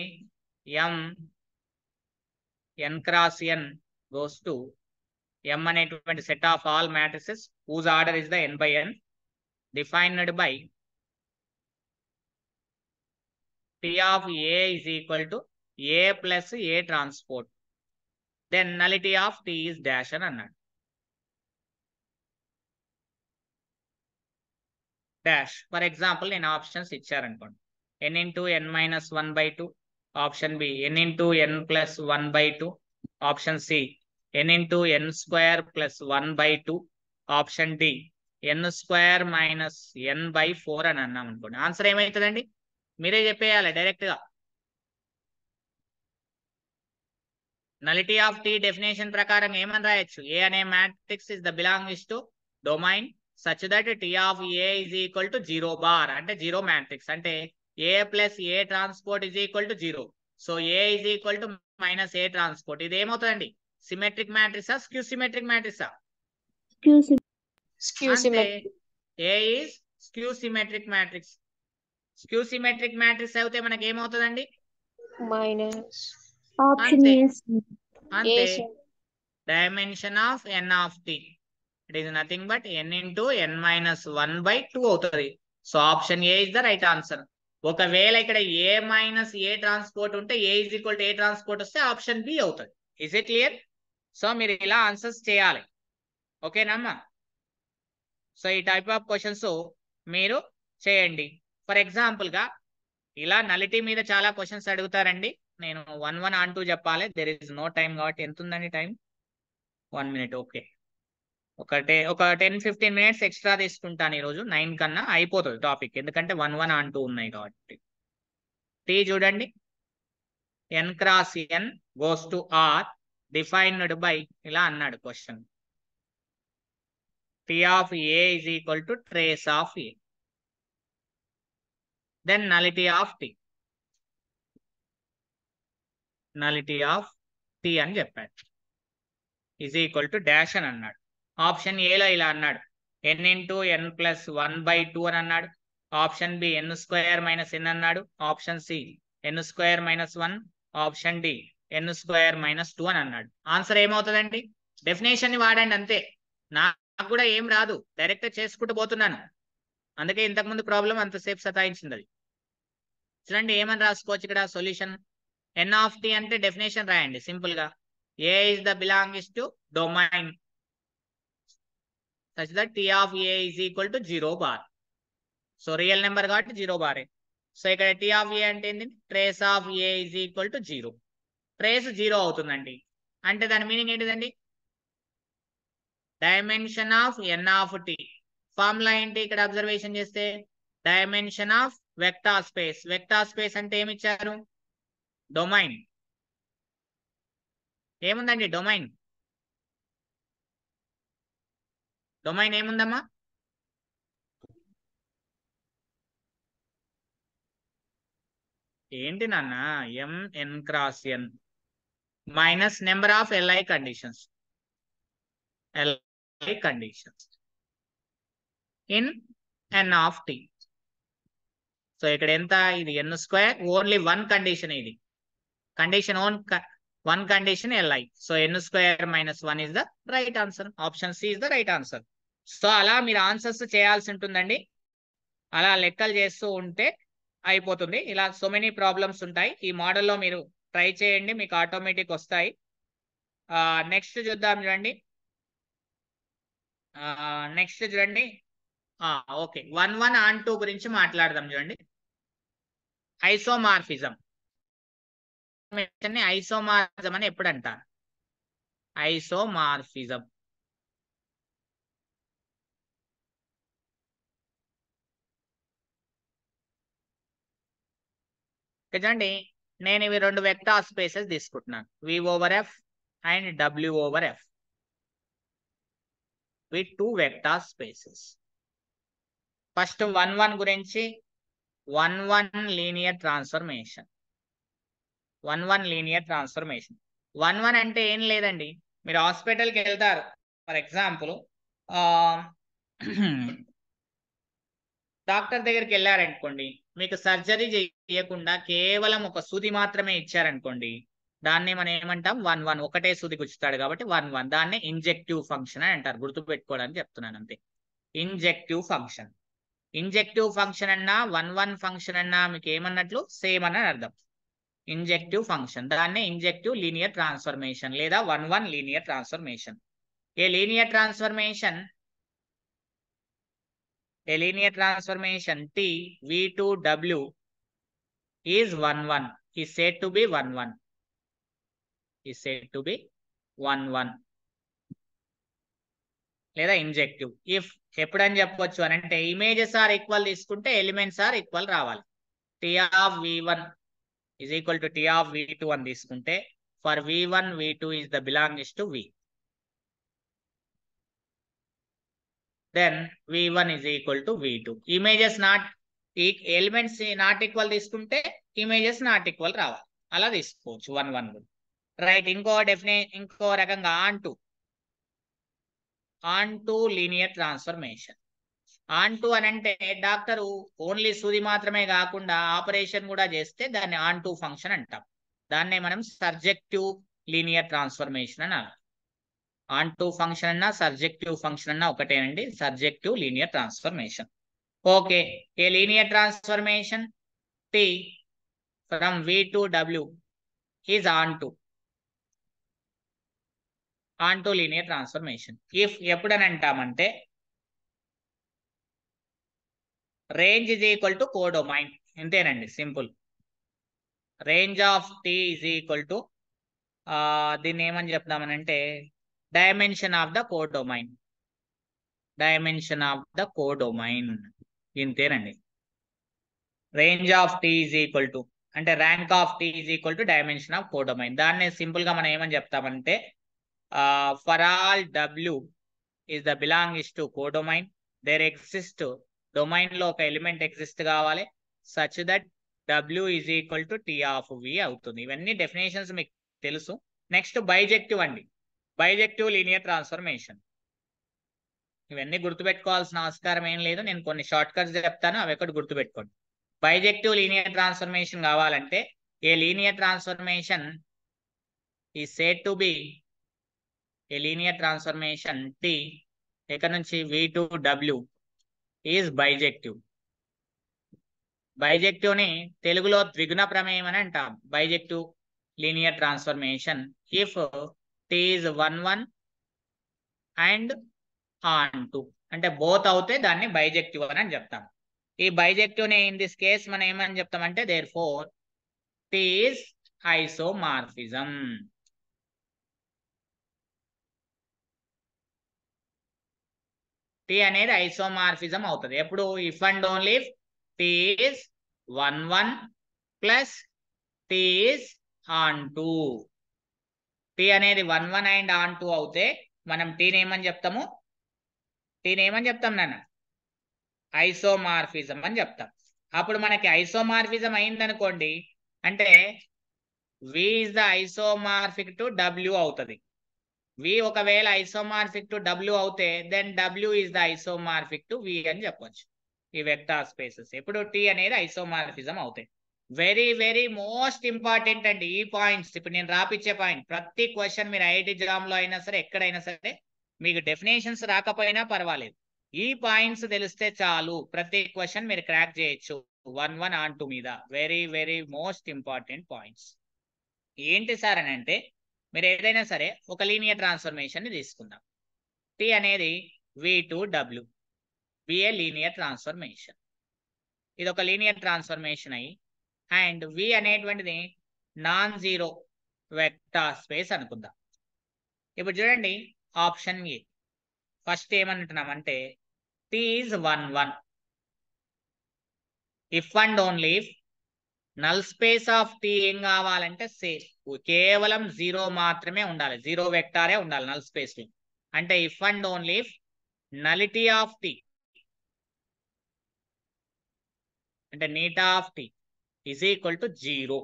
n × n goes to M అనేటువంటి set of all matrices whose order is the n/n defined by T of A is equal to A plus A transport. Then nullity of T is dash అని అన్నాడు. Dash for example నేను options ఇచ్చారనుకోండి. n × n-1/2, option B n × n + 1/2, option C n × n² + 1/2, option D n² - n/4 అని అన్నాం అనుకోండి. Answer ఏమవుతుందండి? మీరే చెప్పేయాలి డైరెక్ట్ గా. నలిటీ ఆఫ్ T డెఫినేషన్ ప్రకారం ఏమని రాయొచ్చు? ఏ అనే matrix is the belongs to domain such that T of A is equal to 0 bar అంటే 0 మ్యాట్రిక్స్ అంటే A + A transport is equal to 0. సో A is equal to -A transport. ఇది ఏమవుతుందండి? Symmetric మ్యాట్రిక్సా, స్క్యూ సిమెట్రిక్ మ్యాట్రిక్సా? అంటే A is skew symmetric matrix. Skew symmetric matrix అయితే మనకి ఏమవుతుందండి? మైనస్. ఆప్షన్ అంతే. ఏ. అంతే. Yes, sir. Dimension of n of T it is nothing but n × n-1/2 అవుతుంది. So option A is the right answer. ఒకవేళ ఇక్కడ A - A ట్రాన్స్పోర్ట్ ఉంటే A = A transport వస్తే ఆప్షన్ బి అవుతుంది. Is it clear? సో మీరు ఇలా answers చేయాలి. ఓకేనమ్మా? సో ఈ టైప్ ఆఫ్ క్వశ్చన్స్ మీరు చేయండి. ఫర్ ఎగ్జాంపుల్ గా ఇలా నలిటీ మీద చాలా క్వశ్చన్స్ అడుగుతారండి. నేను 1 1 ఆన్ 2 చెప్పాలి. దెర్ ఇస్ నో టైం కాబట్టి ఎంత ఉందండి టైం? 1 minute. ఓకే, ఒక 10-15 minutes ఎక్స్ట్రా తీసుకుంటాను ఈరోజు. 9 కన్నా అయిపోతుంది టాపిక్, ఎందుకంటే 1 1 ఆన్ 2 ఉన్నాయి కాబట్టి. T చూడండి, n × n goes to R defined by ఇలా అన్నాడు question. T of A is equal to trace of A. Then nullity of T. nullity of T అని చెప్పాడు. is equal to dash అని అన్నాడు. ఆప్షన్ ఏలో ఇలా అన్నాడు, n × n + 1/2 అని అన్నాడు. ఆప్షన్ బి n² - n అన్నాడు. Option C n² - 1, option D n² - 2 అని అన్నాడు. ఆన్సర్ ఏమవుతుందండి? డెఫినేషన్ ని వాడండి అంతే. నాకు కూడా ఏం రాదు, డైరెక్ట్ చేసుకుంటూ పోతున్నాను. అందుకే ఇంతకుముందు ప్రాబ్లం అంతసేపు సతాయించింది. అది చూడండి ఏమని రాసుకోవచ్చు ఇక్కడ సొల్యూషన్. n of T అంటే డెఫినేషన్ రాయండి సింపుల్ గా. A is the belongs to domain such that T of A is equal to 0 bar. సో రియల్ నెంబర్ కాబట్టి 0 బారే. సో ఇక్కడ T of A అంటే ఏంటి? Trace of A is equal to 0. Trace 0 అవుతుందండి. అంటే దాని మీనింగ్ ఏంటిదండి? Dimension of N of T. Formula ఏంటి ఇక్కడ అబ్జర్వేషన్ చేస్తే? Dimension of vector space. Vector space అంటే ఏమి ఇచ్చారు? డొమైన్. ఏముందండి డొమైన్? డొమైన్ ఏముందమ్మా? ఏంటి నాన్న? M n cross n minus number of L I conditions. L I conditions in N of T. So ఇక్కడ ఎంత? ఇది n square. Only one condition ఇది. Condition one condition L I. So n square minus 1 is the right answer. Option C is the right answer. So అలా మీరు answers చేయాల్సి ఉంటుందండి. అలా లెక్కలు చేస్తూ ఉంటే అయిపోతుంది. ఇలా సో మెనీ ప్రాబ్లమ్స్ ఉంటాయి. ఈ మోడల్లో మీరు ట్రై చేయండి, మీకు ఆటోమేటిక్ వస్తాయి. నెక్స్ట్ చూద్దాం చూడండి. నెక్స్ట్ చూడండి. ఓకే, 1 and 2 గురించి మాట్లాడదాం చూడండి. ఐసోమార్ఫిజం. ఐసోమార్ఫిజం అని ఎప్పుడు అంటారు? ఐసోమార్ఫిజం చూడండి. నేను ఇవి రెండు వెక్టార్ స్పేసెస్ తీసుకుంటున్నాను, V/F and W/F. With 2 vector spaces. First 1 గురించి 1 లీనియర్ ట్రాన్స్ఫర్మేషన్. 1 linear transformation. 1 అంటే ఏం లేదండి, మీరు హాస్పిటల్కి వెళ్తారు. ఫర్ ఎగ్జాంపుల్ డాక్టర్ దగ్గరికి వెళ్ళారనుకోండి, మీకు సర్జరీ చేయకుండా కేవలం ఒక సూది మాత్రమే ఇచ్చారనుకోండి, దాన్ని మనం ఏమంటాం? 1 ఒకటే సూది గుచ్చుతాడు కాబట్టి 1 దాన్ని ఇంజెక్టివ్ ఫంక్షన్ అని అంటారు. గుర్తుపెట్టుకోవడానికి చెప్తున్నాను అంతే. Injective function. ఇంజెక్టివ్ ఫంక్షన్ అన్నా 1 ఫంక్షన్ అన్నా మీకు ఏమన్నట్లు? సేమ్ అని అర్థం. ఇంజెక్టివ్ ఫంక్షన్, దాన్నే ఇంజెక్టివ్ లీనియర్ ట్రాన్స్ఫర్మేషన్ లేదా 1 linear transformation. A linear transformation T V2W is 1 is said to be 1 is said to be 1 లేదా ఇంజెక్టివ్. ఇఫ్ ఎప్పుడని చెప్పొచ్చు అని అంటే, ఇమేజెస్ ఆర్ ఈక్వల్ తీసుకుంటే ఎలిమెంట్స్ ఆర్ ఈక్వల్ రావాలి. T of V1 is equal to T of V2 అని తీసుకుంటే, for V1 V2 is the belongs to V, then V1 is equal to V2. Images not elements not equal తీసుకుంటే images not equal రావాలి. అలా తీసుకోవచ్చు 1 right. ఇంకో రకంగా on to linear transformation. On to అని అంటే డాక్టర్ ఓన్లీ సూది మాత్రమే కాకుండా ఆపరేషన్ కూడా చేస్తే దాన్ని ఆన్ టు ఫంక్షన్ అంటాం. దాన్నే మనం సర్జెక్టివ్ లీనియర్ ట్రాన్స్ఫర్మేషన్ అని అనాలి. ఆన్ టు ఫంక్షన్ అన్నా సర్జెక్టివ్ ఫంక్షన్ అన్నా ఒకటేనండి, surjective linear transformation. Okay, a linear transformation T from V to W is on to linear transformation. If ఎప్పుడని అంటామంటే, range is equal to codomain. ఇంతేనండి, simple. Range of T is equal to దీన్ని ఏమని చెప్తామనంటే dimension of the codomain. Dimension of the codomain ఇంతేనండి. Range of T is equal to అంటే rank of T is equal to dimension of codomain. దాన్ని simple గా మనం ఏమని చెప్తామంటే, for all W is the belongs to codomain, there exist domain లో ఒక element exist కావాలి such that W is equal to T of V అవుతుంది. ఇవన్నీ డెఫినేషన్స్ మీకు తెలుసు. నెక్స్ట్ బైజెక్టివ్ అండి. Bijective linear transformation. ఇవన్నీ గుర్తుపెట్టుకోవాల్సిన ఆస్కారం ఏం లేదు, నేను కొన్ని షార్ట్ కట్స్ చెప్తాను, అవి ఎక్కడ గుర్తుపెట్టుకోండి. బైజెక్టివ్ లీనియర్ ట్రాన్స్ఫర్మేషన్ కావాలంటే, a linear transformation is said to be a linear transformation T ఇక్కడ నుంచి V2W ఈజ్ బైజెక్టివ్. బైజెక్టివ్ ని తెలుగులో ద్విగుణ ప్రమేయం అని అంటాం. Bijective linear transformation if T is 1 and on to అంటే బోత్ అవుతే దాన్ని బైజెక్టివ్ అని చెప్తాం. ఈ బైజెక్టివ్ ని ఇన్ దిస్ కేస్ మనం ఏమని చెప్తామంటే, therefore T is isomorphism. T అనేది ఐసోమార్ఫిజం అవుతుంది ఎప్పుడు if and only T is 1 1 plus T is on 2. T అనేది 1 1 అండ్ ఆన్ 2 అవుతే మనం టీని ఏమని చెప్తాము నాన్న ఐసోమార్ఫిజం అని చెప్తాం. అప్పుడు మనకి ఐసోమార్ఫిజం అయిందనుకోండి అంటే V is the isomorphic to W అవుతుంది. V ఒకవేళ ఐసోమార్ఫిక్ టు W అవుతే then W is the isomorphic to V అని చెప్పొచ్చు ఈ వెక్టార్ స్పేసెస్ ఎప్పుడు T అనేది ఐసోమార్ఫిజం అవుతాయి. వెరీ వెరీ మోస్ట్ ఇంపార్టెంట్ అండి ఈ పాయింట్స్. ఇప్పుడు నేను రాపిచ్చే పాయింట్ ప్రతి క్వశ్చన్ మీరు ఐఐటి ఎగ్జామ్ లో అయినా సరే ఎక్కడైనా సరే మీకు డెఫినేషన్స్ రాకపోయినా పర్వాలేదు ఈ పాయింట్స్ తెలిస్తే చాలు ప్రతి క్వశ్చన్ మీరు క్రాక్ చేయొచ్చు 1 1 on 2 మీద. Very very most important points ఏంటి సార్ అని అంటే మీరు ఏదైనా సరే ఒక లీనియర్ ట్రాన్స్ఫర్మేషన్ ని తీసుకుందాం. టీ అనేది V2W ఏ లీనియర్ ట్రాన్స్ఫర్మేషన్. ఇది ఒక లీనియర్ ట్రాన్స్ఫర్మేషన్ అయ్యి అండ్ V అనేటువంటిది నాన్ జీరో వెక్టార్ స్పేస్ అనుకుందాం. ఇప్పుడు చూడండి ఆప్షన్ ఏ ఫస్ట్ ఏమంటున్నామంటే T is 1 1 if and only null space of T ఏం కావాలంటే కేవలం 0 మాత్రమే ఉండాలి, 0 వెక్టారే ఉండాలి నల్ స్పేస్ లో. అంటే if and only nullity of T అంటే నీటా of T is equal to 0.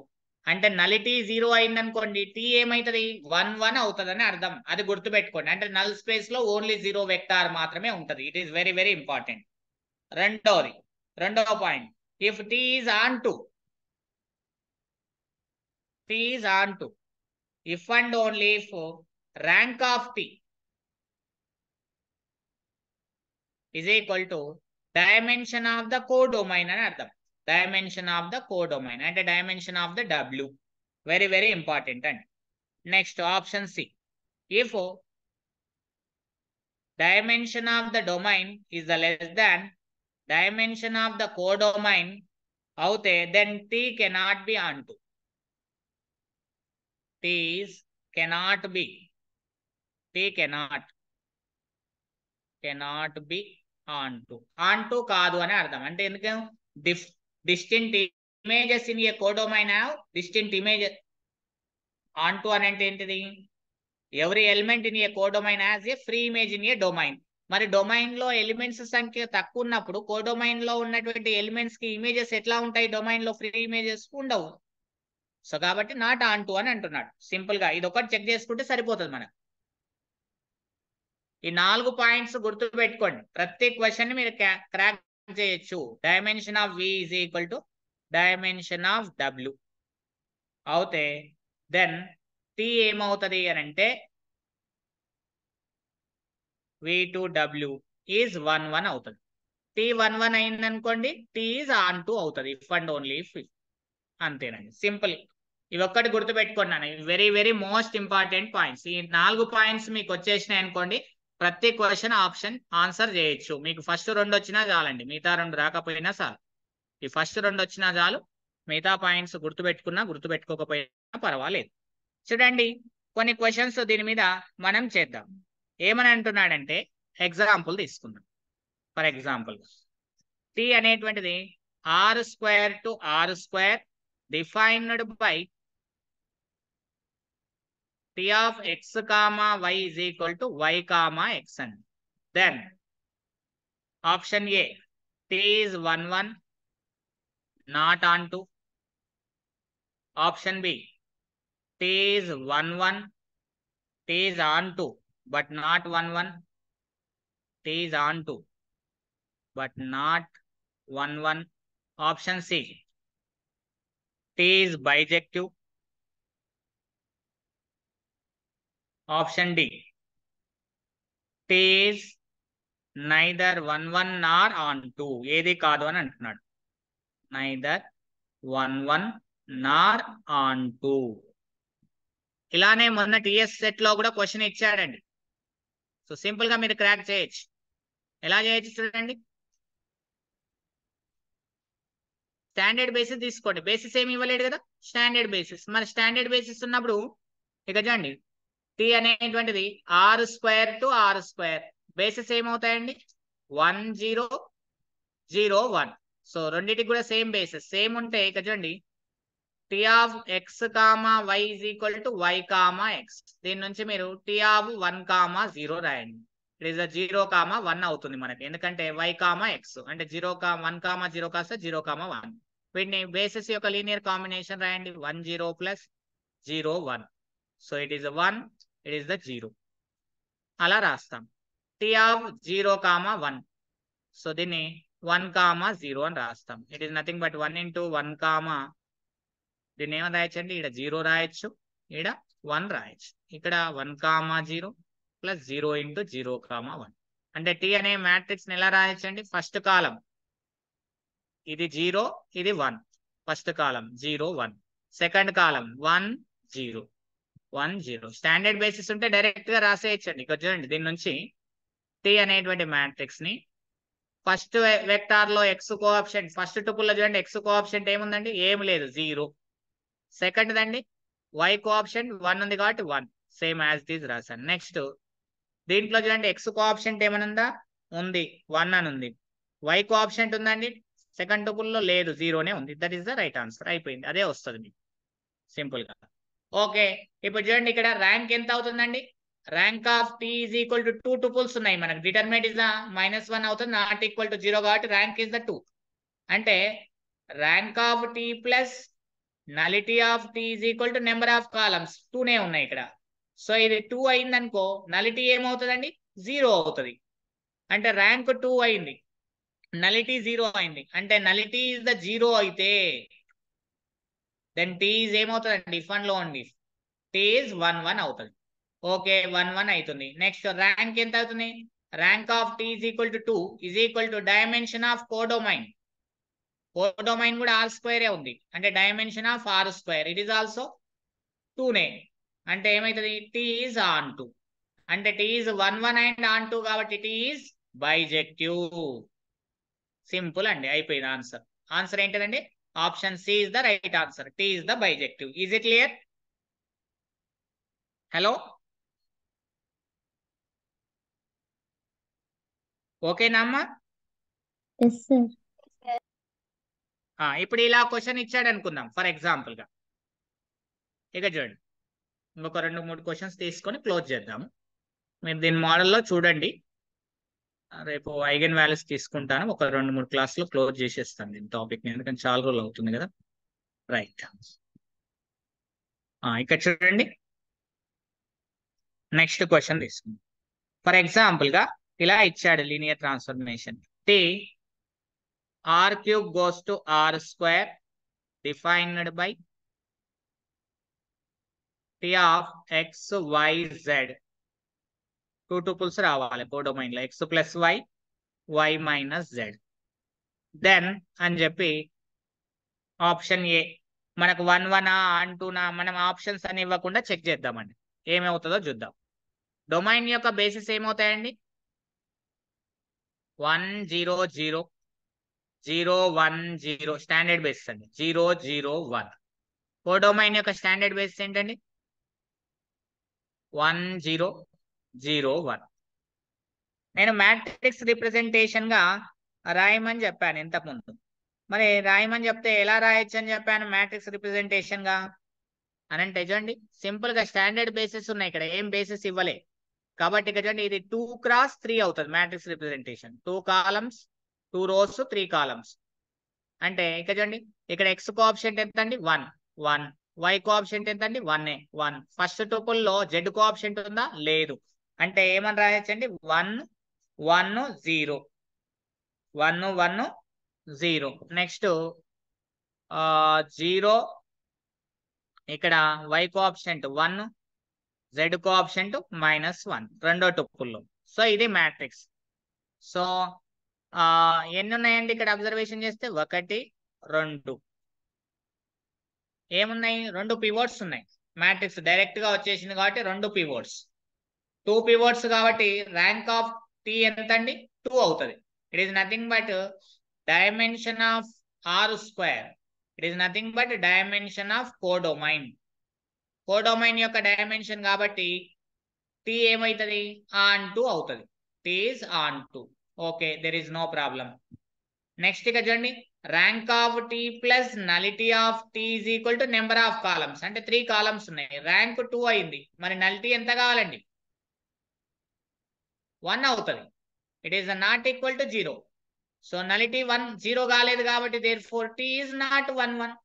అంటే నలిటీ 0 అయిందనుకోండి టీ ఏమైతుంది 1 1 అవుతుందని అర్థం. అది గుర్తుపెట్టుకోండి. అంటే నల్ స్పేస్ లో ఓన్లీ 0 వెక్టార్ మాత్రమే ఉంటది. It is very very important. రెండవ point if T is onto T is on to if and only if rank of T is equal to dimension of the codomain అని అర్థం. dimension of the codomain అంటే dimension of the W. very very important. And next option C if dimension of the domain is the less than dimension of the codomain అవుతే then T cannot be on to. T cannot be onto కాదు అని అర్థం. అంటే ఎందుకు distinct images in a codomain have distinct images. onto అని అంటే ఏంటిది every element in a codomain has a free image in a domain. మరి domain లో ఎలిమెంట్స్ సంఖ్య తక్కువ ఉన్నప్పుడు కోడొమైన్ లో ఉన్నటువంటి ఎలిమెంట్స్ కి ఇమేజెస్ ఎట్లా ఉంటాయి డొమైన్ లో ఫ్రీ ఇమేజెస్ ఉండవు. సో కాబట్టి నాట్ ఆన్ టు అని అంటున్నాడు. సింపుల్ గా ఇది ఒకటి చెక్ చేసుకుంటే సరిపోతుంది మనకు. ఈ 4 పాయింట్స్ గుర్తు పెట్టుకోండి. ప్రతి క్వశ్చన్ ని మీరు క్రాక్ చేయొచ్చు. Dimension of V is equal to dimension of W అవుతే దెన్ T ఏమవుతుంది అని అంటే V2W ఈజ్ 1 1 అవుతుంది. T 1 1 అయింది అనుకోండి T ఈజ్ ఆన్ టు అవుతుంది ఇఫ్ అండ్ ఓన్లీ ఇఫ్. అంతేనండి సింపుల్. ఇవి ఒక్కటి గుర్తుపెట్టుకున్నాను. Very very most important points. ఈ 4 పాయింట్స్ మీకు వచ్చేసినాయి అనుకోండి ప్రతి క్వశ్చన్ ఆప్షన్ ఆన్సర్ చేయొచ్చు. మీకు ఫస్ట్ 2 వచ్చినా చాలండి, మిగతా 2 రాకపోయినా చాలు. ఈ ఫస్ట్ 2 వచ్చినా చాలు, మిగతా పాయింట్స్ గుర్తుపెట్టుకోకపోయినా పర్వాలేదు. చూడండి కొన్ని క్వశ్చన్స్ దీని మీద మనం చేద్దాం. ఏమని అంటున్నాడంటే ఎగ్జాంపుల్ తీసుకుందాం. ఫర్ ఎగ్జాంపుల్ T అనేటువంటిది R² to R² defined by T of x comma y is equal to y comma x. And then option A T is 1 1 not onto. Option B T is 1 1 T is onto but not 1 1. T is onto but not 1 1. Option C T is bijective. Option D T is neither 1 1 nor onto. ఏది కాదు అని అంటున్నాడు. neither 1 1 nor onto. ఇలానే మొన్న TS set లో కూడా question ఇచ్చాడండి. So simple గా మీరు క్రాక్ చేయొచ్చు. ఎలా చేయొచ్చు చూడండి. స్టాండర్డ్ బేసిస్ తీసుకోండి. బేసిస్ ఏమి ఇవ్వలేడు కదా, స్టాండర్డ్ బేసిస్. మరి స్టాండర్డ్ బేసిస్ ఉన్నప్పుడు ఇక చూడండి T అనేటువంటిది R² to R². Basis ఏమవుతాయండి 1 0 0 1. So రెండింటికి కూడా సేమ్ బేసిస్ సేమ్ ఉంటే ఇక్కడ చూడండి T of X comma why is equal to y comma x. దీని నుంచి మీరు టీ ఆఫ్ 1 కామా 0 రాయండి. ఇట్ ఈస్ 0 కామా 1 అవుతుంది మనకి, ఎందుకంటే వై కామా ఎక్స్ అంటే 1 కామా 0 కాస్త 0 కామా 1. వీటిని బేసిస్ యొక్క లీనియర్ కాంబినేషన్ రాయండి. 1 0 plus 0 1. So it is 1, it is 0. అలా రాస్తాం. Tea of 0 comma 1. సో దీన్ని 1 కామా 0 అని రాస్తాం. It is nothing but 1 into 1 comma, దీన్ని ఏమని రాయొచ్చండి, ఇక్కడ 0 రాయొచ్చు, ఇక్కడ 1 రాయొచ్చు. ఇక్కడ 1 కామా 0 ప్లస్ 0 ఇంటూ 0 కామా 1. అంటే టీ అనే మ్యాట్రిక్స్ ని ఎలా రాయొచ్చండి, ఫస్ట్ కాలం ఇది 0 ఇది 1, ఫస్ట్ కాలం 0 1, సెకండ్ కాలం 1 0 1 0. స్టాండర్డ్ బేసిస్ ఉంటే డైరెక్ట్ గా రాసేయచ్చండి. ఇక్కడ చూడండి దీని నుంచి టీ అనేటువంటి మ్యాట్రిక్స్ ని ఫస్ట్ వెక్టార్ లో ఎక్స్ కోఆప్షన్, ఫస్ట్ టుపుల్ లో చూడండి ఎక్స్ కోఆప్షన్ ఏముందండి, ఏమి లేదు 0. సెకండ్ దండి వై కోఆప్షన్ 1 ఉంది కాబట్టి 1, సేమ్ యాజ్ దీస్ రాశాను. నెక్స్ట్ దీంట్లో చూడండి ఎక్స్ కోఆప్షన్ ఏమైనా ఉందా, ఉంది 1 అని ఉంది. వై కోఆప్షన్ ఉందండి, సెకండ్ టుపుల్ లో లేదు, 0నే ఉంది. That is the right answer. అయిపోయింది, అదే వస్తుంది మీకు సింపుల్ గా. ఓకే, ఇప్పుడు చూడండి ఇక్కడ ర్యాంక్ ఎంత అవుతుందండి, rank of T is equal to 2 tuples ఉన్నాయి మనకు. డిటర్మినెంట్ ఇస్ -1 అవుతుంది, నాట్ ఈక్వల్ టు 0 కాబట్టి ర్యాంక్ ఇస్ ద 2. అంటే rank of T plus nullity of T is equal to number of columns. 2నే ఉన్నాయి ఇక్కడ. సో ఇది 2 అయింది అనుకో, నలిటీ ఏమవుతుందండి, 0 అవుతుంది. అంటే ర్యాంక్ 2 అయింది, నలిటీ 0 అయింది. అంటే నలిటీ ఇస్ ద 0 అయితే దెన్ టీ ఈజ్ ఏమవుతుందండి, ఇఫ్ అండ్ లో అండి, టీ ఈజ్ 1 1 అవుతుంది. ఓకే 1 1 అవుతుంది. నెక్స్ట్ ర్యాంక్ ఎంత అవుతుంది, rank of T is equal to 2 is equal to dimension of codomain. Codomain కూడా R² ఉంది, అంటే dimension of R². It is also 2నే. అంటే ఏమైతుంది, టీ ఈజ్ ఆన్ 2. అంటే టీ ఈజ్ 1 1 అండ్ ఆన్ 2 కాబట్టి టీ ఈజ్ బైజెక్టివ్. సింపుల్ అండి, అయిపోయింది ఆన్సర్. ఆన్సర్ ఏంటండి, option C is the right answer. T is the bijective. Is it clear? Hello, ఓకేనా అమ్మా? Yes sir. ఇప్పుడు ఇలా క్వశ్చన్ ఇచ్చాడు అనుకుందాం ఫర్ ఎగ్జాంపుల్ గా. ఇక చూడండి ఇంకొక 2-3 క్వశ్చన్స్ తీసుకొని క్లోజ్ చేద్దాము. మీరు దీని మోడల్లో చూడండి. రేపు ఐగన్ వాల్యూస్ తీసుకుంటాను, ఒక 2-3 క్లాసులు క్లోజ్ చేసేస్తాను దీని టాపిక్, ఎందుకంటే చాలా రోజులు అవుతుంది కదా. రైట్, ఇక్కడ చూడండి నెక్స్ట్ క్వశ్చన్ తీసుకుందాం. ఫర్ ఎగ్జాంపుల్ గా ఇలా ఇచ్చాడు linear transformation. T r³ goes to r² defined by t of x y z. 2 tuples రావాలి కోడొమైన్ లో, x plus y, y minus z. Then అని చెప్పి ఆప్షన్ ఏ మనకు 1 1 అంటూనా, మనం ఆప్షన్స్ అని ఇవ్వకుండా చెక్ చేద్దామండి ఏమవుతుందో చూద్దాం. డొమైన్ యొక్క బేసిస్ ఏమవుతాయండి, 1 0 0 0 1 0 స్టాండర్డ్ బేసిస్ అండి, 0 0 1. కోడొమైన్ యొక్క స్టాండర్డ్ బేసిస్ ఏంటండి, 1 0 0 1. నేను మ్యాట్రిక్స్ రిప్రజెంటేషన్ గా రాయమని చెప్పాను ఇంతకుముందు. మరి రాయమని చెప్తే ఎలా రాయొచ్చు అని చెప్పాను మ్యాట్రిక్స్ రిప్రజెంటేషన్ గా అని అంటే చూడండి సింపుల్ గా స్టాండర్డ్ బేసిస్ ఉన్నాయి, ఇక్కడ ఏం బేసిస్ ఇవ్వలే కాబట్టి ఇక్కడ చూడండి ఇది 2 x 3 అవుతుంది matrix representation. 2 columns 2 rows 3 columns. అంటే ఇక్కడ చూడండి ఇక్కడ x కోఆప్షెంట్ ఎంత అండి, 1 1. y కోఆప్షెంట్ ఎంత అండి, 1 1. ఫస్ట్ టుపుల్ లో z కోఆప్షెంట్ ఉందా, లేదు. అంటే ఏమని రాయొచ్చండి, 1 1 0 1 1 0. నెక్స్ట్ 0 ఇక్కడ y కోఆప్షెంట్ 1, z కోఆప్షెంట్ -1 రెండో టుపుల్లో. సో ఇది మ్యాట్రిక్స్. సో ఎన్ని ఉన్నాయండి ఇక్కడ అబ్జర్వేషన్ చేస్తే, 1 2 ఏమున్నాయి, 2 పివోట్స్ ఉన్నాయి. మ్యాట్రిక్స్ డైరెక్ట్ గా వచ్చేసింది కాబట్టి 2 పివోట్స్, 2 పివోట్స్ కాబట్టి ర్యాంక్ ఆఫ్ టీ ఎంత అండి, 2 అవుతుంది. It is nothing but dimension of R². It is nothing but dimension of codomain. Codomain యొక్క డైమెన్షన్ కాబట్టి టీ ఏమవుతుంది, ఆన్ 2 అవుతుంది. T is on 2. Okay, there is no problem. Next ఇక చూడండి, rank of T plus nullity of T is equal to number of columns. అంటే 3 columns ఉన్నాయి, rank 2 అయింది, మరి నలిటీ ఎంత కావాలండి? 1 అవుతుంది. It is not equal to 0. So nullity 1 0 కాలేదు కాబట్టి therefore T is not 1 1.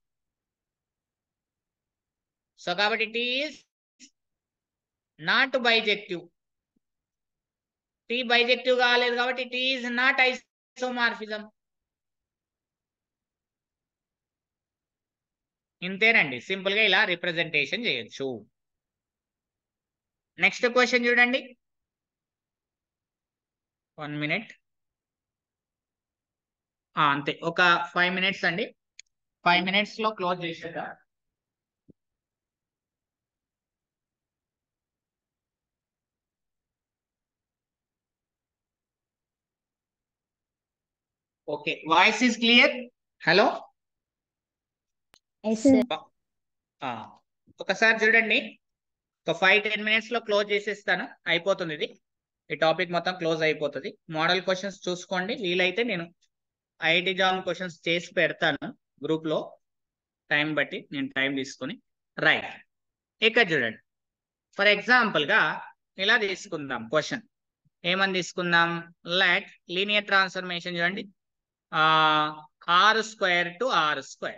So కాబట్టి T is not bijective. T bijective కాలేదు కాబట్టి టీ ఈజ్ నాట్ ఐసోమార్ఫిజం. ఇంతేనండి, సింపుల్ గా ఇలా రిప్రజెంటేషన్ చేయొచ్చు. నెక్స్ట్ క్వశ్చన్ చూడండి, 1 minute. అంతే, ఒక 5 minutes అండి, 5 minutes లో క్లోజ్ చేసేదా. Okay, voice is clear? Hello, Yes, sir. ఒకసారి చూడండి, ఒక 5-10 minutes లో క్లోజ్ చేసేస్తాను, అయిపోతుంది ఇది. ఈ టాపిక్ మొత్తం క్లోజ్ అయిపోతుంది. మోడల్ క్వశ్చన్స్ చూసుకోండి, వీలైతే నేను ఐఐటి జాబ్ క్వశ్చన్స్ చేసి పెడతాను గ్రూప్ లో, టైం బట్టి నేను టైం తీసుకొని. రైట్, ఇక్కడ చూడండి, ఫర్ ఎగ్జాంపుల్ గా ఇలా తీసుకుందాం క్వశ్చన్. ఏమని తీసుకుందాం? లెట్ లీనియర్ ట్రాన్స్ఫర్మేషన్ చూడండి, r² to r²,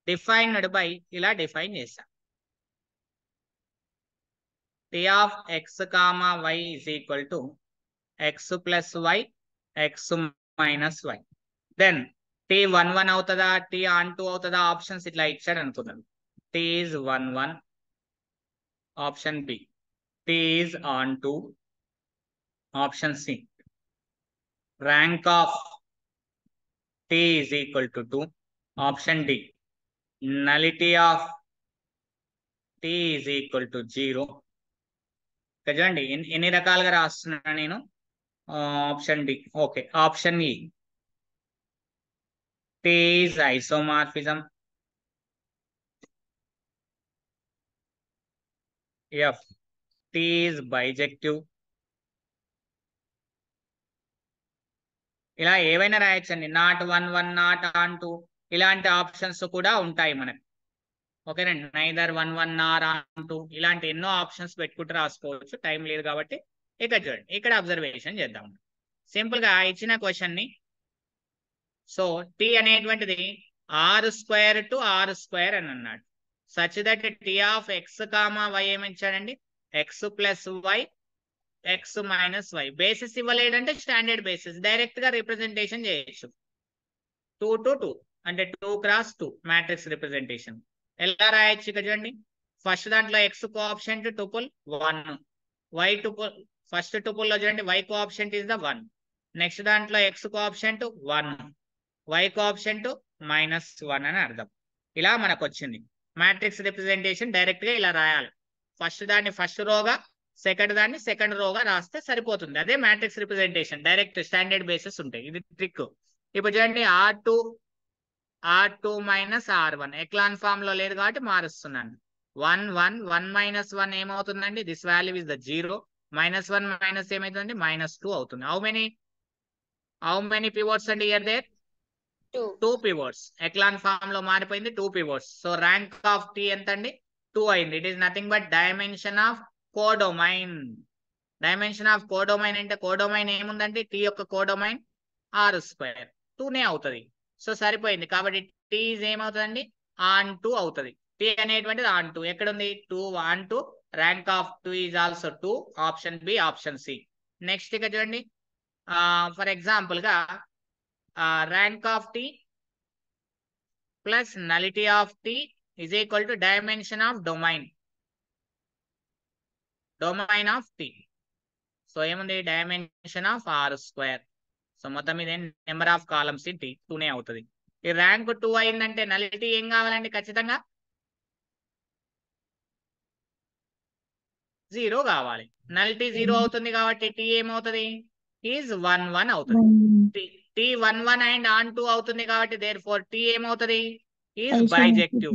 defined by, ఇలా డిఫైన్ చేశాం, t of x, y is equal to x plus y, x minus y. Then t 1 1 అవుతుందా, t on 2 అవుతుందా? ఆప్షన్స్ ఇట్లా ఇచ్చాడు అనుకుందాం. t is 1 1, option B. t is on 2, option C. rank of t is equal to 2, option D. nullity of t is equal to 0. చూడండి ఎన్ని రకాలుగా రాస్తున్నా నేను. Option D. Okay, option E, T is isomorphism. F, T is bijective. ఇలా ఏవైనా రాయొచ్చండి, not 1 1, not on 2, ఇలాంటి options కూడా ఉంటాయి మనకి. ఓకేనండి, నైదర్ 1 1 నార్ ఆన్ 2, ఇలాంటి ఎన్నో ఆప్షన్స్ పెట్టుకుంటూ రాసుకోవచ్చు, టైం లేదు కాబట్టి. ఇక్కడ చూడండి, ఇక్కడ అబ్జర్వేషన్ చేద్దాం. సింపుల్ గా ఇచ్చిన క్వశ్చన్ ని, సో టీ అనేటువంటిది r² to r² అని అన్నాడు. Such that T of X comma Y ఏమిచ్చాడండి? X plus Y, X minus Y. Basis ఇవ్వలేడంటే స్టాండర్డ్ బేసిస్, డైరెక్ట్ గా రిప్రజెంటేషన్ చేయొచ్చు. 2 to 2 అంటే 2 x 2 మ్యాట్రిక్స్ రిప్రజెంటేషన్. ఎలా రాయొచ్చు ఇక్కడ చూడండి, ఫస్ట్ దాంట్లో X coefficient tuple 1, Y tuple, first tuple లో చూడండి Y coefficient is the 1, next దాంట్లో ఎక్స్ కోఆప్షెంట్ 1, వై కోఆప్షెంట్ -1 అని అర్థం. ఇలా మనకు వచ్చింది మ్యాట్రిక్స్ రిప్రజెంటేషన్. డైరెక్ట్ గా ఇలా రాయాలి, ఫస్ట్ దాన్ని ఫస్ట్ రోగా, సెకండ్ దాన్ని సెకండ్ రోగా రాస్తే సరిపోతుంది. అదే matrix representation, direct standard basis ఉంటాయి. ఇది ట్రిక్. ఇప్పుడు చూడండి, r2 minus r1 echelon form లో లేదు కాబట్టి మారుస్తున్నాను. 1 1 1 మైనస్ 1 ఏమవుతుందండి? This value is the 0. -1 minus ఏమవుతుందండి? -2 అవుతుంది. హౌ మెనీ పివోట్స్ అండి హియర్ దేర్? 2 పివోట్స్. ఎక్లాన్ ఫామ్ లో మారిపోయింది, 2 పివోట్స్. సో ర్యాంక్ ఆఫ్ టీ ఎంత అండి? 2 అయింది. It is nothing but dimension of codomain. Dimension of codomain అంటే కోడొమైన్ ఏముందంటే టీ యొక్క కోడొమైన్ r², 2నే అవుతుంది. సో సరిపోయింది. కాబట్టి టీ ఈజ్ ఏమవుతుందండి? ఆన్ 2 అవుతుంది. టీ అనేటువంటిది ఆన్ 2. ఎక్కడుంది? 2 on 2. Rank of 2 is also 2, option B, option C. Next ఇక చూడండి, ఫర్ ఎగ్జాంపుల్ గా rank of T plus nullity of T is equal to dimension of domain of T. So ఏముంది? Dimension of r². So మొత్తం ఇది number of columns in T, 2నే అవుతుంది. ఈ rank 2 అయిందంటే నలిటీ ఏం కావాలండి? ఖచ్చితంగా 0 కావాలి. నలిటీ 0 అవుతుంది కాబట్టి టీ ఏమవుతుంది? ఈజ్ 1 1 అవుతుంది. టీ 1 1 అండ్ ఆన్ 2 అవుతుంది కాబట్టి దేర్ ఫోర్ టీ ఏమవుతుంది? Is bijective.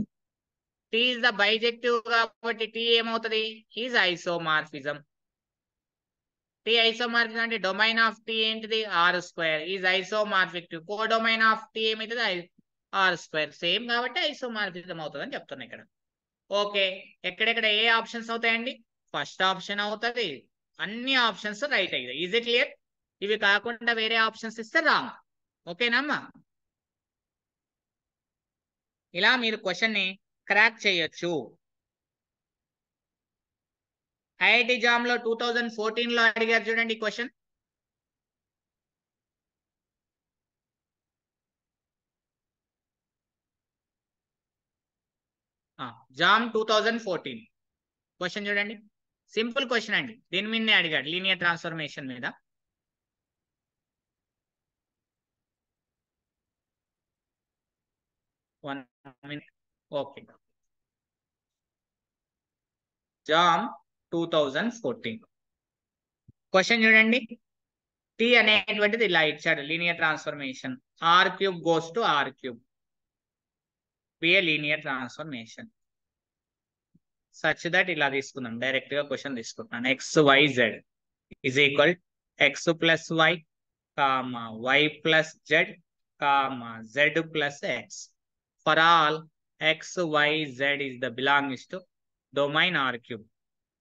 T is the bijective కాబట్టి టీ ఏమవుతుంది? Is isomorphism. టీ ఐసోమార్ఫిక్ అంటే డొమైన్ ఆఫ్ టీ ఏంటిది R² is isomorphic to codomain of T ఏమైతుంది R². సేమ్ కాబట్టి ఐసోమార్ఫిజం అవుతుంది అని చెప్తున్నా ఇక్కడ. ఓకే, ఎక్కడెక్కడ ఏ ఆప్షన్స్ అవుతాయండి? ఫస్ట్ ఆప్షన్ అవుతుంది. అన్ని ఆప్షన్స్ రైట్ అయ్యాయి. Is it clear? ఇవి కాకుండా వేరే ఆప్షన్స్ ఇస్తే రాంగ్. ఓకేనమ్మా? ఇలా మీరు క్వశ్చన్ ని క్రాక్ చేయొచ్చు. ఐఐటి జామ్ లో 2014 లో అడిగారు చూడండి క్వశ్చన్. జామ్ 2014 క్వశ్చన్ చూడండి. సింపుల్ క్వశ్చన్ అండి. దీని మీదనే అడిగాడు, లీనియర్ ట్రాన్స్ఫర్మేషన్ మీద. ఓకే, జామ్ 2014 క్వశ్చన్ చూడండి. టీ అనేటువంటిది ఇలా ఇచ్చాడు, linear transformation R³ goes to R³ be a linear transformation such that ఇలా తీసుకుందాం. డైరెక్ట్ గా క్వశ్చన్ తీసుకుంటున్నాను. XYZ is equal X plus Y, Y plus Z, Z plus X for all X, Y, Z is the belongs to domain R³.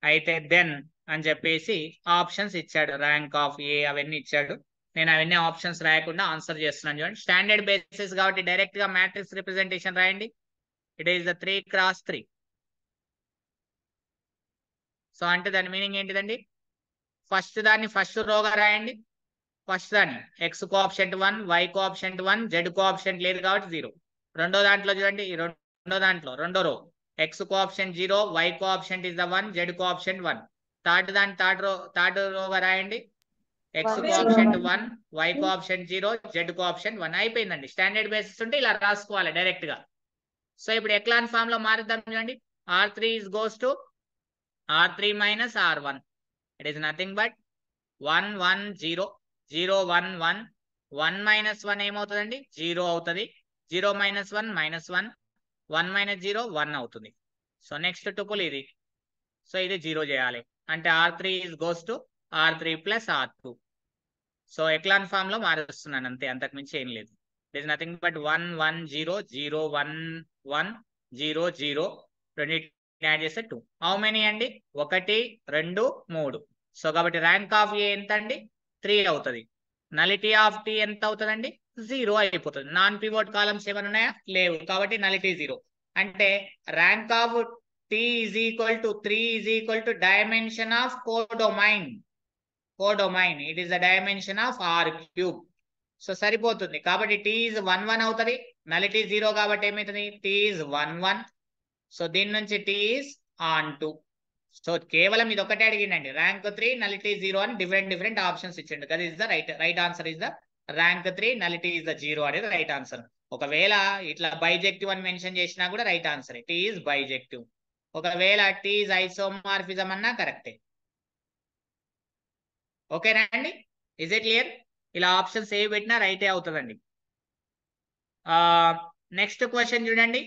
అయితే then అని చెప్పేసి options ఇచ్చాడు, rank of ఏ అవన్నీ ఇచ్చాడు. నేను అవన్నీ ఆప్షన్స్ రాయకుండా ఆన్సర్ చేస్తున్నాను చూడండి. స్టాండర్డ్ బేసిస్ కాబట్టి డైరెక్ట్ గా మ్యాట్రిక్స్ రిప్రజెంటేషన్ రాయండి. It is the 3x3. So అంటే దాని మీనింగ్ ఏంటిదండి? ఫస్ట్ దాన్ని ఫస్ట్ రోగా రాయండి. ఫస్ట్ దాన్ని X కోఆప్షెంట్ 1, Y కోఆప్షెంట్ 1, Z కోఆప్షెంట్ లేదు కాబట్టి 0. రెండో దాంట్లో చూడండి, ఈ రెండో దాంట్లో రెండో row X coefficient 0, Y coefficient is the 1, Z coefficient 1. Third రోగా రాయండి. X కోఆప్షెంట్ 1, Y కోఆప్షెంట్ 0, Z coefficient 1. అయిపోయిందండి. స్టాండర్డ్ బేసిస్ ఉంటే ఇలా రాసుకోవాలి డైరెక్ట్ గా. సో ఇప్పుడు ఎక్లాన్ ఫామ్ లో మారుద్దాం చూడండి. R3 goes to R3 minus R1. It is nothing but 1 1 0 0 1 1 1 minus 1 ఏమవుతుందండి? 0 అవుతుంది. 0 minus 1 minus 1 1 minus 0 1 అవుతుంది. సో నెక్స్ట్ టుపుల్ ఇది. సో ఇది 0 చేయాలి అంటే R3 goes to R3 plus R2. So echelon form లో మారుస్తున్నాను అంతే, అంతకు మించి ఏం లేదు. ఇట్ ఈస్ నథింగ్ బట్ 1 1 0 0 1 1 0 0 రెండింటిని యాడ్ చేస్తే 2. హౌ మెనీ అండి? 1 2 3. సో కాబట్టి ర్యాంక్ ఆఫ్ ఏ ఎంత అండి? 3 అవుతుంది. నలిటీ ఆఫ్ టీ ఎంత అవుతుందండి? 0 అయిపోతుంది. నాన్ పివోట్ కాలమ్స్ ఏమైనా ఉన్నాయా? లేవు కాబట్టి నలిటీ 0. అంటే rank of T is equal to 3 is equal to dimension of codomain. Codomain it is the dimension of R³. So సరిపోతుంది. కాబట్టి టీ ఈజ్ 1 1 అవుతుంది. నలిటీ 0 కాబట్టి ఏమవుతుంది? Tea is 1 1. సో దీని నుంచి టీ ఈజ్ ఆన్ 2. సో కేవలం ఇది ఒకటే అడిగిండండి. ర్యాంక్ 3 నలిటీ 0 అని డిఫరెంట్ ఆప్షన్స్ ఇచ్చిండు. That is the right answer is the rank 3 nullity is the 0 అనేది రైట్ ఆన్సర్. ఒకవేళ ఇట్లా బైజెక్టివ్ అని మెన్షన్ చేసినా కూడా right answer. T is bijective. ఒకవేళ టీ ఈజ్ ఐసోమార్ఫిజం అన్నా కరెక్టే. ఓకేనా అండి? Is it clear? ఇలా ఆప్షన్స్ ఏవి పెట్టినా రైటే అవుతుందండి. నెక్స్ట్ క్వశ్చన్ చూడండి.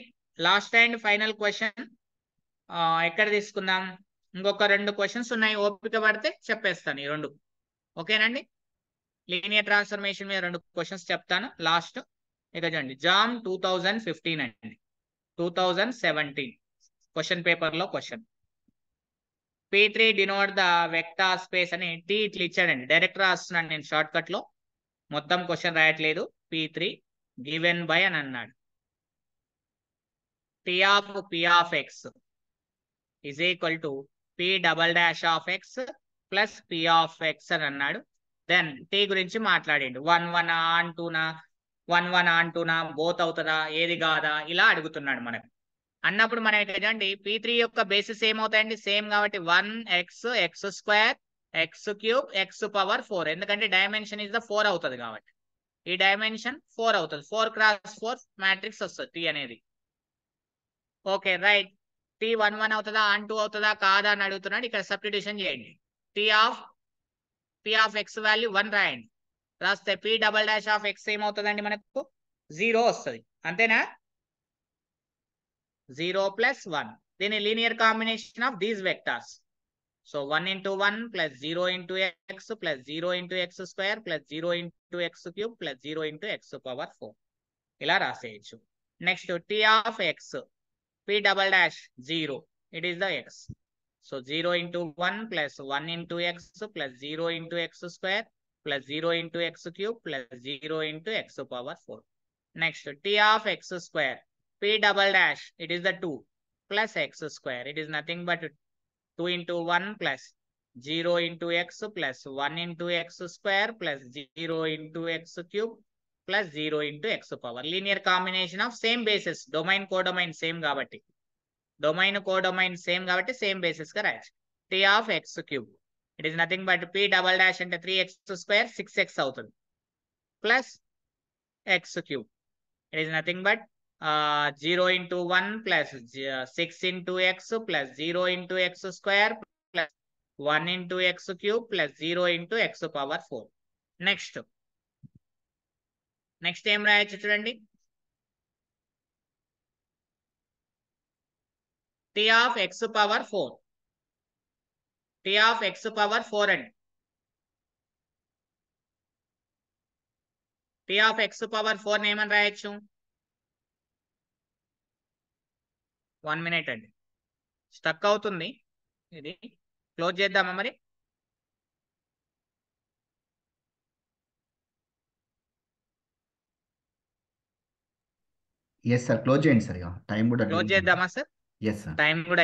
లాస్ట్ అండ్ ఫైనల్ క్వశ్చన్ ఎక్కడ తీసుకుందాం? ఇంకొక 2 క్వశ్చన్స్ ఉన్నాయి. ఓపిక పడితే చెప్పేస్తాను ఈ 2. ఓకేనండి? లీనియర్ ట్రాన్స్ఫర్మేషన్ మీద 2 క్వశ్చన్స్ చెప్తాను లాస్ట్. ఇక చూడండి, జామ్ 2015 అండి. 2017 క్వశ్చన్ పేపర్ లో question. P3 denote the vector space అని టీ ఇట్లా ఇచ్చాడండి. డైరెక్ట్ రాస్తున్నాను నేను షార్ట్ కట్ లో, మొత్తం క్వశ్చన్ రాయట్లేదు. P3 గివెన్ బై అని అన్నాడు. T of P of X is equal to P double dash of X plus P of X అని అన్నాడు. దెన్ T గురించి మాట్లాడిండు. 1 1 ఆన్ 2నా 1 1 ఆన్ 2నా బోత్ అవుతుందా ఏది కాదా ఇలా అడుగుతున్నాడు మనకు. అన్నప్పుడు మనం ఏంటంటే P3 యొక్క బేసిస్ ఏమవుతాయండి? సేమ్ కాబట్టి 1x x² x³ x⁴. ఎందుకంటే డైమెన్షన్ ఇస్ ద 4 అవుతుంది కాబట్టి ఈ డైమెన్షన్ 4 అవుతుంది. 4x4 మ్యాట్రిక్స్ వస్తుంది T అనేది. Okay right. T 1 1 అవుతుందా ఆన్ 2 అవుతుందా కాదా అని అడుగుతున్నాడు. ఇక్కడ సబ్స్టిట్యూషన్ చేయండి. P of X వాల్యూ 1 రాయండి. రాస్తే P double dash of X ఏమవుతుందండి? మనకు 0 వస్తుంది. అంతేనా? 0 + 1. దీని linear combination of these vectors. So 1 into 1 plus 0 into x plus 0 into x square plus 0 into x cube plus 0 into x power 4. ఇలా రాసేయచ్చు. Next t of x p double dash 0, it is the x. So 0 into 1 plus 1 into x plus 0 into x square plus 0 into x cube plus 0 into x power 4. Next t of x square p double dash, it is the 2 plus x square, it is nothing but 2 into 1 plus 0 into x plus 1 into x square plus 0 into x cube plus 0 into x power. Linear combination of same basis. Domain codomain same కాబట్టి domain codomain same కాబట్టి same basis గా రాయచ్చు. t of x cube, it is nothing but p double dash అంటే 3x square 6x అవుతుంది plus x cube, it is nothing but 0 into 1 plus 6 into x plus 0 into x square plus 1 into x cube plus 0 into x power 4. Next ఏం రాయొచ్చు చూడండి. t of x power 4, t of x power 4 అండి. t of x power 4 ఏమని రాయొచ్చు? 1 minute అండి, stuck అవుతుంది, ఇది close చేద్దామా మరి? ఎస్ సార్, క్లోజ్ చేయండి సార్. ఇక టైం కూడా క్లోజ్ చేద్దామా సార్? Yes sir. టైం కూడా